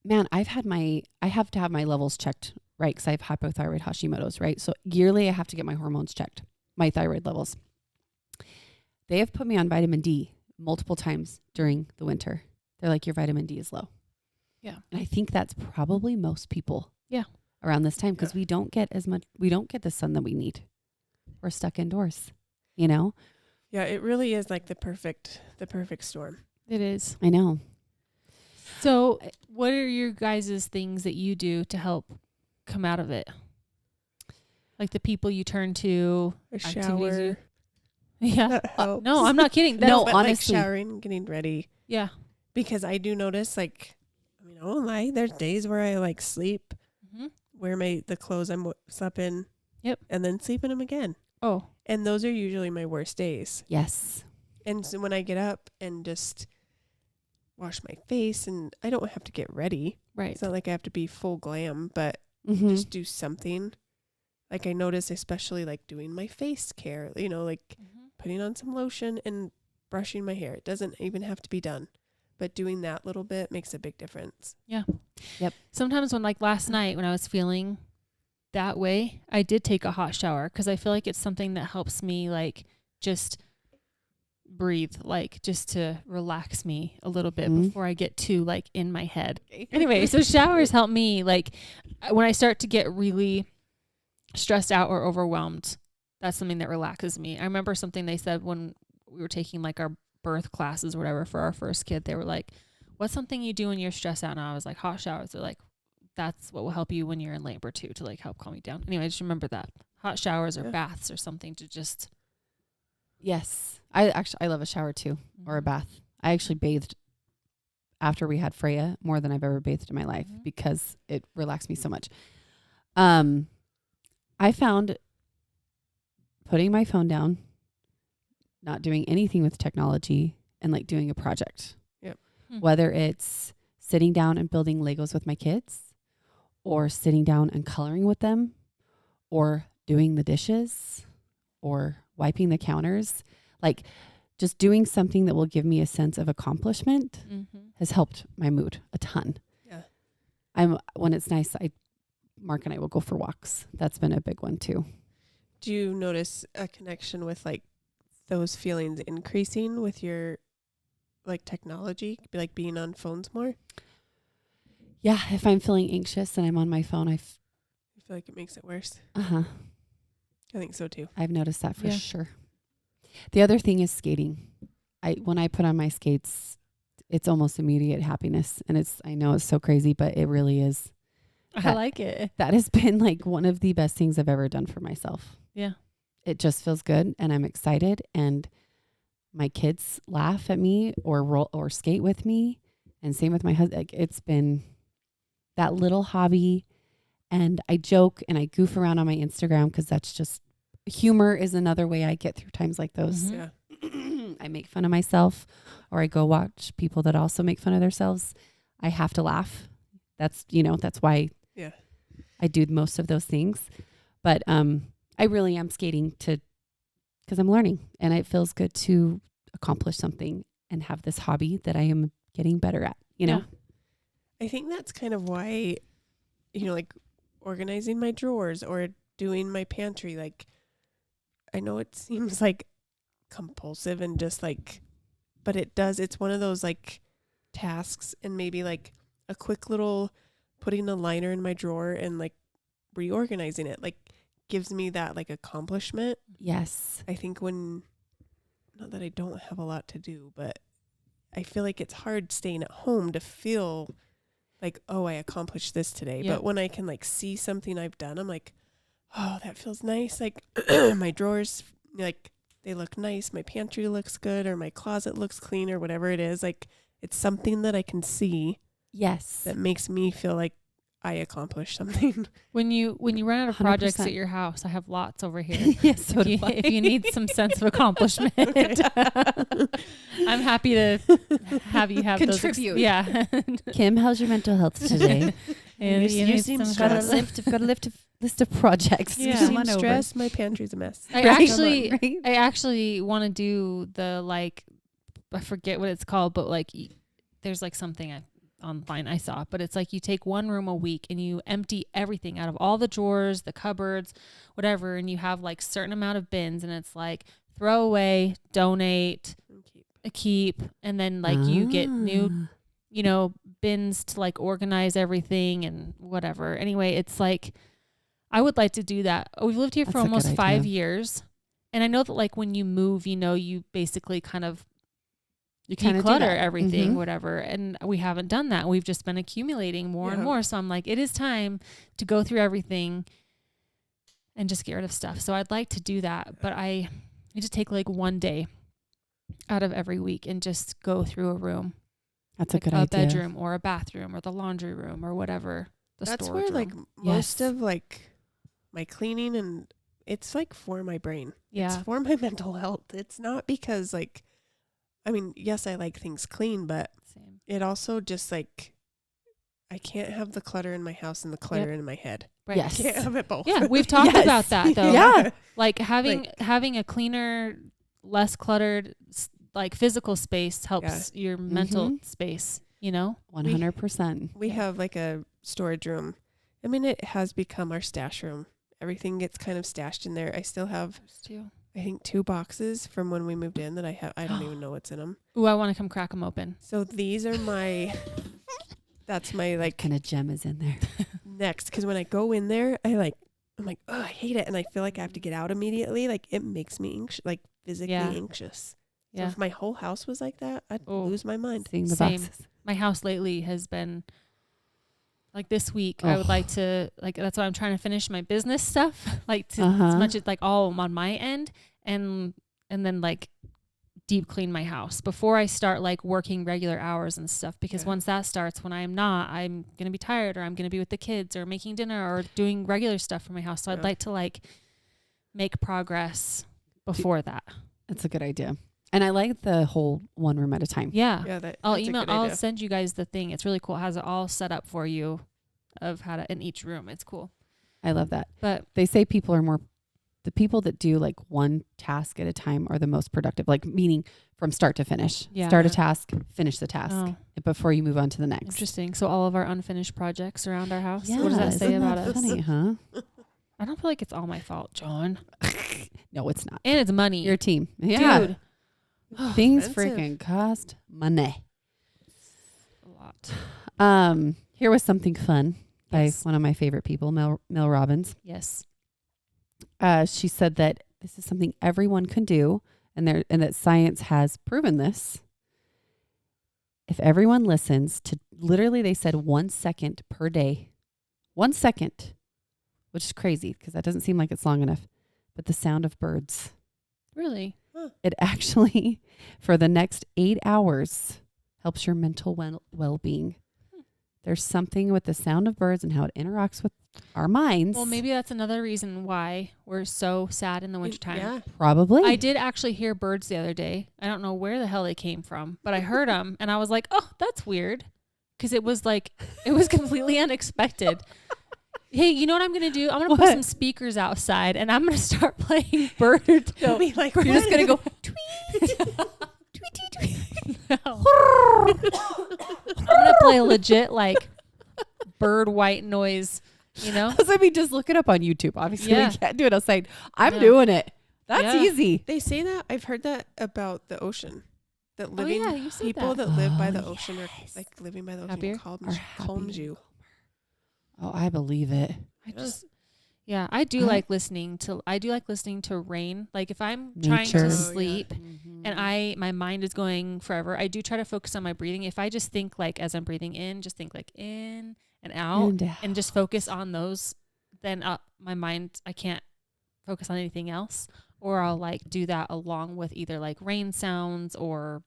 Speaker 2: man, I have to have my levels checked, right? Because I have hypothyroid Hashimoto's, right? So yearly I have to get my hormones checked, my thyroid levels. They have put me on vitamin D multiple times during the winter. They're like, your vitamin D is low.
Speaker 1: Yeah.
Speaker 2: And I think that's probably most people.
Speaker 1: Yeah.
Speaker 2: Around this time because we don't get the sun that we need. We're stuck indoors,
Speaker 3: Yeah, it really is like the perfect storm.
Speaker 1: It is.
Speaker 2: I know.
Speaker 1: So, what are your guys' things that you do to help come out of it? Like the people you turn to.
Speaker 3: A
Speaker 1: Activities
Speaker 3: shower.
Speaker 1: Yeah.
Speaker 3: That helps.
Speaker 1: No, I'm not kidding. That's,
Speaker 2: No,
Speaker 3: But
Speaker 2: honestly.
Speaker 3: like showering, getting ready.
Speaker 1: Yeah.
Speaker 3: Because I do notice, I won't lie, there's days where I like sleep,
Speaker 1: Mm-hmm.
Speaker 3: wear the clothes slept in.
Speaker 1: Yep.
Speaker 3: And then sleep in them again.
Speaker 1: Oh.
Speaker 3: And those are usually my worst days.
Speaker 2: Yes.
Speaker 3: And so when I get up and just wash my face, and I don't have to get ready.
Speaker 1: Right.
Speaker 3: It's not like I have to be full glam, but
Speaker 2: Mm-hmm.
Speaker 3: just do something. Like I notice, especially like doing my face care, like putting on some lotion and brushing my hair. It doesn't even have to be done, but doing that little bit makes a big difference.
Speaker 1: Sometimes when like last night when I was feeling that way, I did take a hot shower because I feel like it's something that helps me like just breathe, like just to relax me a little bit
Speaker 2: Mhm.
Speaker 1: before I get too like in my head. Anyway, so showers help me like when I start to get really stressed out or overwhelmed. That's something that relaxes me. I remember something they said when we were taking like our birth classes or whatever for our first kid. They were like, what's something you do when you're stressed out? And I was like, hot showers. They're like, that's what will help you when you're in labor too, to like help calm you down. Anyway, I just remember that hot showers or
Speaker 3: Yeah.
Speaker 1: baths or something to just
Speaker 2: Yes. I love a shower too, or a bath. I actually bathed after we had Freya more than I've ever bathed in my life
Speaker 1: Mhm.
Speaker 2: because it relaxed me so much. I found putting my phone down, not doing anything with technology, and like doing a project.
Speaker 3: Yep.
Speaker 2: Whether it's sitting down and building Legos with my kids, or sitting down and coloring with them, or doing the dishes, or wiping the counters, like just doing something that will give me a sense of accomplishment
Speaker 1: Mm-hmm.
Speaker 2: has helped my mood a ton.
Speaker 3: Yeah.
Speaker 2: When it's nice, Mark and I will go for walks. That's been a big one too.
Speaker 3: Do you notice a connection with like those feelings increasing with your like technology, like being on phones more?
Speaker 2: Yeah, if I'm feeling anxious and I'm on my phone,
Speaker 3: I feel like it makes it worse.
Speaker 2: I
Speaker 3: think so too.
Speaker 2: I've noticed that for
Speaker 1: Yeah.
Speaker 2: sure. The other thing is skating. When I put on my skates, it's almost immediate happiness, and I know it's so crazy, but it really is.
Speaker 1: I like it.
Speaker 2: That has been like one of the best things I've ever done for myself.
Speaker 1: Yeah.
Speaker 2: It just feels good, and I'm excited, and my kids laugh at me or roll or skate with me, and same with my husband. Like, it's been that little hobby, and I joke and I goof around on my Instagram because that's just humor is another way I get through times like those.
Speaker 1: Mhm.
Speaker 3: Yeah.
Speaker 2: I make fun of myself, or I go watch people that also make fun of themselves. I have to laugh. That's why
Speaker 3: Yeah.
Speaker 2: I do most of those things. But I really am skating because I'm learning, and it feels good to accomplish something and have this hobby that I am getting better at, you know?
Speaker 3: I think that's kind of why, like organizing my drawers or doing my pantry, like I know it seems like compulsive and just like, but it's one of those like tasks, and maybe like a quick little putting a liner in my drawer and like reorganizing it, like gives me that like accomplishment.
Speaker 2: Yes.
Speaker 3: I think not that I don't have a lot to do, but I feel like it's hard staying at home to feel like, oh, I accomplished this today.
Speaker 1: Yeah.
Speaker 3: But when I can like see something I've done, I'm like, oh, that feels nice. Like my drawers, like they look nice. My pantry looks good, or my closet looks clean, or whatever it is. Like it's something that I can see
Speaker 2: Yes.
Speaker 3: that makes me feel like I accomplished something.
Speaker 1: When you run out of projects
Speaker 2: 100%.
Speaker 1: at your house, I have lots over here.
Speaker 2: Yes. So
Speaker 1: If you need some sense of accomplishment,
Speaker 3: Okay.
Speaker 1: I'm happy to have you have
Speaker 2: Contribute.
Speaker 1: those. Yeah.
Speaker 2: Kim, how's your mental health today?
Speaker 1: And
Speaker 3: You
Speaker 1: need
Speaker 3: seem
Speaker 1: some
Speaker 3: stressed.
Speaker 1: stress.
Speaker 2: I've got a list of projects.
Speaker 1: Yeah.
Speaker 2: Come
Speaker 3: Seem
Speaker 2: on over.
Speaker 3: stressed. My pantry's a mess.
Speaker 1: I
Speaker 2: Right?
Speaker 1: actually
Speaker 2: Right?
Speaker 1: want to do the like, I forget what it's called, but like there's like something online I saw, but it's like you take one room a week and you empty everything out of all the drawers, the cupboards, whatever, and you have like certain amount of bins, and it's like throw away, donate, keep, and then like you get new, bins to like organize everything and whatever. Anyway, it's like I would like to do that. We've lived here for
Speaker 2: That's a good
Speaker 1: almost 5
Speaker 2: idea.
Speaker 1: years, and I know that like when you move, you basically kind of
Speaker 2: You kind of do
Speaker 1: declutter
Speaker 2: that.
Speaker 1: everything,
Speaker 2: Mhm.
Speaker 1: whatever. And we haven't done that. We've just been accumulating more and
Speaker 3: Yeah.
Speaker 1: more. So I'm like, it is time to go through everything and just get rid of stuff. So I'd like to do that, but I just take like one day out of every week and just go through a room,
Speaker 2: That's
Speaker 1: like
Speaker 2: a good
Speaker 1: a
Speaker 2: idea.
Speaker 1: bedroom or a bathroom or the laundry room or whatever.
Speaker 3: That's
Speaker 1: storage
Speaker 3: where like
Speaker 1: room.
Speaker 3: most
Speaker 2: Yes.
Speaker 3: of like my cleaning, and it's like for my brain. It's
Speaker 1: Yeah.
Speaker 3: for my mental health. It's not because like, I mean, yes, I like things clean, but
Speaker 1: Same.
Speaker 3: it also just like, I can't have the clutter in my house and the clutter in my head.
Speaker 1: Right.
Speaker 2: Yes.
Speaker 3: I can't have it both.
Speaker 1: Yeah. We've talked
Speaker 2: Yes.
Speaker 1: about that though.
Speaker 2: Yeah.
Speaker 1: Like having a cleaner, less cluttered, like physical space helps your mental
Speaker 2: Mhm.
Speaker 1: space,
Speaker 2: 100%.
Speaker 3: We have like a storage room. I mean, it has become our stash room. Everything gets kind of stashed in there. I still have, I think, 2 boxes from when we moved in that I don't even know what's in them.
Speaker 1: Ooh, I want to come crack them open.
Speaker 3: So these are that's my like
Speaker 2: Kind of gem is in there.
Speaker 3: next, because when I go in there, I'm like, oh, I hate it, and I feel like I have to get out immediately. Like it makes me anxious, like physically
Speaker 1: Yeah.
Speaker 3: anxious. So
Speaker 1: Yeah.
Speaker 3: if my whole house was like that, I'd
Speaker 1: Oh.
Speaker 3: lose my mind.
Speaker 2: Seeing the
Speaker 1: Same.
Speaker 2: boxes.
Speaker 1: My house lately has been like this week. I would like to that's why I'm trying to finish my business stuff, like to as much as like all on my end, and and then like deep clean my house before I start like working regular hours and stuff, because once that starts, when I'm going to be tired, or I'm going to be with the kids or making dinner or doing regular stuff for my house. So I'd like to like make progress before that.
Speaker 2: That's a good idea. And I like the whole one room at a time.
Speaker 1: Yeah.
Speaker 3: Yeah,
Speaker 1: I'll send you guys the thing. It's really cool. It has it all set up for you of how to, in each room. It's cool.
Speaker 2: I love that.
Speaker 1: But
Speaker 2: They say the people that do like one task at a time are the most productive, like meaning from start to finish.
Speaker 1: Yeah.
Speaker 2: Start a task, finish the task
Speaker 1: before
Speaker 2: you move on to the next.
Speaker 1: Interesting. So all of our unfinished projects around our house.
Speaker 2: Yeah,
Speaker 1: What does that say
Speaker 2: isn't
Speaker 1: about
Speaker 2: that
Speaker 1: us?
Speaker 2: funny, huh?
Speaker 1: I don't feel like it's all my fault, John.
Speaker 2: No, it's not.
Speaker 1: And it's money.
Speaker 2: Your team. Yeah.
Speaker 1: Dude.
Speaker 2: Things
Speaker 3: Expensive.
Speaker 2: freaking cost money.
Speaker 1: A lot.
Speaker 2: Here was something fun by
Speaker 1: Yes.
Speaker 2: one of my favorite people, Mel Robbins.
Speaker 1: Yes.
Speaker 2: She said that this is something everyone can do, and that science has proven this. If everyone listens to, literally they said 1 second per day, 1 second, which is crazy because that doesn't seem like it's long enough, but the sound of birds.
Speaker 1: Really?
Speaker 2: It actually, for the next 8 hours, helps your mental well-being. There's something with the sound of birds and how it interacts with our minds.
Speaker 1: Well, maybe that's another reason why we're so sad in the wintertime.
Speaker 3: Yeah.
Speaker 2: Probably.
Speaker 1: I did actually hear birds the other day. I don't know where the hell they came from, but I heard them and I was like, oh, that's weird. Because it was completely unexpected. Hey, you know what I'm going to do? I'm going to put
Speaker 2: What?
Speaker 1: some speakers outside and I'm going to start playing bird.
Speaker 3: Don't be like,
Speaker 2: You're just going to go,
Speaker 1: No. I'm going to play a legit like bird white noise, you know?
Speaker 2: So I mean, just look it up on YouTube. Obviously,
Speaker 1: Yeah.
Speaker 2: we can't do it outside. I'm
Speaker 1: No.
Speaker 2: doing it. That's
Speaker 1: Yeah.
Speaker 2: easy.
Speaker 3: They say that. I've heard that about the ocean. That
Speaker 1: Oh,
Speaker 3: living
Speaker 1: yeah, you said
Speaker 3: people
Speaker 1: that.
Speaker 3: that live by the
Speaker 2: Oh,
Speaker 3: ocean or
Speaker 2: yes.
Speaker 3: like living by the
Speaker 1: Happier?
Speaker 3: ocean
Speaker 2: Are
Speaker 3: calms
Speaker 2: happy.
Speaker 3: you.
Speaker 2: Oh, I believe it.
Speaker 1: I do
Speaker 2: Huh?
Speaker 1: like listening to rain. Like if I'm trying
Speaker 2: Nature.
Speaker 1: to
Speaker 3: Oh, yeah.
Speaker 1: sleep and my mind is going forever, I do try to focus on my breathing. If I just think like as I'm breathing in, just think like in and out and just focus on those, then my mind, I can't focus on anything else. Or I'll like do that along with either like rain sounds or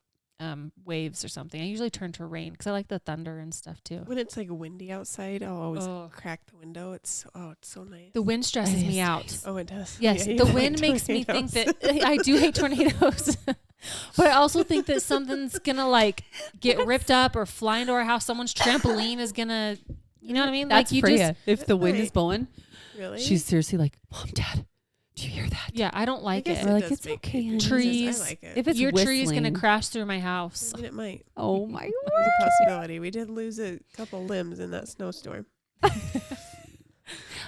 Speaker 1: waves or something. I usually turn to rain because I like the thunder and stuff too.
Speaker 3: When it's like windy outside, I'll always
Speaker 1: Oh.
Speaker 3: crack the window. It's so nice.
Speaker 1: The wind stresses
Speaker 2: It
Speaker 1: me
Speaker 2: is
Speaker 1: out.
Speaker 2: nice.
Speaker 3: Oh, it does.
Speaker 1: Yes,
Speaker 3: Yeah, you
Speaker 1: the
Speaker 3: like
Speaker 1: wind makes me think
Speaker 3: tornadoes.
Speaker 1: that I do hate tornadoes. But I also think that something's going to like get ripped up or fly into our house. Someone's trampoline is going to, you know what I mean?
Speaker 2: That's
Speaker 1: like you
Speaker 2: Freya.
Speaker 1: just,
Speaker 2: If the wind is
Speaker 3: Right.
Speaker 2: blowing,
Speaker 3: Really?
Speaker 2: she's seriously like, Mom, Dad, do you hear that?
Speaker 1: yeah, I don't like
Speaker 3: guess
Speaker 1: it.
Speaker 2: We're like,
Speaker 3: does
Speaker 2: it's
Speaker 3: make
Speaker 2: okay,
Speaker 3: me
Speaker 2: honey.
Speaker 3: feel
Speaker 1: Trees.
Speaker 3: I like it.
Speaker 2: If it's
Speaker 1: Your tree is going
Speaker 2: whistling.
Speaker 1: to crash through my house.
Speaker 3: I mean, it might.
Speaker 2: Oh my
Speaker 3: There's a possibility. We did lose a couple limbs in that snowstorm.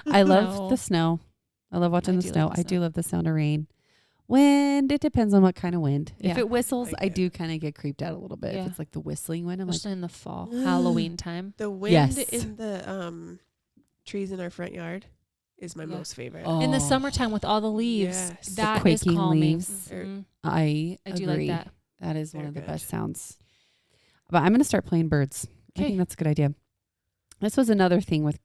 Speaker 2: I love
Speaker 1: No.
Speaker 2: the snow. I love watching
Speaker 1: I
Speaker 2: the
Speaker 1: do
Speaker 2: snow.
Speaker 1: love the
Speaker 2: I do
Speaker 1: snow.
Speaker 2: love the sound of rain. Wind, it depends on what kind of wind. If
Speaker 1: Yeah.
Speaker 2: it whistles,
Speaker 3: Like
Speaker 2: I
Speaker 3: it.
Speaker 2: do kind of get creeped out a little bit.
Speaker 1: Yeah.
Speaker 2: If it's like the whistling wind, I'm like,
Speaker 1: Especially in the fall, Halloween time.
Speaker 3: The wind
Speaker 2: Yes.
Speaker 3: in the trees in our front yard is my
Speaker 1: Yeah.
Speaker 3: most favorite.
Speaker 2: Oh.
Speaker 1: In the summertime with all the leaves,
Speaker 3: Yes. The
Speaker 1: that is
Speaker 2: quaking
Speaker 1: calming.
Speaker 2: leaves.
Speaker 1: Mhm.
Speaker 2: I
Speaker 1: I do
Speaker 2: agree.
Speaker 1: like that.
Speaker 2: That is one
Speaker 3: They're
Speaker 2: of the
Speaker 3: good.
Speaker 2: best sounds. But I'm going to start playing birds. I
Speaker 1: Okay.
Speaker 2: think that's a good idea. This was another thing with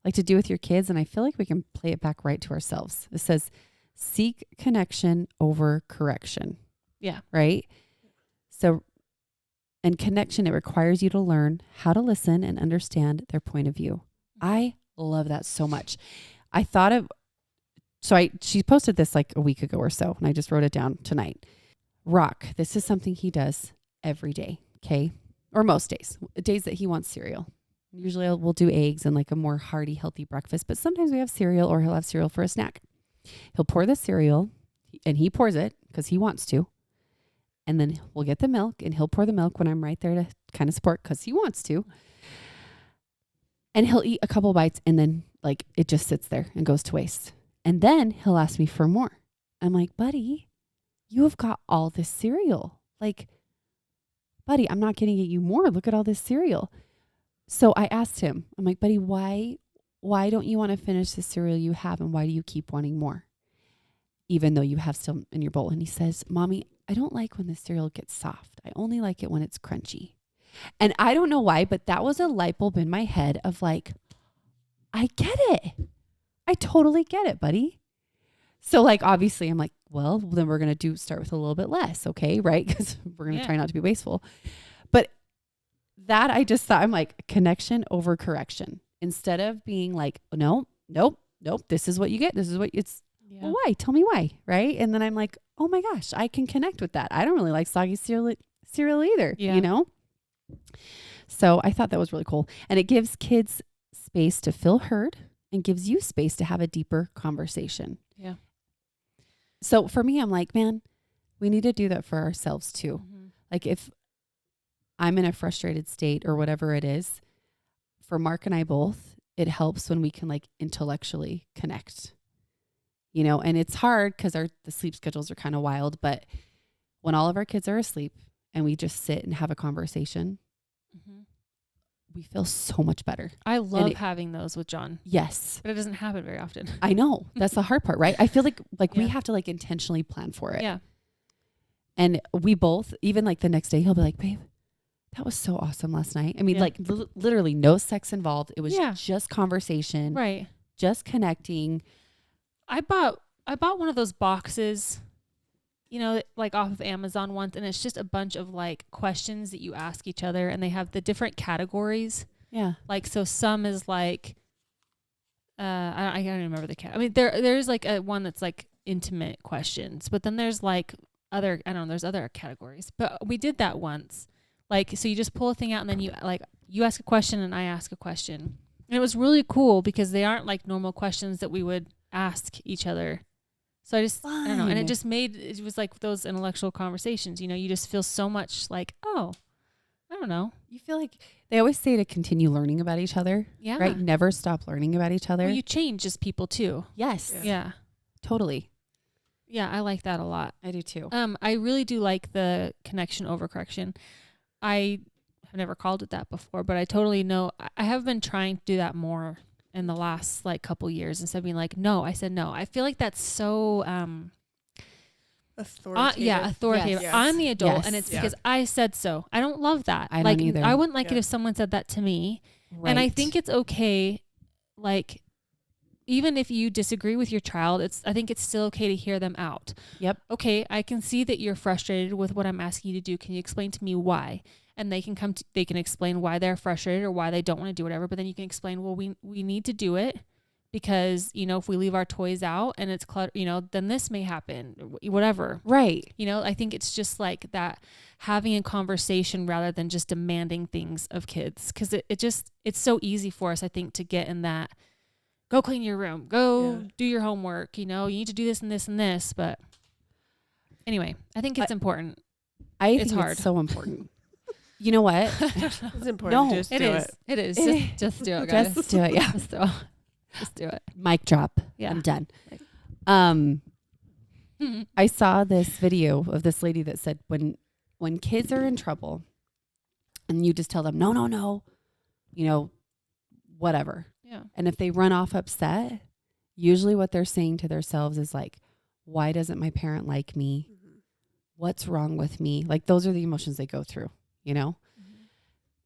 Speaker 2: like to do with your kids, and I feel like we can play it back right to ourselves. It says, seek connection over correction.
Speaker 1: Yeah.
Speaker 2: Right? So, and connection, it requires you to learn how to listen and understand their point of view. I love that so much. I thought of, she posted this like a week ago or so, and I just wrote it down tonight. Rock, this is something he does every day, okay? Or most days that he wants cereal. Usually we'll do eggs and like a more hearty, healthy breakfast, but sometimes we have cereal or he'll have cereal for a snack. He'll pour the cereal and he pours it because he wants to. And then we'll get the milk and he'll pour the milk when I'm right there to kind of support because he wants to. And he'll eat a couple bites and then like it just sits there and goes to waste. And then he'll ask me for more. I'm like, buddy, you have got all this cereal. Like, buddy, I'm not going to get you more. Look at all this cereal. So I asked him, I'm like, buddy, why don't you want to finish the cereal you have? And why do you keep wanting more? Even though you have still in your bowl. And he says, Mommy, I don't like when the cereal gets soft. I only like it when it's crunchy. And I don't know why, but that was a light bulb in my head of like, I get it. I totally get it, buddy. So like, obviously I'm like, well, then we're going to start with a little bit less. Okay. Right. Cause we're going to
Speaker 1: Yeah.
Speaker 2: try not to be wasteful. But that I just thought, I'm like, connection over correction, instead of being like, nope. This is what you get. This is what it's,
Speaker 1: Yeah.
Speaker 2: well, why? Tell me why. Right. And then I'm like, oh my gosh, I can connect with that. I don't really like soggy cereal either,
Speaker 1: Yeah.
Speaker 2: you know? So I thought that was really cool. And it gives kids space to feel heard and gives you space to have a deeper conversation.
Speaker 1: Yeah.
Speaker 2: So for me, I'm like, man, we need to do that for ourselves too.
Speaker 1: Mhm.
Speaker 2: Like if I'm in a frustrated state or whatever it is, for Mark and I both, it helps when we can like intellectually connect, you know, and it's hard because the sleep schedules are kind of wild, but when all of our kids are asleep and we just sit and have a conversation,
Speaker 1: Mhm.
Speaker 2: we feel so much better.
Speaker 1: I love
Speaker 2: it-
Speaker 1: having those with John,
Speaker 2: Yes.
Speaker 1: but it doesn't happen very often.
Speaker 2: I know. That's the hard part, right? I feel like we
Speaker 1: Yeah.
Speaker 2: have to like intentionally plan for it.
Speaker 1: Yeah.
Speaker 2: And we both, even like the next day, he'll be like, babe, that was so awesome last night. I mean,
Speaker 1: Yeah.
Speaker 2: like literally no sex involved. It was
Speaker 1: Yeah.
Speaker 2: just conversation,
Speaker 1: Right.
Speaker 2: just connecting.
Speaker 1: I bought one of those boxes, you know, like off of Amazon once, and it's just a bunch of like questions that you ask each other, and they have the different categories.
Speaker 2: Yeah.
Speaker 1: Like, so some is like, I can't remember the cat. I mean, there's like a one that's like intimate questions, but then there's like other, I don't know, there's other categories. But we did that once. Like, so you just pull a thing out and then you ask a question and I ask a question. And it was really cool because they aren't like normal questions that we would ask each other. So I don't know. And
Speaker 2: Fun.
Speaker 1: it was like those intellectual conversations, you know, you just feel so much like, oh, I don't know.
Speaker 2: You feel like they always say to continue learning about each other,
Speaker 1: Yeah.
Speaker 2: right? Never stop learning about each other.
Speaker 1: Well, you change as people too.
Speaker 2: Yes.
Speaker 3: Yeah.
Speaker 1: Yeah.
Speaker 2: Totally.
Speaker 1: Yeah. I like that a lot.
Speaker 2: I do too.
Speaker 1: I really do like the connection over correction. I have never called it that before, but I totally know. I have been trying to do that more in the last like couple years instead of being like, no, I said no. I feel like that's so,
Speaker 3: Authoritative.
Speaker 1: yeah, authoritative.
Speaker 3: Yes.
Speaker 1: I'm the adult
Speaker 2: Yes.
Speaker 1: and it's
Speaker 3: Yeah.
Speaker 1: because I said so. I don't love that.
Speaker 2: I don't
Speaker 1: like,
Speaker 2: either.
Speaker 1: I wouldn't like it
Speaker 3: Yeah.
Speaker 1: if someone said that to me.
Speaker 2: Right.
Speaker 1: And I think it's okay, like, even if you disagree with your child, I think it's still okay to hear them out.
Speaker 2: Yep.
Speaker 1: Okay, I can see that you're frustrated with what I'm asking you to do. Can you explain to me why? And they can explain why they're frustrated or why they don't want to do whatever. But then you can explain, well, we need to do it because, you know, if we leave our toys out and it's clutter, you know, then this may happen, whatever.
Speaker 2: Right.
Speaker 1: You know, I think it's just like that, having a conversation rather than just demanding things of kids. Cause it's so easy for us, I think, to get in that, go clean your room, go
Speaker 3: Yeah.
Speaker 1: do your homework, you know, you need to do this and this and this. But anyway, I think it's important.
Speaker 2: I
Speaker 1: It's
Speaker 2: think
Speaker 1: hard.
Speaker 2: it's so important. You know what?
Speaker 3: It's important.
Speaker 2: No,
Speaker 3: Just
Speaker 1: It
Speaker 3: do
Speaker 1: is.
Speaker 3: it.
Speaker 1: It is.
Speaker 2: It
Speaker 1: Just do it, guys.
Speaker 2: Just do it. Yeah.
Speaker 1: Just do it.
Speaker 2: Mic drop.
Speaker 1: Yeah.
Speaker 2: I'm done.
Speaker 1: Like-
Speaker 2: Um, I saw this video of this lady that said when kids are in trouble and you just tell them, no, you know, whatever.
Speaker 1: Yeah.
Speaker 2: And if they run off upset, usually what they're saying to themselves is like, why doesn't my parent like me?
Speaker 3: Mhm.
Speaker 2: What's wrong with me? Like those are the emotions they go through, you know?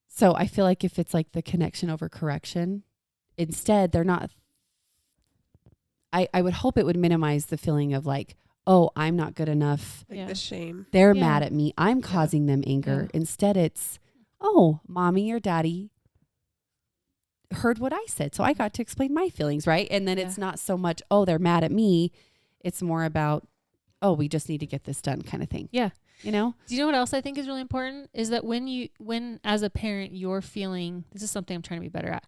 Speaker 2: So I feel like if it's like the connection over correction, instead they're not, I would hope it would minimize the feeling of like, oh, I'm not good enough.
Speaker 3: Like
Speaker 1: Yeah.
Speaker 3: the shame.
Speaker 2: They're
Speaker 1: Yeah.
Speaker 2: mad at me. I'm causing them anger. Instead it's, oh, mommy or daddy heard what I said. So I got to explain my feelings, right? And then it's
Speaker 1: Yeah.
Speaker 2: not so much, oh, they're mad at me. It's more about, oh, we just need to get this done kind of thing.
Speaker 1: Yeah.
Speaker 2: You know?
Speaker 1: Do you know what else I think is really important? Is that when as a parent you're feeling, this is something I'm trying to be better at,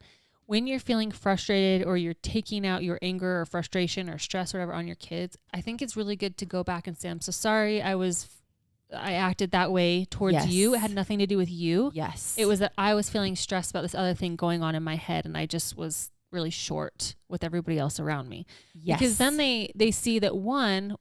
Speaker 1: when you're feeling frustrated or you're taking out your anger or frustration or stress or whatever on your kids, I think it's really good to go back and say, I'm so sorry I acted that way towards
Speaker 2: Yes.
Speaker 1: you. It had nothing to do with you.
Speaker 2: Yes.
Speaker 1: It was that I was feeling stressed about this other thing going on in my head and I just was really short with everybody else around me.
Speaker 2: yes.
Speaker 1: Because then they see that, one,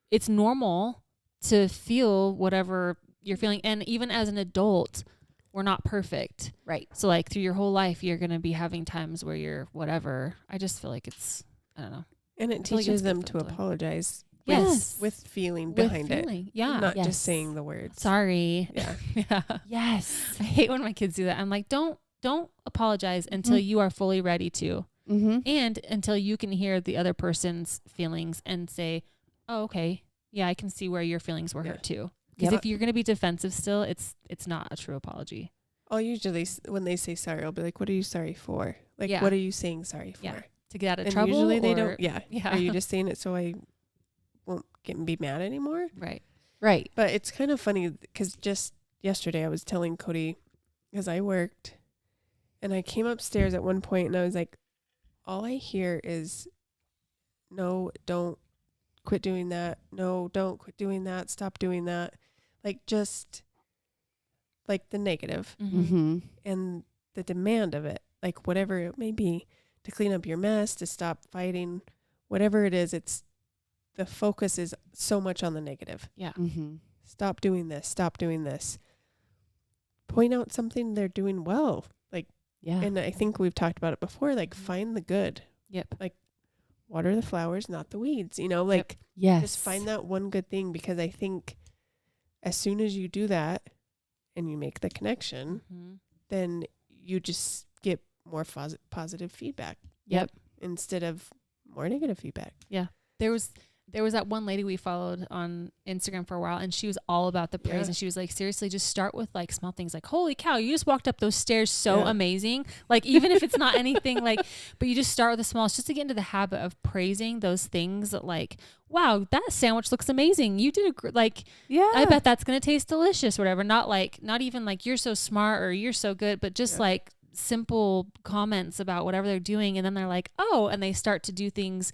Speaker 1: it's normal to feel whatever you're feeling. And even as an adult, we're not perfect.
Speaker 2: right.
Speaker 1: So like through your whole life, you're going to be having times where you're whatever. I just feel like it's, I don't know.
Speaker 3: And it
Speaker 1: feel like
Speaker 3: teaches
Speaker 1: it's
Speaker 3: them
Speaker 1: good
Speaker 3: to
Speaker 1: for them to-
Speaker 3: apologize
Speaker 1: Yes.
Speaker 3: with feeling
Speaker 1: With
Speaker 3: behind
Speaker 1: feeling.
Speaker 3: it.
Speaker 1: Yeah.
Speaker 3: Not
Speaker 2: Yes.
Speaker 3: just saying the words.
Speaker 1: Sorry.
Speaker 3: Yeah.
Speaker 1: Yeah.
Speaker 2: Yes.
Speaker 1: I hate when my kids do that. I'm like, don't apologize until
Speaker 2: Mhm.
Speaker 1: you are fully ready to.
Speaker 2: Mm-hmm.
Speaker 1: And until you can hear the other person's feelings and say, oh, okay, yeah, I can see where your feelings were
Speaker 3: Yeah.
Speaker 1: hurt too. Because if you're going to be defensive still, it's not a true apology.
Speaker 3: I'll usually, when they say sorry, I'll be like, what are you sorry for? Like,
Speaker 1: Yeah.
Speaker 3: what are you saying sorry for?
Speaker 1: Yeah. To get out of
Speaker 3: And
Speaker 1: trouble?
Speaker 3: usually they
Speaker 1: or-
Speaker 3: don't. Yeah.
Speaker 1: Yeah.
Speaker 3: Are you just saying it so I won't be mad anymore?
Speaker 1: Right.
Speaker 2: Right.
Speaker 3: But it's kind of funny because just yesterday I was telling Cody, because I worked and I came upstairs at one point and I was like, all I hear is, no, don't quit doing that. No, don't quit doing that. Stop doing that. Like, just like the negative
Speaker 1: Mm-hmm.
Speaker 2: Mm-hmm.
Speaker 3: and the demand of it, like whatever it may be, to clean up your mess, to stop fighting, whatever it is, it's the focus is so much on the negative.
Speaker 1: Yeah.
Speaker 2: Mm-hmm.
Speaker 3: Stop doing this. Stop doing this. Point out something they're doing well.
Speaker 2: Yeah.
Speaker 3: And I think we've talked about it before, like find the good.
Speaker 1: Yep.
Speaker 3: Like water the flowers, not the weeds, you know, like
Speaker 2: Yes.
Speaker 3: just find that one good thing, because I think as soon as you do that and you make the connection,
Speaker 1: Mm-hmm.
Speaker 3: then you just get more positive feedback
Speaker 1: Yep.
Speaker 3: instead of more negative feedback.
Speaker 1: There was that one lady we followed on Instagram for a while, and she was all about the praise.
Speaker 3: Yeah.
Speaker 1: And she was like, seriously, just start with like small things, like, holy cow, you just walked up those stairs so
Speaker 3: Yeah.
Speaker 1: amazing. Like, even if it's not anything like, but you just start with the small, just to get into the habit of praising those things that, like, wow, that sandwich looks amazing. You did like,
Speaker 2: Yeah.
Speaker 1: I bet that's going to taste delicious, whatever. Not even like you're so smart or you're so good, but just
Speaker 3: Yeah.
Speaker 1: like simple comments about whatever they're doing. And then they're like, oh, and they start to do things,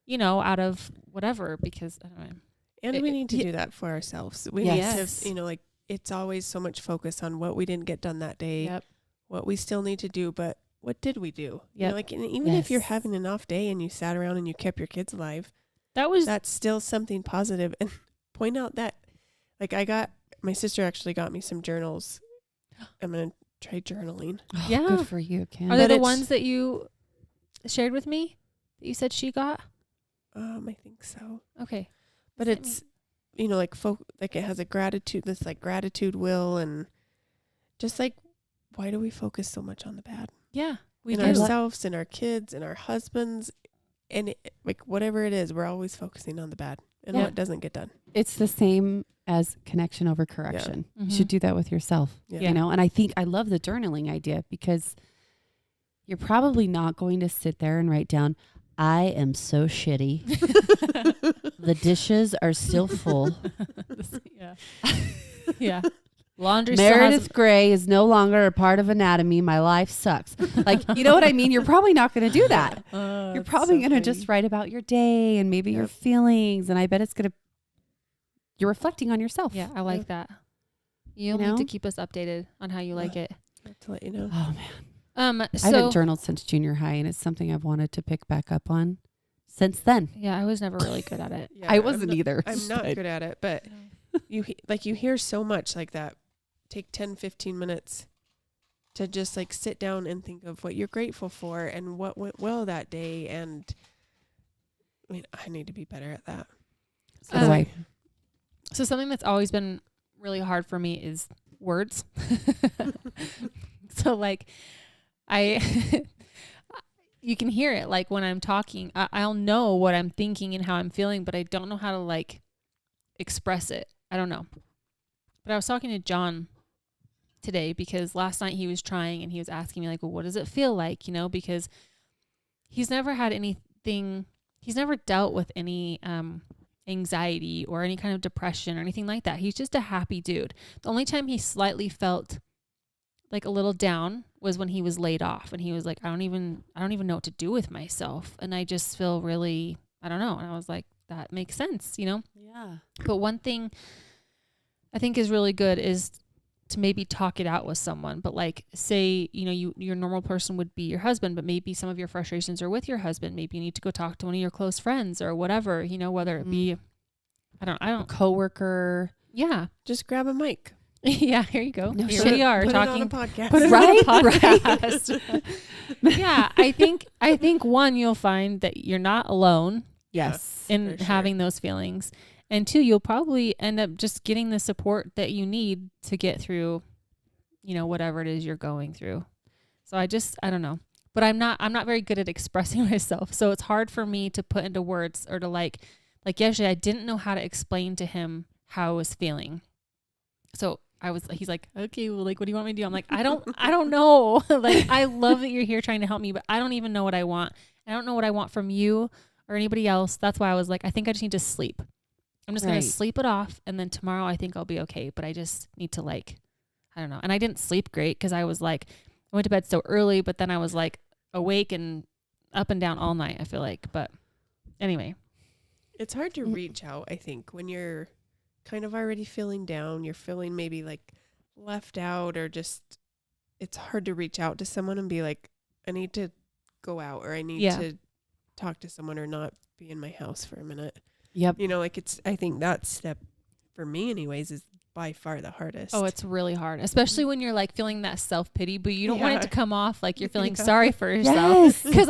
Speaker 1: you know, out of whatever, because I don't know.
Speaker 3: And
Speaker 1: It-
Speaker 3: we need to
Speaker 2: yeah.
Speaker 3: do that for ourselves. We
Speaker 2: Yes.
Speaker 3: need to, you know, like it's always so much focus on what we didn't get done that day, what we still need to do, but what did we do? You
Speaker 1: Yep.
Speaker 3: know, like, and even if you're
Speaker 2: Yes.
Speaker 3: having an off day and you sat around and you kept your kids alive,
Speaker 1: That was,
Speaker 3: that's still something positive. And point out that, like, my sister actually got me some journals. I'm going to try journaling.
Speaker 2: Oh,
Speaker 1: Yeah.
Speaker 2: Good for you, Kim.
Speaker 1: are they
Speaker 3: But
Speaker 1: the
Speaker 3: it's-
Speaker 1: ones that you shared with me that you said she got?
Speaker 3: I think so.
Speaker 1: Okay.
Speaker 3: But
Speaker 1: Sent me-
Speaker 3: it's, you know, like like it has a gratitude, this like gratitude wheel, and just like, why do we focus so much on the bad?
Speaker 1: Yeah. We
Speaker 3: in
Speaker 1: do.
Speaker 3: ourselves and our kids and our husbands, and like whatever it is, we're always focusing on the bad and
Speaker 2: Yeah.
Speaker 3: what doesn't get done.
Speaker 2: It's the same as connection over correction. You should do that with yourself.
Speaker 3: Yeah.
Speaker 1: Yeah.
Speaker 2: You know, and I think I love the journaling idea, because you're probably not going to sit there and write down, I am so shitty. The dishes are still full.
Speaker 1: Yeah. Yeah. Laundry still has,
Speaker 2: Meredith Grey is no longer a part of anatomy. My life sucks. Like, you know what I mean? You're probably not going to do that. You're probably going to just write about your day and maybe your
Speaker 3: Yep.
Speaker 2: feelings. And I bet it's going to, you're reflecting on yourself.
Speaker 1: yeah, I like that. You
Speaker 2: You
Speaker 1: need to
Speaker 2: know?
Speaker 1: keep us updated on how you like it.
Speaker 3: to let you know.
Speaker 2: Oh, man. I
Speaker 1: So
Speaker 2: haven't journaled since junior high, and it's something I've wanted to pick back up on since then.
Speaker 1: yeah, I was never really good at it.
Speaker 3: Yeah,
Speaker 2: I
Speaker 3: I'm
Speaker 2: wasn't
Speaker 3: not-
Speaker 2: either.
Speaker 3: I'm not
Speaker 2: but-
Speaker 3: good at it, but you hear so much like that. Take 10, 15 minutes to just like sit down and think of what you're grateful for and what went well that day. And I mean, I need to be better at that.
Speaker 2: So do I.
Speaker 1: So something that's always been really hard for me is words. So like you can hear it, like when I'm talking, I'll know what I'm thinking and how I'm feeling, but I don't know how to like express it. I don't know. But I was talking to John today because last night he was trying and he was asking me like, well, what does it feel like? You know, because he's never had anything, he's never dealt with any, anxiety or any kind of depression or anything like that. He's just a happy dude. The only time he slightly felt like a little down was when he was laid off and he was like, I don't even know what to do with myself. And I just feel really, I don't know. And I was like, that makes sense, you know?
Speaker 2: Yeah.
Speaker 1: But one thing I think is really good is to maybe talk it out with someone. But like, say, you know, your normal person would be your husband, but maybe some of your frustrations are with your husband. Maybe you need to go talk to one of your close friends or whatever, you know, whether it be, I
Speaker 2: A
Speaker 1: don't,
Speaker 2: coworker.
Speaker 1: yeah.
Speaker 3: Just grab a mic.
Speaker 1: Yeah, here you go.
Speaker 2: No
Speaker 1: Here
Speaker 2: shit.
Speaker 1: we are
Speaker 3: Put
Speaker 1: talking.
Speaker 3: it on a podcast.
Speaker 1: Put it
Speaker 2: Right?
Speaker 1: on a podcast. Yeah, I think one, you'll find that you're not alone
Speaker 2: Yes.
Speaker 1: in
Speaker 3: for sure.
Speaker 1: having those feelings. And two, you'll probably end up just getting the support that you need to get through, you know, whatever it is you're going through. So I don't know. But I'm not very good at expressing myself. So it's hard for me to put into words or to like, like yesterday, I didn't know how to explain to him how I was feeling. So he's like, okay, well, like, what do you want me to do? I'm like, I don't know. Like, I love that you're here trying to help me, but I don't even know what I want. I don't know what I want from you or anybody else. That's why I was like, I think I just need to sleep. I'm just going to sleep it off. And then tomorrow I think I'll be okay. But I just need to like, I don't know. And I didn't sleep great because I was like, I went to bed so early, but then I was like awake and up and down all night, I feel like. But anyway.
Speaker 3: It's hard to reach out, I think, when you're kind of already feeling down. You're feeling maybe like left out, or just, it's hard to reach out to someone and be like, I need to go out, or I need to talk to someone, or not be in my house for a minute.
Speaker 2: Yep.
Speaker 3: You know, like I think that step for me anyways is by far the hardest.
Speaker 1: Oh, it's really hard, especially when you're like feeling that self-pity, but you don't want it to come off like you're feeling sorry for yourself. Because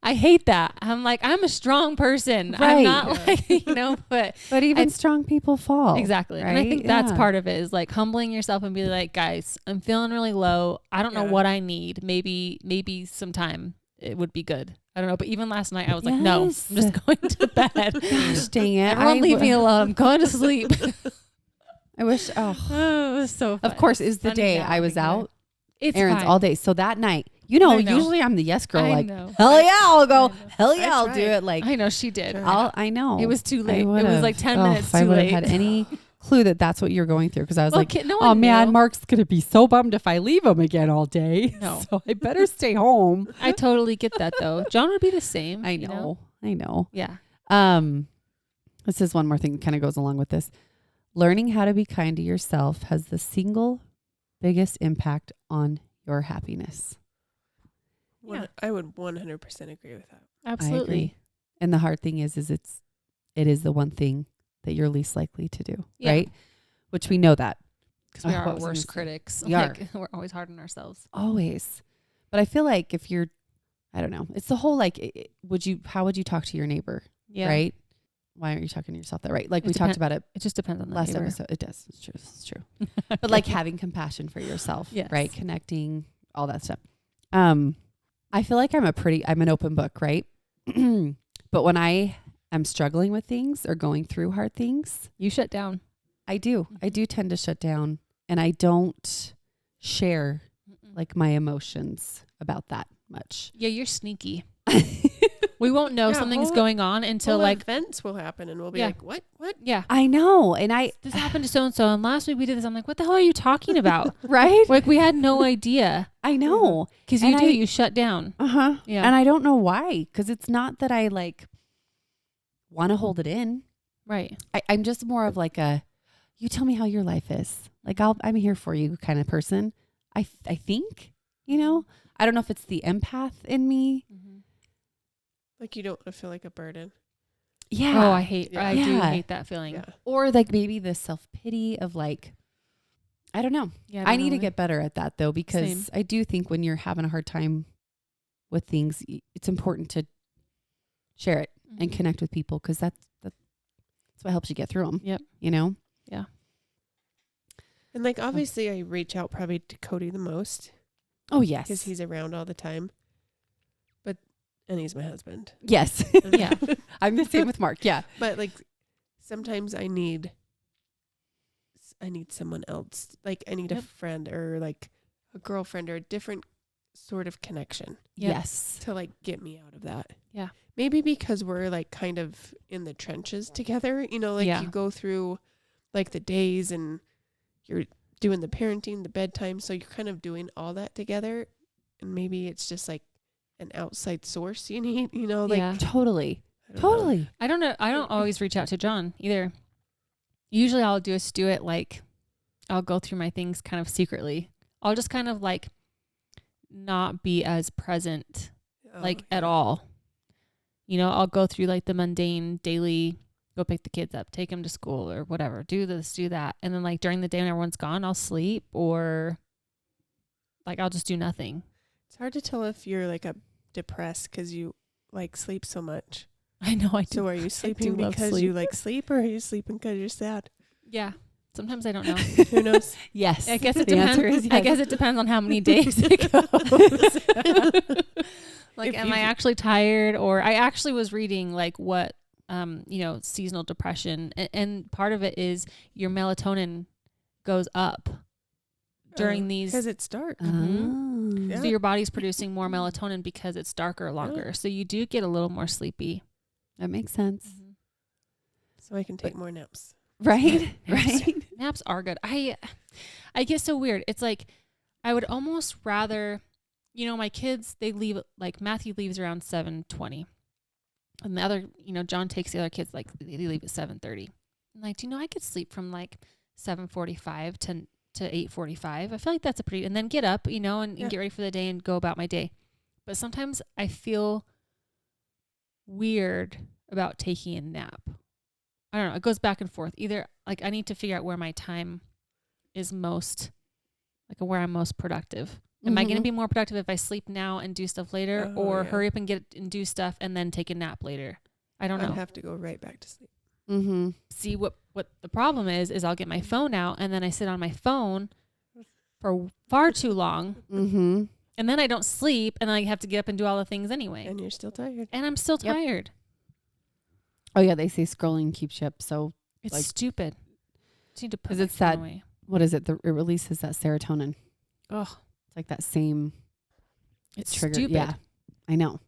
Speaker 1: I hate that. I'm like, I'm a strong person.
Speaker 2: Right.
Speaker 1: I'm not like, you know, but
Speaker 2: even strong people fall.
Speaker 1: Exactly.
Speaker 2: Right?
Speaker 1: And I think that's part of it, is like humbling yourself and be like, guys, I'm feeling really low. I don't know what I need. Maybe sometime it would be good. I don't know. But even last night I was like, no, I'm just going to bed.
Speaker 2: Dang it.
Speaker 1: Everyone leave me alone. I'm going to sleep.
Speaker 2: I wish. Oh,
Speaker 1: it was so fun.
Speaker 2: Of course, is the day I was out.
Speaker 1: It's
Speaker 2: errands
Speaker 1: fine.
Speaker 2: all day. So that night, you know, usually I'm the yes girl. Like,
Speaker 1: know.
Speaker 2: hell yeah, I'll go. Hell yeah, I'll do it. Like,
Speaker 1: I know she did.
Speaker 2: I know.
Speaker 1: It was too late. It was like 10 minutes
Speaker 2: if
Speaker 1: too
Speaker 2: I would
Speaker 1: late.
Speaker 2: have had any clue that that's what you're going through, because I was like,
Speaker 1: no
Speaker 2: oh
Speaker 1: one
Speaker 2: man,
Speaker 1: knew.
Speaker 2: Mark's gonna be so bummed if I leave him again all day.
Speaker 1: No.
Speaker 2: So I better stay home.
Speaker 1: I totally get that though. John would be the same.
Speaker 2: I
Speaker 1: you
Speaker 2: know. I know.
Speaker 1: Yeah.
Speaker 2: This is one more thing that kind of goes along with this. Learning how to be kind to yourself has the single biggest impact on your happiness.
Speaker 3: I would 100% agree with that.
Speaker 1: Absolutely.
Speaker 2: I agree. And the hard thing is it is the one thing that you're least likely to do, right? Which we know that.
Speaker 1: Because we are
Speaker 2: what
Speaker 1: our
Speaker 2: was I
Speaker 1: worst
Speaker 2: gonna say?
Speaker 1: critics.
Speaker 2: We are.
Speaker 1: We're always hard on ourselves.
Speaker 2: Always. But I feel like if you're, I don't know, it's the whole like, how would you talk to your neighbor?
Speaker 1: Yeah.
Speaker 2: Right? Why aren't you talking to yourself that right? Like we talked about it
Speaker 1: It just depends on the
Speaker 2: last
Speaker 1: neighbor.
Speaker 2: episode. It does. It's true. It's true. But like having compassion for yourself,
Speaker 1: Yes.
Speaker 2: right? Connecting, all that stuff. I feel like I'm an open book, right? But when I am struggling with things or going through hard things,
Speaker 1: You shut down.
Speaker 2: I do. I do tend to shut down, and I don't share like my emotions about that much.
Speaker 1: Yeah, you're sneaky. We won't know
Speaker 3: Yeah,
Speaker 1: something's
Speaker 3: whole-
Speaker 1: going on until
Speaker 3: Well,
Speaker 1: like,
Speaker 3: events will happen, and we'll be
Speaker 1: Yeah.
Speaker 3: like, what?
Speaker 1: yeah,
Speaker 2: I know. And
Speaker 1: this happened to so-and-so. And last week we did this. I'm like, what the hell are you talking about?
Speaker 2: right?
Speaker 1: Like we had no idea.
Speaker 2: I know.
Speaker 1: Because
Speaker 2: And
Speaker 1: you shut down.
Speaker 2: Uh-huh.
Speaker 1: Yeah.
Speaker 2: And I don't know why, because it's not that I like want to hold it in.
Speaker 1: Right.
Speaker 2: I'm just more of like you tell me how your life is. Like I'm here for you kind of person. I think, you know, I don't know if it's the empath in me.
Speaker 3: Like you don't want to feel like a burden.
Speaker 2: Yeah.
Speaker 1: Oh, I do hate that feeling.
Speaker 3: Yeah.
Speaker 2: Or like maybe the self-pity of like, I don't know.
Speaker 1: Yeah,
Speaker 2: I need to get better at that though, because
Speaker 1: Same.
Speaker 2: I do think when you're having a hard time with things, it's important to share it and connect with people, because that's what helps you get through them.
Speaker 1: Yep.
Speaker 2: You know?
Speaker 3: And like, obviously I reach out probably to Cody the most
Speaker 2: Oh, yes.
Speaker 3: because he's around all the time. And he's my husband.
Speaker 2: Yes.
Speaker 1: Yeah.
Speaker 2: I'm the same with Mark. Yeah.
Speaker 3: But like, sometimes I need someone else. Like I need a friend or like a girlfriend or a different sort of connection.
Speaker 1: Yep.
Speaker 2: Yes.
Speaker 3: To like get me out of that.
Speaker 1: Yeah.
Speaker 3: Maybe because we're like kind of in the trenches together, you know, like you go through like the days and you're doing the parenting, the bedtime. So you're kind of doing all that together. And maybe it's just like an outside source you need, you know, like.
Speaker 1: Yeah.
Speaker 2: Totally.
Speaker 3: I don't know.
Speaker 2: Totally.
Speaker 1: I don't know. I don't always reach out to John either. Usually I'll do it like I'll go through my things kind of secretly. I'll just kind of like not be as present like at all. You know, I'll go through like the mundane daily, go pick the kids up, take them to school or whatever, do this, do that. And then like during the day when everyone's gone, I'll sleep or like I'll just do nothing.
Speaker 3: It's hard to tell if you're like depressed because you like sleep so much.
Speaker 1: I know I do.
Speaker 3: So are you sleeping
Speaker 1: love
Speaker 3: because
Speaker 1: sleep.
Speaker 3: you like sleep, or are you sleeping because you're sad?
Speaker 1: Yeah. Sometimes I don't know.
Speaker 3: Who knows?
Speaker 2: Yes.
Speaker 1: I guess it
Speaker 2: The
Speaker 1: depends.
Speaker 2: answer is yes.
Speaker 1: I guess it depends on how many days it goes. Like,
Speaker 3: If
Speaker 1: am I
Speaker 3: you've-
Speaker 1: actually tired? Or I actually was reading like what seasonal depression. And part of it is your melatonin goes up during these.
Speaker 3: Because it's dark.
Speaker 1: Mhm.
Speaker 3: Yeah.
Speaker 1: So your body's producing more melatonin because it's darker longer. So you do get a little more sleepy.
Speaker 2: That makes sense.
Speaker 3: So I can take more naps.
Speaker 2: Right?
Speaker 1: Naps.
Speaker 2: Right?
Speaker 1: Naps are good. I get so weird. It's like I would almost rather, my kids, they leave, like Matthew leaves around 7:20. And the other, John takes the other kids, like they leave at 7:30. I'm like, I could sleep from like 7:45 to 8:45. I feel like that's a pretty, and then get up, and get ready for the day and go about my day. But sometimes I feel weird about taking a nap. I don't know. It goes back and forth. Either like I need to figure out where my time is most, like where I'm most productive. Am I going to be more productive if I sleep now and do stuff later, or hurry up and get and do stuff and then take a nap later? I don't know.
Speaker 3: I'd have to go right back to sleep.
Speaker 2: Mm-hmm.
Speaker 1: See what the problem is I'll get my phone out and then I sit on my phone for far too long,
Speaker 2: Mm-hmm.
Speaker 1: and then I don't sleep, and then I have to get up and do all the things anyway,
Speaker 3: And you're still tired.
Speaker 1: and I'm still
Speaker 2: Yep.
Speaker 1: tired.
Speaker 2: Oh yeah, they say scrolling keeps you up. So
Speaker 1: It's
Speaker 2: Like-
Speaker 1: stupid. Just need to put
Speaker 2: 'Cause
Speaker 1: my
Speaker 2: it's
Speaker 1: phone
Speaker 2: that-
Speaker 1: away.
Speaker 2: what is it? It releases that serotonin.
Speaker 1: Oh,
Speaker 2: It's like that same
Speaker 1: it's
Speaker 2: trigger.
Speaker 1: stupid.
Speaker 2: Yeah, I know.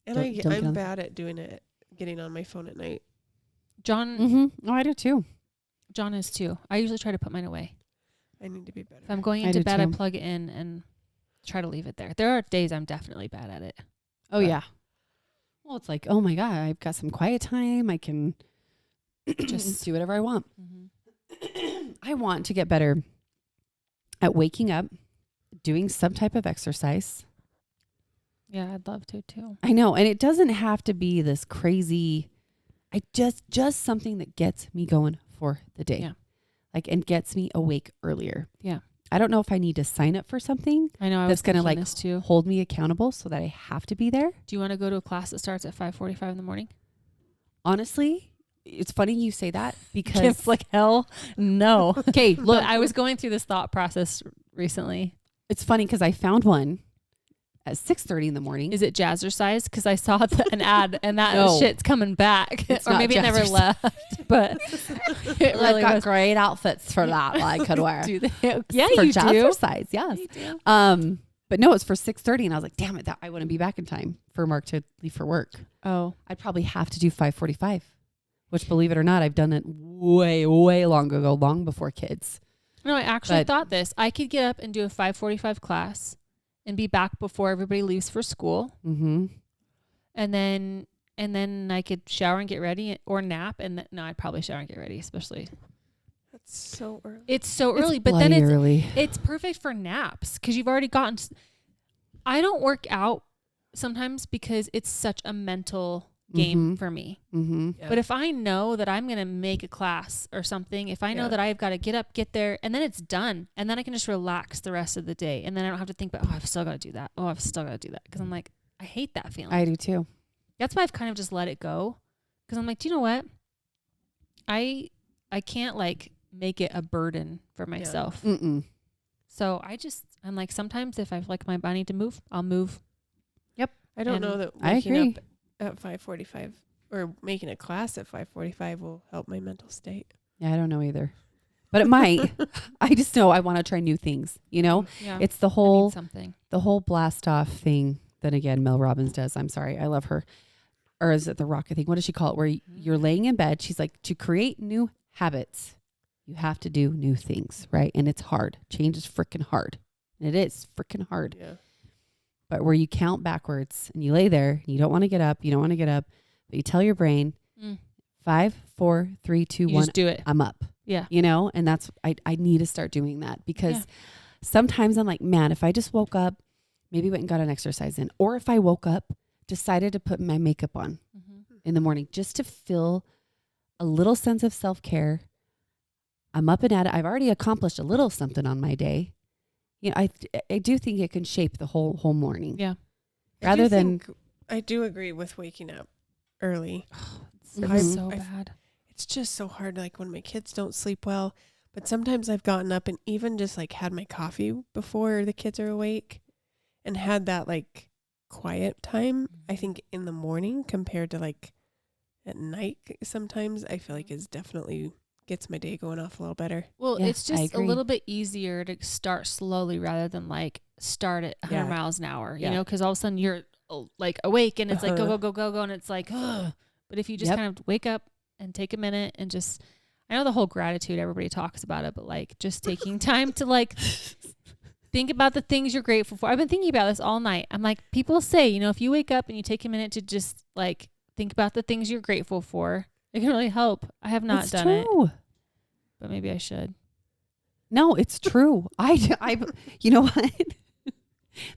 Speaker 3: And
Speaker 2: Don't get
Speaker 3: I'm
Speaker 2: on-
Speaker 3: bad at doing it, getting on my phone at night.
Speaker 1: John
Speaker 2: Mm-hmm. Oh, I do too.
Speaker 1: John is too. I usually try to put mine away.
Speaker 3: I need to be better.
Speaker 1: If I'm going
Speaker 2: I
Speaker 1: into
Speaker 2: do
Speaker 1: bed, I
Speaker 2: too.
Speaker 1: plug it in and try to leave it there. There are days I'm definitely bad at it.
Speaker 2: Oh
Speaker 1: But-
Speaker 2: yeah. Well, it's like, oh my God, I've got some quiet time. I can
Speaker 1: Just-
Speaker 2: just do whatever I want.
Speaker 1: Mm-hmm.
Speaker 2: I want to get better at waking up, doing some type of exercise.
Speaker 1: Yeah, I'd love to too.
Speaker 2: I know, and it doesn't have to be this crazy. I just something that gets me going for the day.
Speaker 1: Yeah.
Speaker 2: Like, and gets me awake earlier.
Speaker 1: Yeah.
Speaker 2: I don't know if I need to sign up for something
Speaker 1: I know. I
Speaker 2: that's
Speaker 1: was
Speaker 2: going to
Speaker 1: thinking
Speaker 2: like
Speaker 1: this too.
Speaker 2: hold me accountable so that I have to be there.
Speaker 1: Do you want to go to a class that starts at 5:45 in the morning?
Speaker 2: Honestly, it's funny you say that because
Speaker 1: Kids like hell. No.
Speaker 2: okay,
Speaker 1: Look,
Speaker 2: look,
Speaker 1: I was going through this thought process recently.
Speaker 2: it's funny because I found one at 6:30 in the morning.
Speaker 1: Is it Jazzercise? Because I saw an ad and that
Speaker 2: No.
Speaker 1: shit's coming back.
Speaker 2: It's
Speaker 1: or
Speaker 2: not
Speaker 1: maybe it never
Speaker 2: Jazzercise.
Speaker 1: left. But it really
Speaker 2: I've got
Speaker 1: was.
Speaker 2: great outfits for that that I could wear.
Speaker 1: Do they? Yeah,
Speaker 2: for
Speaker 1: you do.
Speaker 2: jazzercise, yes. But no, it's for 6:30, and I was like, damn it, I wouldn't be back in time for Mark to leave for work.
Speaker 1: Oh,
Speaker 2: I'd probably have to do 5:45, which, believe it or not, I've done it way, way long ago, long before kids.
Speaker 1: no, I actually
Speaker 2: But-
Speaker 1: thought this. I could get up and do a 5:45 class and be back before everybody leaves for school.
Speaker 2: Mm-hmm.
Speaker 1: And then I could shower and get ready or nap. And no, I'd probably shower and get ready, especially.
Speaker 3: That's so early.
Speaker 1: It's so early, but then it's
Speaker 2: early.
Speaker 1: it's perfect for naps because you've already gotten. I don't work out sometimes because it's such a mental game
Speaker 2: Mhm.
Speaker 1: for me.
Speaker 2: Mm-hmm.
Speaker 3: Yeah.
Speaker 1: But if I know that I'm going to make a class or something, if I know
Speaker 3: Yeah.
Speaker 1: that I've got to get up, get there, and then it's done, and then I can just relax the rest of the day, and then I don't have to think about, oh, I've still got to do that. Oh, I've still got to do that. Because I'm like, I hate that feeling.
Speaker 2: I do too.
Speaker 1: That's why I've kind of just let it go. Because I'm like, do you know what? I can't like make it a burden for myself.
Speaker 2: Mm-mm.
Speaker 1: So I'm like, sometimes if I feel like I need to move, I'll move.
Speaker 3: I don't
Speaker 1: And
Speaker 3: know that
Speaker 2: I
Speaker 3: waking
Speaker 2: agree.
Speaker 3: up at 5:45 or making a class at 5:45 will help my mental state.
Speaker 2: Yeah, I don't know either, but it might. I just know I want to try new things. You know,
Speaker 1: Yeah.
Speaker 2: it's the
Speaker 1: I need
Speaker 2: whole
Speaker 1: something.
Speaker 2: blast off thing. Then again, Mel Robbins does. I'm sorry, I love her. Or is it the rocket thing? What does she call it? Where you're laying in bed. She's like, to create new habits, you have to do new things, right? And it's hard. Change is freaking hard. And it is freaking hard.
Speaker 3: Yeah.
Speaker 2: But where you count backwards and you lay there, and you don't want to get up, but you tell your brain,
Speaker 1: Mm.
Speaker 2: 5, 4, 3, 2,
Speaker 1: You
Speaker 2: 1,
Speaker 1: just do it.
Speaker 2: I'm up.
Speaker 1: Yeah.
Speaker 2: You know, and that's I need to start doing that because
Speaker 1: Yeah.
Speaker 2: sometimes I'm like, man, if I just woke up, maybe went and got an exercise in, or if I woke up, decided to put my makeup on
Speaker 1: Mm-hmm.
Speaker 2: in the morning just to feel a little sense of self-care. I'm up and at it. I've already accomplished a little something on my day. You know, I do think it can shape the whole morning.
Speaker 1: Yeah.
Speaker 2: Rather than
Speaker 3: I do agree with waking up early.
Speaker 1: It's
Speaker 2: Mhm.
Speaker 1: so
Speaker 3: I've-
Speaker 1: bad.
Speaker 3: It's just so hard, like when my kids don't sleep well. But sometimes I've gotten up and even just like had my coffee before the kids are awake and had that like quiet time, I think, in the morning compared to like at night sometimes I feel like is definitely gets my day going off a little better.
Speaker 1: Well,
Speaker 2: Yeah,
Speaker 1: it's
Speaker 2: I
Speaker 1: just a
Speaker 2: agree.
Speaker 1: little bit easier to start slowly rather than like start at 100
Speaker 3: Yeah.
Speaker 1: miles an hour, you
Speaker 3: Yeah.
Speaker 1: know, because all of a sudden you're like awake and it's like
Speaker 3: Uh-huh.
Speaker 1: go. And it's like, ugh. But if you just
Speaker 2: Yep.
Speaker 1: kind of wake up and take a minute and just, I know the whole gratitude, everybody talks about it, but like just taking time to like think about the things you're grateful for. I've been thinking about this all night. I'm like, people say, you know, if you wake up and you take a minute to just like think about the things you're grateful for, it can really help. I have not
Speaker 2: It's
Speaker 1: done it,
Speaker 2: true.
Speaker 1: but maybe I should.
Speaker 2: No, it's true. I, you know what?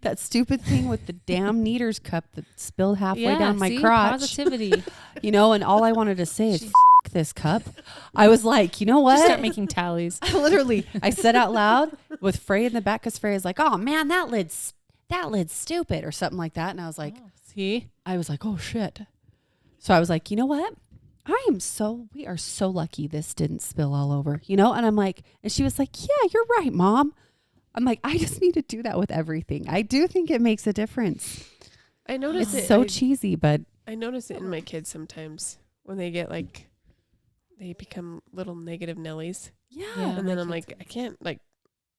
Speaker 2: That stupid thing with the damn Kneaders cup that spilled halfway down my
Speaker 1: see?
Speaker 2: crotch.
Speaker 1: Positivity.
Speaker 2: You know, and all I wanted to say is,
Speaker 1: Jeez.
Speaker 2: F- this cup. I was like, you know what?
Speaker 1: Just start making tallies.
Speaker 2: Literally, I said out loud with Frey in the back because Frey is like, oh man, that lid's stupid or something like that. And I was like,
Speaker 1: See?
Speaker 2: I was like, oh shit. So I was like, you know what? We are so lucky this didn't spill all over, you know? And I'm like, and she was like, yeah, you're right, Mom. I'm like, I just need to do that with everything. I do think it makes a difference.
Speaker 3: I notice
Speaker 2: It's
Speaker 3: it.
Speaker 2: so cheesy, but
Speaker 3: I notice it in my kids sometimes when they get like they become little negative Nellies.
Speaker 2: yeah.
Speaker 1: Yeah.
Speaker 3: And then
Speaker 1: my
Speaker 3: I'm
Speaker 1: kids
Speaker 3: like, I can't like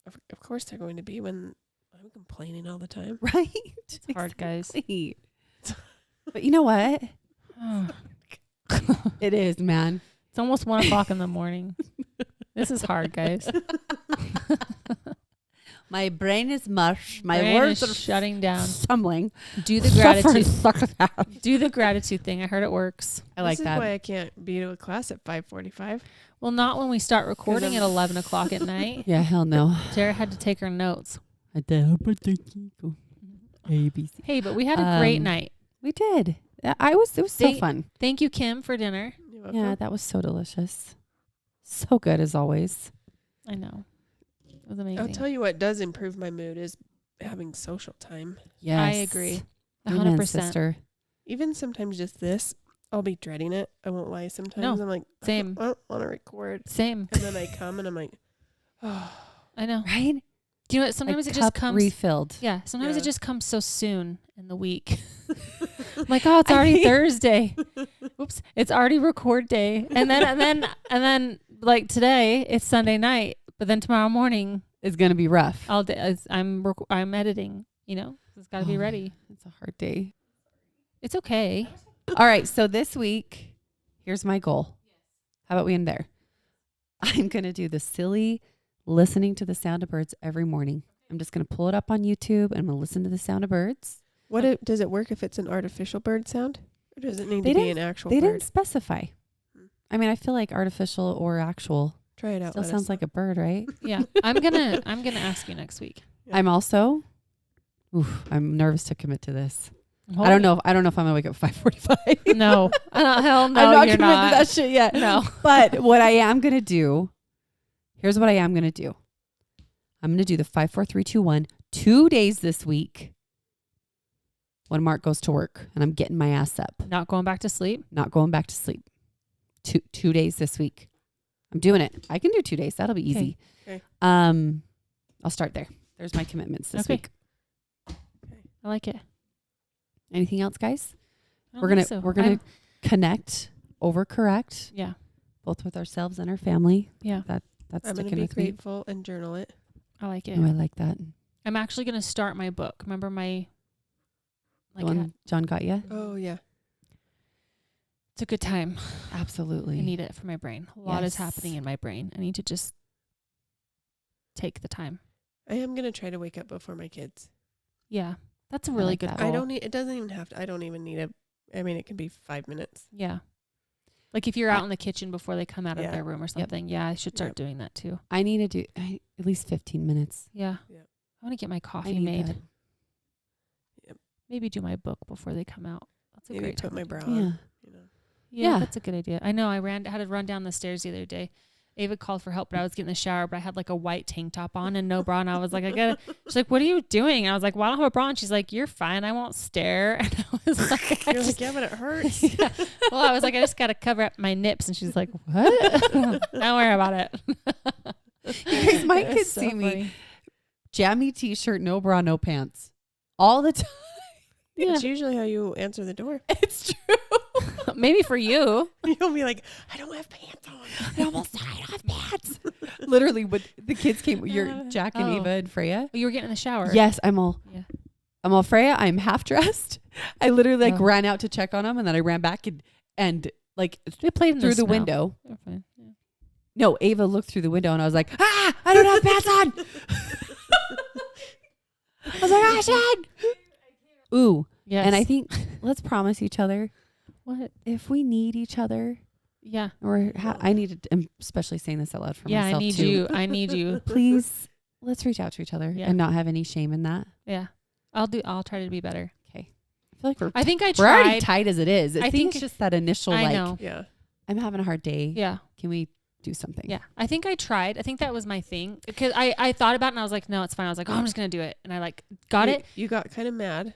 Speaker 3: of course they're going to be when I'm complaining all the time.
Speaker 2: Right?
Speaker 1: It's hard, guys.
Speaker 2: Exactly. But you know what? It is, man.
Speaker 1: It's almost 1 o'clock in the morning. This is hard, guys.
Speaker 2: My brain is mush. My
Speaker 1: Brain
Speaker 2: words
Speaker 1: is
Speaker 2: are
Speaker 1: shutting down.
Speaker 2: stumbling.
Speaker 1: Do the
Speaker 2: Suffer and
Speaker 1: gratitude.
Speaker 2: suck it out.
Speaker 1: Do the gratitude thing. I heard it works.
Speaker 2: I like
Speaker 3: This
Speaker 2: that.
Speaker 3: is why I can't be to a class at 5:45.
Speaker 1: Well, not when we start recording at 11 o'clock at night.
Speaker 2: Yeah, hell no.
Speaker 1: Tara had to take her notes.
Speaker 2: I did. ABC.
Speaker 1: Hey, but we had a great
Speaker 2: Um,
Speaker 1: night.
Speaker 2: We did. It was so
Speaker 1: Thank-
Speaker 2: fun.
Speaker 1: Thank you, Kim, for dinner.
Speaker 3: You're welcome.
Speaker 2: Yeah, that was so delicious. So good as always.
Speaker 1: I know. It was amazing.
Speaker 3: I'll tell you what does improve my mood is having social time.
Speaker 2: Yes.
Speaker 1: I agree.
Speaker 2: Amen,
Speaker 1: 100%.
Speaker 2: sister.
Speaker 3: Even sometimes just this, I'll be dreading it. I won't lie. Sometimes
Speaker 1: No,
Speaker 3: I'm like,
Speaker 1: same.
Speaker 3: I don't want to record.
Speaker 1: Same.
Speaker 3: And then I come and I'm like, oh,
Speaker 1: I know.
Speaker 2: Right?
Speaker 1: Do you know what? Sometimes
Speaker 2: A
Speaker 1: it just
Speaker 2: cup
Speaker 1: comes.
Speaker 2: refilled.
Speaker 1: Yeah. Sometimes
Speaker 3: Yeah.
Speaker 1: it just comes so soon in the week. I'm like, oh, it's already Thursday. Oops, it's already record day. And then like today, it's Sunday night. But then tomorrow morning,
Speaker 2: It's gonna be rough.
Speaker 1: all day, I'm editing. You know, it's got to be
Speaker 2: Oh,
Speaker 1: ready.
Speaker 2: It's a hard day.
Speaker 1: It's okay.
Speaker 2: All right. So this week, here's my goal. How about we end there? I'm gonna do the silly listening to the sound of birds every morning. I'm just gonna pull it up on YouTube and I'm gonna listen to the sound of birds.
Speaker 3: does it work if it's an artificial bird sound? Or does it need
Speaker 2: They
Speaker 3: to be
Speaker 2: didn't-
Speaker 3: an actual
Speaker 2: They
Speaker 3: bird?
Speaker 2: didn't specify.
Speaker 3: Hmm.
Speaker 2: I mean, I feel like artificial or actual
Speaker 3: Try it out.
Speaker 2: still
Speaker 3: let
Speaker 2: sounds
Speaker 3: us
Speaker 2: like a bird, right?
Speaker 1: Yeah, I'm gonna ask you next week.
Speaker 3: Yeah.
Speaker 2: I'm also. I'm nervous to commit to this.
Speaker 1: I'm
Speaker 2: I don't know. I don't know if I'm gonna wake up at 5:45.
Speaker 1: No, hell no,
Speaker 2: I'm not
Speaker 1: you're
Speaker 2: committed
Speaker 1: not.
Speaker 2: to that shit yet.
Speaker 1: No.
Speaker 2: But what I am gonna do. Here's what I am gonna do. I'm gonna do the 5, 4, 3, 2, 1 2 days this week. When Mark goes to work and I'm getting my ass up,
Speaker 1: Not going back to sleep.
Speaker 2: not going back to sleep. Two days this week. I'm doing it. I can do 2 days. That'll be easy.
Speaker 3: Okay.
Speaker 2: I'll start there. There's my commitments this
Speaker 1: Okay.
Speaker 2: week.
Speaker 1: I like it.
Speaker 2: Anything else, guys?
Speaker 1: I don't
Speaker 2: We're gonna
Speaker 1: think so.
Speaker 2: we're gonna
Speaker 1: I'm-
Speaker 2: connect, overcorrect,
Speaker 1: yeah,
Speaker 2: both with ourselves and our family.
Speaker 1: yeah.
Speaker 2: That's
Speaker 3: I'm going to
Speaker 2: sticking
Speaker 3: be
Speaker 2: with me.
Speaker 3: grateful and journal it.
Speaker 1: I like it.
Speaker 2: Oh, I like that.
Speaker 1: I'm actually gonna start my book. Remember my
Speaker 2: The one John got you?
Speaker 3: Oh, yeah.
Speaker 1: it's a good time.
Speaker 2: Absolutely.
Speaker 1: I need it for my brain. A lot is
Speaker 2: Yes.
Speaker 1: happening in my brain. I need to just take the time.
Speaker 3: I am going to try to wake up before my kids.
Speaker 1: Yeah, that's a really
Speaker 2: like
Speaker 1: good
Speaker 2: that.
Speaker 1: goal.
Speaker 3: I don't need, it doesn't even have to, I don't even need I mean, it can be 5 minutes.
Speaker 1: Yeah, like if you're out in the kitchen before they come out of
Speaker 3: Yeah.
Speaker 1: their room or something. Yeah, I should start
Speaker 3: Yep.
Speaker 1: doing that too.
Speaker 2: I need to do at least 15 minutes.
Speaker 1: Yeah,
Speaker 3: Yeah.
Speaker 1: I want to get my
Speaker 2: I
Speaker 1: coffee
Speaker 2: need
Speaker 1: made.
Speaker 2: that.
Speaker 1: Maybe do my book before they come out. That's a
Speaker 3: Maybe
Speaker 1: great
Speaker 3: put
Speaker 1: time
Speaker 3: my
Speaker 1: to do
Speaker 3: bra
Speaker 1: it.
Speaker 3: on.
Speaker 2: Yeah.
Speaker 3: You know.
Speaker 1: Yeah,
Speaker 2: Yeah.
Speaker 1: that's a good idea. I know. I had to run down the stairs the other day. Ava called for help, but I was getting in the shower, but I had like a white tank top on and no bra. And I was like, she's like, what are you doing? And I was like, well, I don't have a bra. And she's like, you're fine. I won't stare. And I was like,
Speaker 3: You're like, yeah, but it hurts.
Speaker 1: yeah. Well, I was like, I just got to cover up my nips. And she's like, what? Don't worry about it.
Speaker 2: You guys might
Speaker 1: It was
Speaker 2: could
Speaker 1: so
Speaker 2: see me.
Speaker 1: funny.
Speaker 2: Jammy t-shirt, no bra, no pants. All the time.
Speaker 1: Yeah.
Speaker 3: It's usually how you answer the door.
Speaker 2: It's true.
Speaker 1: Maybe for you.
Speaker 3: You'll be like, I don't have pants on.
Speaker 2: I almost died. I have pants. Literally, when the kids came, you're Jack and Ava and Freya.
Speaker 1: You were getting in the shower.
Speaker 2: Yes, I'm all Freya. I'm half dressed. I literally ran out to check on them, and then I ran back and like
Speaker 1: They played in
Speaker 2: through the
Speaker 1: snow.
Speaker 2: window.
Speaker 1: They're fine. Yeah.
Speaker 2: No, Ava looked through the window, and I was like, I don't have pants on. I was like, Ashton. Ooh.
Speaker 1: Yes.
Speaker 2: And I think let's promise each other
Speaker 1: what?
Speaker 2: if we need each other,
Speaker 1: Yeah.
Speaker 2: or I need to, I'm especially saying this out loud for
Speaker 1: Yeah.
Speaker 2: myself
Speaker 1: I need
Speaker 2: too.
Speaker 1: you. I need you.
Speaker 2: Please, let's reach out to each other
Speaker 1: Yeah.
Speaker 2: and not have any shame in that.
Speaker 1: Yeah. I'll try to be better.
Speaker 2: Okay. I feel like
Speaker 1: I think I
Speaker 2: we're already
Speaker 1: tried.
Speaker 2: tight as it is. I think
Speaker 1: think
Speaker 2: it's just that initial
Speaker 1: I
Speaker 2: like,
Speaker 1: know.
Speaker 3: Yeah.
Speaker 2: I'm having a hard day.
Speaker 1: Yeah.
Speaker 2: Can we do something?
Speaker 1: Yeah. I think I tried. I think that was my thing because I thought about it and I was like, no, it's fine. I was like, oh, I'm just going to do it. And I like got it.
Speaker 3: You got kind of mad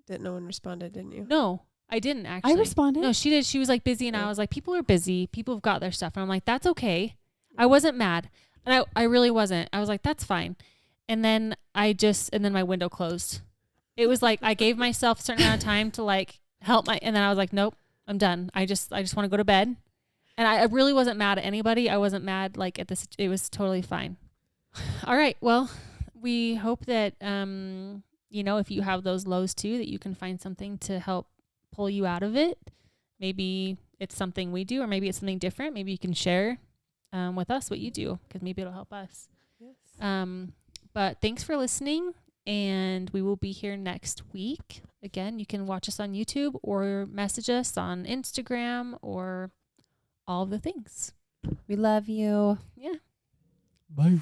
Speaker 3: that no one responded, didn't you?
Speaker 1: No, I didn't actually.
Speaker 2: I responded.
Speaker 1: No, she did. She was like busy and I
Speaker 3: Oh.
Speaker 1: was like, people are busy. People have got their stuff. And I'm like, that's okay. I wasn't mad. And I really wasn't. I was like, that's fine. And then my window closed. It was like, I gave myself a certain amount of time to like help and then I was like, nope, I'm done. I just want to go to bed. And I really wasn't mad at anybody. I wasn't mad like at this. It was totally fine. All right. Well, we hope that, if you have those lows too, that you can find something to help pull you out of it. Maybe it's something we do, or maybe it's something different. Maybe you can share with us what you do, because maybe it'll help us.
Speaker 3: Yes.
Speaker 1: But thanks for listening, and we will be here next week. Again, you can watch us on YouTube or message us on Instagram or all of the things.
Speaker 2: We love you.
Speaker 1: Yeah.
Speaker 4: Bye.